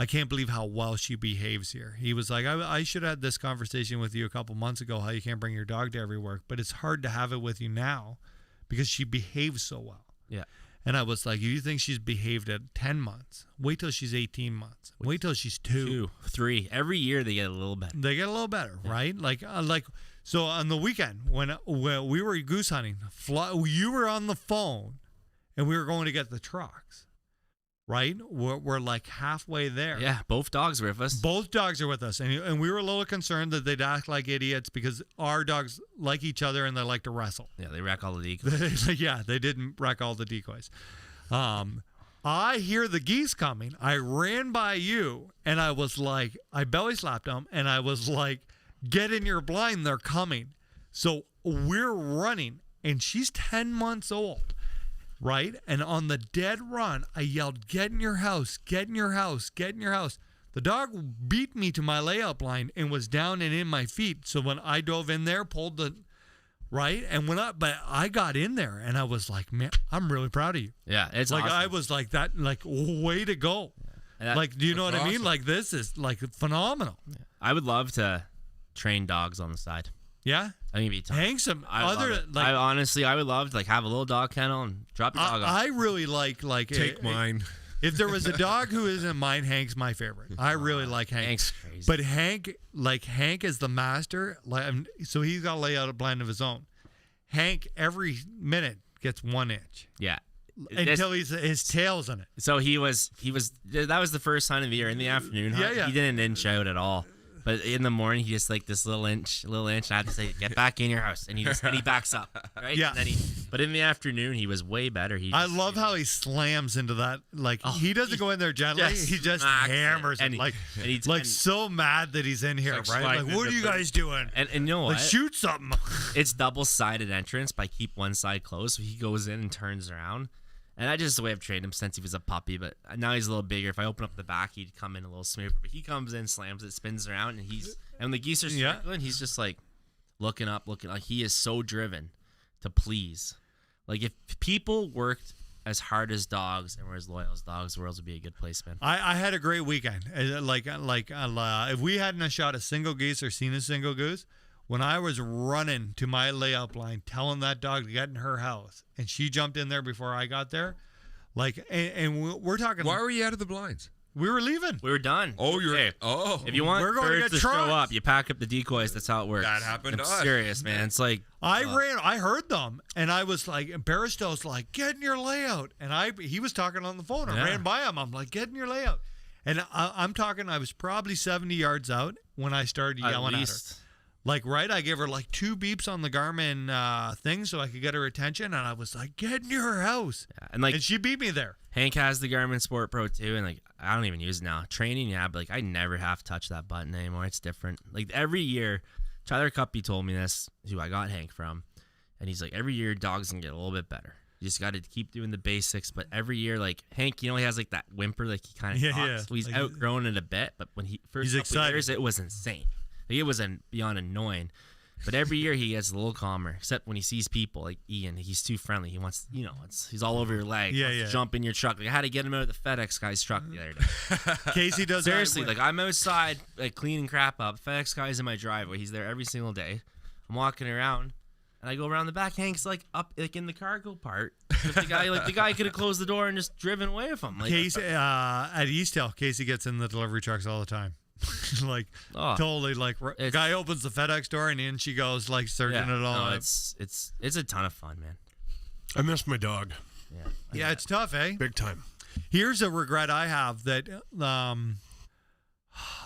can't believe how well she behaves here. He was like, I should have had this conversation with you a couple months ago, how you can't bring your dog to every work, but it's hard to have it with you now because she behaves so well. Yeah. And I was like, you think she's behaved at 10 months? Wait till she's 18 months. Wait till she's 2. 3. Every year they get a little better. They get a little better, right? Like, so on the weekend when we were goose hunting, you were on the phone and we were going to get the trucks, right? We're like halfway there. Yeah, both dogs are with us. Both dogs are with us. And we were a little concerned that they'd act like idiots because our dogs like each other and they like to wrestle. Yeah, they wreck all the decoys. Yeah, they didn't wreck all the decoys. I hear the geese coming. I ran by you and I was like, I belly slapped them and I was like, get in your blind, they're coming. So we're running and she's 10 months old. Right? And on the dead run, I yelled, get in your house, get in your house, get in your house. The dog beat me to my layout blind and was down and in my feet. So when I dove in there, pulled the right, and but I got in there and I was like, man, I'm really proud of you. Yeah, it's like awesome. I was like that, like way to go. Yeah. Like, do you know what I mean? awesome. Like this is like phenomenal. I would love to train dogs on the side. Yeah. I think it'd be tough. Hang some I would other love it. like I honestly, I would love to like have a little dog kennel and drop your dog off. I really like Take mine. If there was a dog who isn't mine, Hank's my favorite. I really like Hank. Hank's crazy. But Hank is the master. So he's got to lay out a blind of his own. Hank every minute gets 1 inch Yeah. until his tail's in it. So that was the first time of the year in the afternoon. Huh? Yeah. He didn't inch out at all. But in the morning, he just like this little inch. And I had to say, get back in your house. And he backs up. Right? Yeah. And then but in the afternoon, he was way better. I love how he slams into that. Like he doesn't go in there gently. He just hammers it. Like so mad that he's in here, like right? Like, what are you guys doing? And you know Like what? shoot something. It's double-sided entrance, but I keep one side closed. So he goes in and turns around. And I just the way I've trained him since he was a puppy, but now he's a little bigger. If I open up the back, he'd come in a little smoother. But he comes in, slams it, spins around, and when the geese are circling, he's just like looking up, like he is so driven to please. Like if people worked as hard as dogs and were as loyal as dogs, the world would be a good place, man. I had a great weekend. If we hadn't shot a single geese or seen a single goose, when I was running to my layout blind, telling that dog to get in her house, and she jumped in there before I got there, we're talking. Why were you out of the blinds? We were leaving. We were done. Oh, If you want We're going to birds get to show trucks. up, you pack up the decoys. That's how it works. That happened I'm to us. serious, man. It's like I heard them, and I was like, Baristow's like, get in your layout, and he was talking on the phone. I ran by him. I'm like, get in your layout, and I'm talking. I was probably 70 yards out when I started yelling at her. Like, right, I gave her like 2 beeps on the Garmin thing so I could get her attention, and I was like, get in your house. Yeah, and she beat me there. Hank has the Garmin Sport Pro too, and like I don't even use it now. Training, yeah, but like I never have to touch that button anymore. It's different. Like every year, Tyler Cuppy told me this, who I got Hank from, and he's like, every year dogs can get a little bit better. You just got to keep doing the basics, but every year, like Hank, he has like that whimper, like he kind of talks. Yeah. So he's like, outgrown it a bit, but when he first he's couple years, it was insane. Like, it was beyond annoying. But every year he gets a little calmer, except when he sees people like Ian. He's too friendly. He wants, he's all over your leg. Yeah, Wants to jump in your truck. Like, I had to get him out of the FedEx guy's truck the other day. Casey does Seriously, that. like I'm outside, like cleaning crap up. FedEx guy's in my driveway. He's there every single day. I'm walking around, and I go around the back. Hank's like up, like in the cargo part. With the guy could have closed the door and just driven away with him. Like, Casey at East Hill, Casey gets in the delivery trucks all the time. Totally like guy opens the FedEx door and in she goes, like searching it all up. It's a ton of fun, man. I miss my dog. Yeah, it's tough, eh? Big time. Here's a regret I have that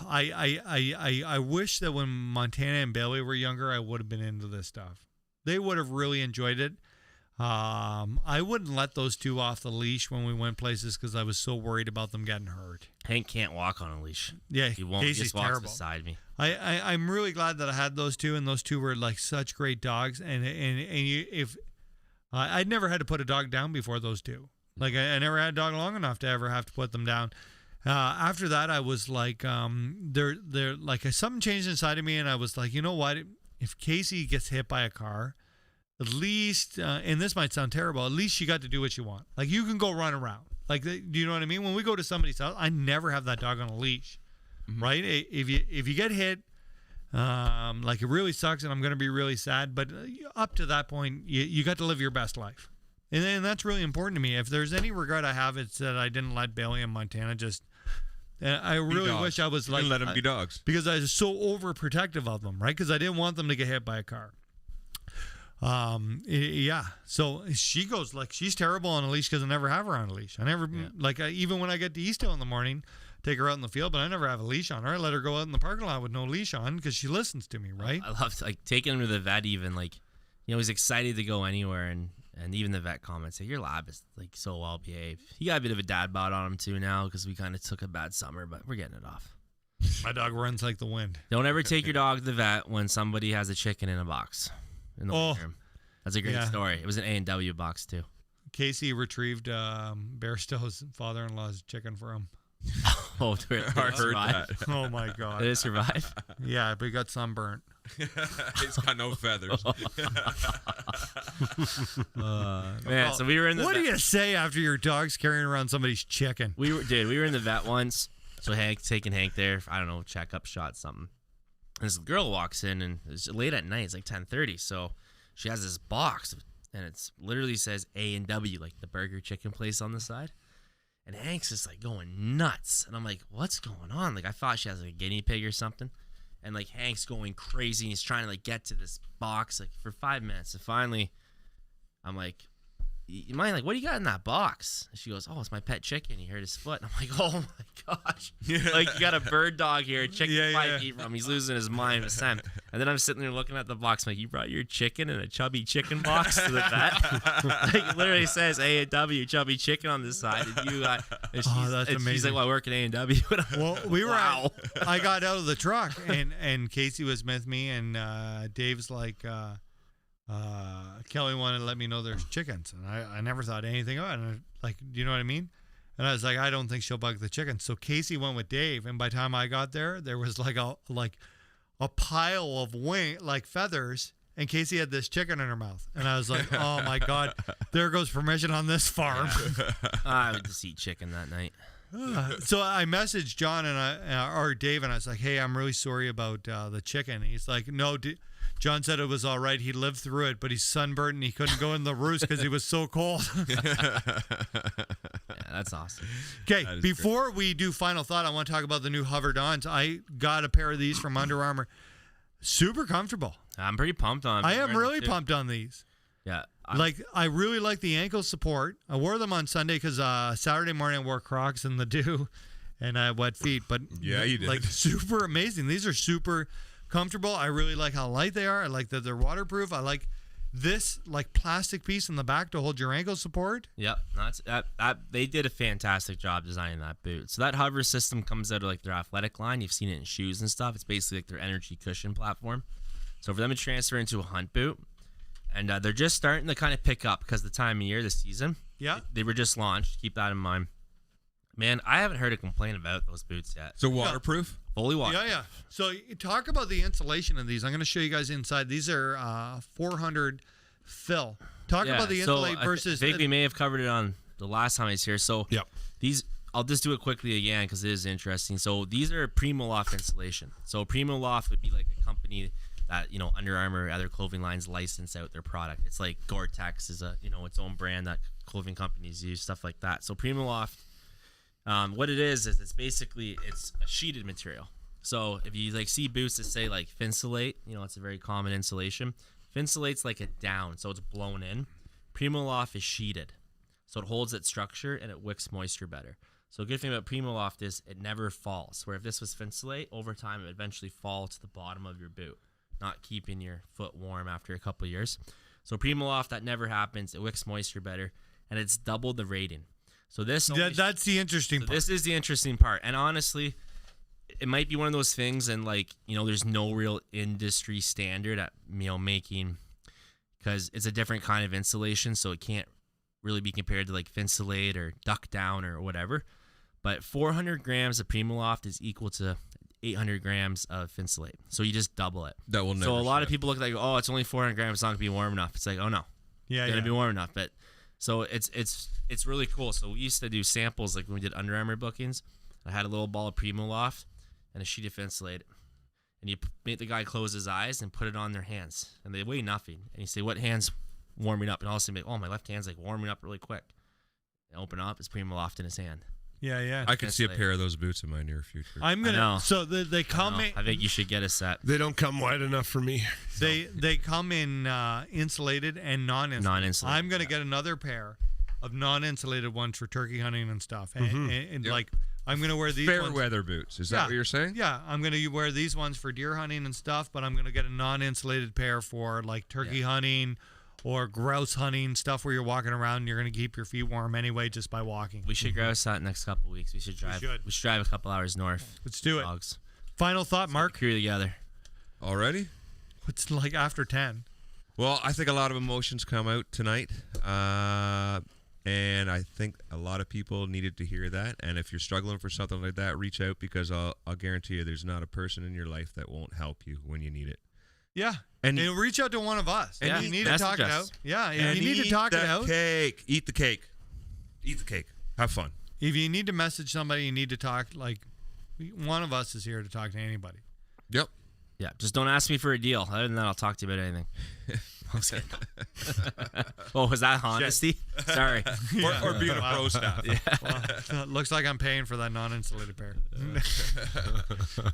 I wish that when Montana and Bailey were younger, I would have been into this stuff. They would have really enjoyed it. I wouldn't let those two off the leash when we went places because I was so worried about them getting hurt. Hank can't walk on a leash. Yeah, he won't. Casey's he just walks terrible. beside me. I'm really glad that I had those two, and those two were like such great dogs. I'd never had to put a dog down before those two. Like I never had a dog long enough to ever have to put them down. After that, I was like, they're like something changed inside of me, and I was like, you know what? If Casey gets hit by a car, at least, and this might sound terrible, at least you got to do what you want. Like, you can go run around. Like, do you know what I mean? When we go to somebody's house, I never have that dog on a leash, right? If you get hit, like, it really sucks, and I'm going to be really sad. But up to that point, you got to live your best life. And that's really important to me. If there's any regret I have, it's that I didn't let Bailey and Montana just... I really wish I was like... let them be dogs. Because I was so overprotective of them, right? Because I didn't want them to get hit by a car. Yeah. So she goes, like, she's terrible on a leash because I never have her on a leash. I never, even when I get to East Hill in the morning, take her out in the field, but I never have a leash on her. I let her go out in the parking lot with no leash on because she listens to me, right? I love like taking him to the vet. Even like, he's excited to go anywhere, and even the vet comments say your lab is like so well behaved. He got a bit of a dad bod on him too now because we kind of took a bad summer, but we're getting it off. My dog runs like the wind. Don't ever take your dog to the vet when somebody has a chicken in a box. In the living room. That's a great story. It was an A&W box too. Casey retrieved Bearstow's father-in-law's chicken for him. Oh, did it I heard survive? that. Oh my god. Did it survive? Yeah, but he got sunburnt. He's got no feathers. Man, so we were in the What do vet- you say after your dog's carrying around somebody's chicken? we were in the vet once. So Hank taking Hank there, I don't know, checkup shot something. And this girl walks in and it's late at night, it's like 10:30. So she has this box and it's literally says A&W, like the burger chicken place on the side. And Hank's just like going nuts. And I'm like, what's going on? Like I thought she has like a guinea pig or something. And like Hank's going crazy and he's trying to like get to this box like for 5 minutes. And finally I'm like, you mind, like, what do you got in that box? And she goes, oh, it's my pet chicken. He hurt his foot. And I'm like, oh my gosh. Like, you got a bird dog here, a chicken Yeah, 5 yeah. feet from. He's losing his mind with Sam. And then I'm sitting there looking at the box. I'm like, you brought your chicken in a chubby chicken box to the vet? Like, it literally says A&W, chubby chicken on this side. And you got, and she's, that's and she's amazing. like, well, I work at A&W. Well, we were Wow. I got out of the truck and Casey was with me and Dave's like Kelly wanted to let me know there's chickens and I never thought anything of it. And like, you know what I mean? And I was like, I don't think she'll bug the chickens. So Casey went with Dave, and by the time I got there was like a pile of feathers, and Casey had this chicken in her mouth. And I was like, oh my God, there goes permission on this farm. I would just eat chicken that night. So I messaged John or Dave, and I was like, hey, I'm really sorry about the chicken. He's like, no, John said it was all right. He lived through it, but he's sunburned and he couldn't go in the roost because he was so cold. Yeah, that's awesome. Okay, before we do final thought, I want to talk about the new Hover Dons. I got a pair of these from Under Armour. Super comfortable. I'm pretty pumped on them. I am really pumped on these. Yeah. I really like the ankle support. I wore them on Sunday because Saturday morning I wore Crocs in the dew and I had wet feet. But Yeah, you did. Like super amazing. These are super comfortable. I really like how light they are. I like that they're waterproof. I like this like plastic piece in the back to hold your ankle support. Yep, they did a fantastic job designing that boot. So that hover system comes out of like their athletic line. You've seen it in shoes and stuff. It's basically like their energy cushion platform. So for them to transfer into a hunt boot, and they're just starting to kind of pick up because the time of year, the season. Yeah, they were just launched. Keep that in mind. Man, I haven't heard a complaint about those boots yet. So waterproof? Fully waterproof. Yeah. So you talk about the insulation of these. I'm going to show you guys inside. These are 400 fill. Talk about the insulate versus. I think we may have covered it on the last time I was here. So these, I'll just do it quickly again because it is interesting. So these are Primaloft insulation. So Primaloft would be like a company that, you know, Under Armour, other clothing lines license out their product. It's like Gore-Tex is a, you know, its own brand that clothing companies use, stuff like that. So Primaloft. What it is it's basically it's a sheeted material. So if you like see boots that say like Finsulate, you know, it's a very common insulation. Finsulate's like a down, so it's blown in. Primaloft is sheeted, so it holds its structure and it wicks moisture better. So a good thing about Primaloft is it never falls. Where if this was Finsulate, over time it would eventually fall to the bottom of your boot, not keeping your foot warm after a couple of years. So Primaloft, that never happens. It wicks moisture better, and it's double the rating. So this that's the interesting part. This is the interesting part. And honestly, it might be one of those things, and like, you know, there's no real industry standard at, you know, making, because it's a different kind of insulation, so it can't really be compared to like Finsulate or Duck Down or whatever. But 400 grams of Primaloft is equal to 800 grams of Finsulate. So you just double it. That will never. So a lot of people look like, oh, it's only 400 grams, it's not gonna be warm enough. It's like, oh no, it's gonna be warm enough. But so it's really cool. So we used to do samples like when we did Under Armour bookings. I had a little ball of Primaloft and a sheet of Finsulate, and you make the guy close his eyes and put it on their hands, and they weigh nothing. And you say, what hand's warming up? And all of a sudden, oh, my left hand's like warming up really quick. And open up, it's Primaloft in his hand. Yeah. I could see a pair of those boots in my near future. I'm gonna. So they come in. I think you should get a set. They don't come wide enough for me. They come in insulated and non-insulated. Non-insulated. I'm gonna get another pair of non-insulated ones for turkey hunting and stuff. And like I'm gonna wear these fair weather boots. Is that what you're saying? Yeah, I'm gonna wear these ones for deer hunting and stuff. But I'm gonna get a non-insulated pair for like turkey hunting or grouse hunting, stuff where you're walking around and you're going to keep your feet warm anyway just by walking. We should grouse that next couple weeks. We should drive. We should drive a couple hours north. Let's do Dogs. it. Final thought, Mark. Crew together. Already? It's like after 10. Well, I think a lot of emotions come out tonight. And I think a lot of people needed to hear that. And if you're struggling for something like that, reach out, because I'll guarantee you there's not a person in your life that won't help you when you need it. Yeah. And reach out to one of us. Yeah, You need to talk it out. Yeah. If you need to eat talk it that out. Cake. Eat the cake. Eat the cake. Have fun. If you need to message somebody, you need to talk. Like, one of us is here to talk to anybody. Yep. Yeah, just don't ask me for a deal. Other than that, I'll talk to you about anything. Oh, was that honesty? Sorry. Or being a pro staff. Yeah. Well, it looks like I'm paying for that non-insulated pair.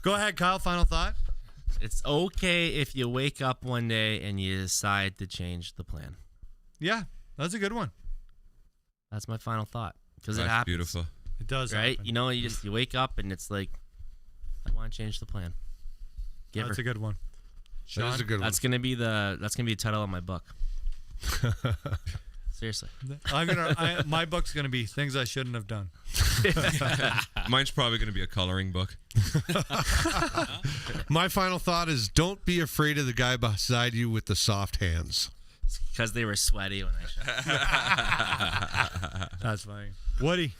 Go ahead, Kyle. Final thought. It's okay if you wake up one day and you decide to change the plan. Yeah, that's a good one. That's my final thought. Because it That's happens. beautiful. It does, Right? happen. You know, you wake up and it's like, I want to change the plan. Giver. That's a good one. That is a good one. That's gonna be the title of my book. Seriously. My book's gonna be things I shouldn't have done. Mine's probably going to be a coloring book. My final thought is don't be afraid of the guy beside you with the soft hands. Because they were sweaty when I shot. That's funny. Woody.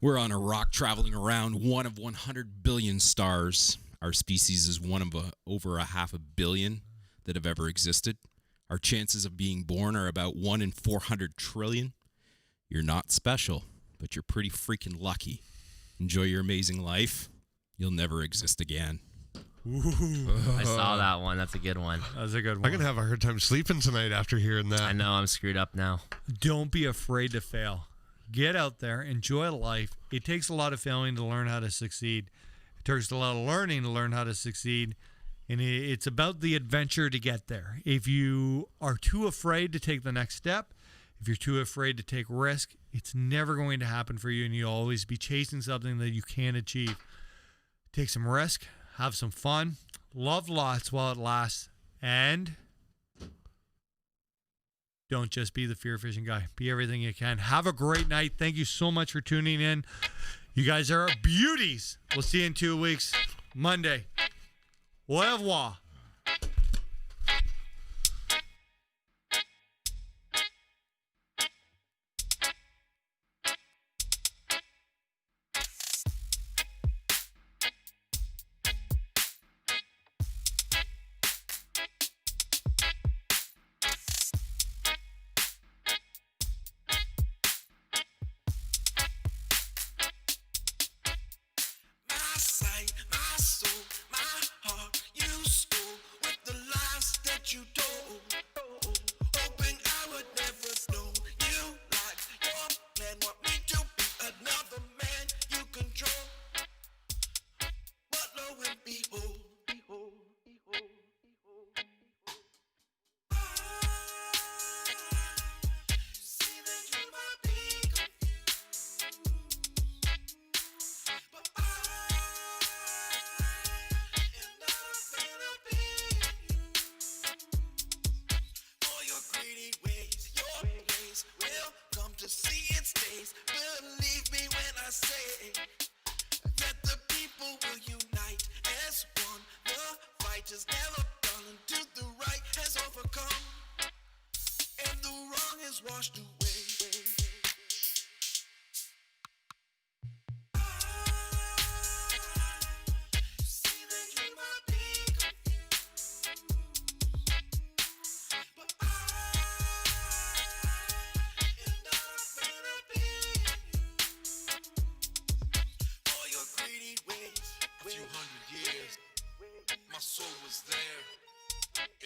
We're on a rock traveling around one of 100 billion stars. Our species is one of over a half a billion that have ever existed. Our chances of being born are about 1 in 400 trillion. You're not special, but you're pretty freaking lucky. Enjoy your amazing life. You'll never exist again. I saw that one. That's a good one. That's a good one. I'm gonna have a hard time sleeping tonight after hearing that. I know I'm screwed up now. Don't be afraid to fail. Get out there, enjoy life. It takes a lot of failing to learn how to succeed. It takes a lot of learning to learn how to succeed. And it's about the adventure to get there. If you are too afraid to take the next step, if you're too afraid to take risk, it's never going to happen for you, and you'll always be chasing something that you can't achieve. Take some risk, have some fun, love lots while it lasts, and don't just be the fear fishing guy. Be everything you can. Have a great night. Thank you so much for tuning in. You guys are beauties. We'll see you in 2 weeks, Monday. Au revoir. My sight, my soul, my heart, you stole with the lies that you told. Hoping I would never know you like your plan. Want me to be another man you control. But lo and behold, see that you might be confused. But I am not a fan of being used. For your greedy ways, your ways will come to see its days. Believe me when I say that the people will unite as one. The fight is never done until the right has overcome and the wrong is washed away. See that you might be confused, but I am not a fan of being used. For your greedy ways, A few hundred years, my soul was there,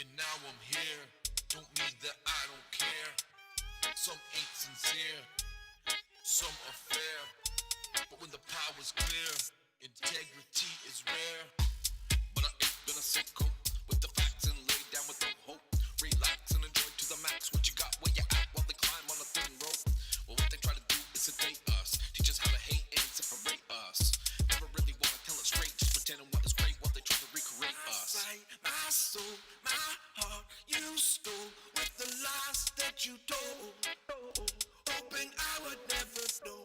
and now I'm here. Don't mean that I don't care. Some ain't sincere, some are fair. But when the power's clear, integrity is rare. But I ain't gonna sicko with the facts and lay down with no hope. Relax and enjoy to the max what you got where you at while they climb on a thin rope. Well, what they try to do is sedate us, teach us how to hate and separate us. Never really wanna tell it straight, just pretending what is great while they try to recreate us. sight, my soul, my heart, you stole with the lies that you told. Hoping I would never know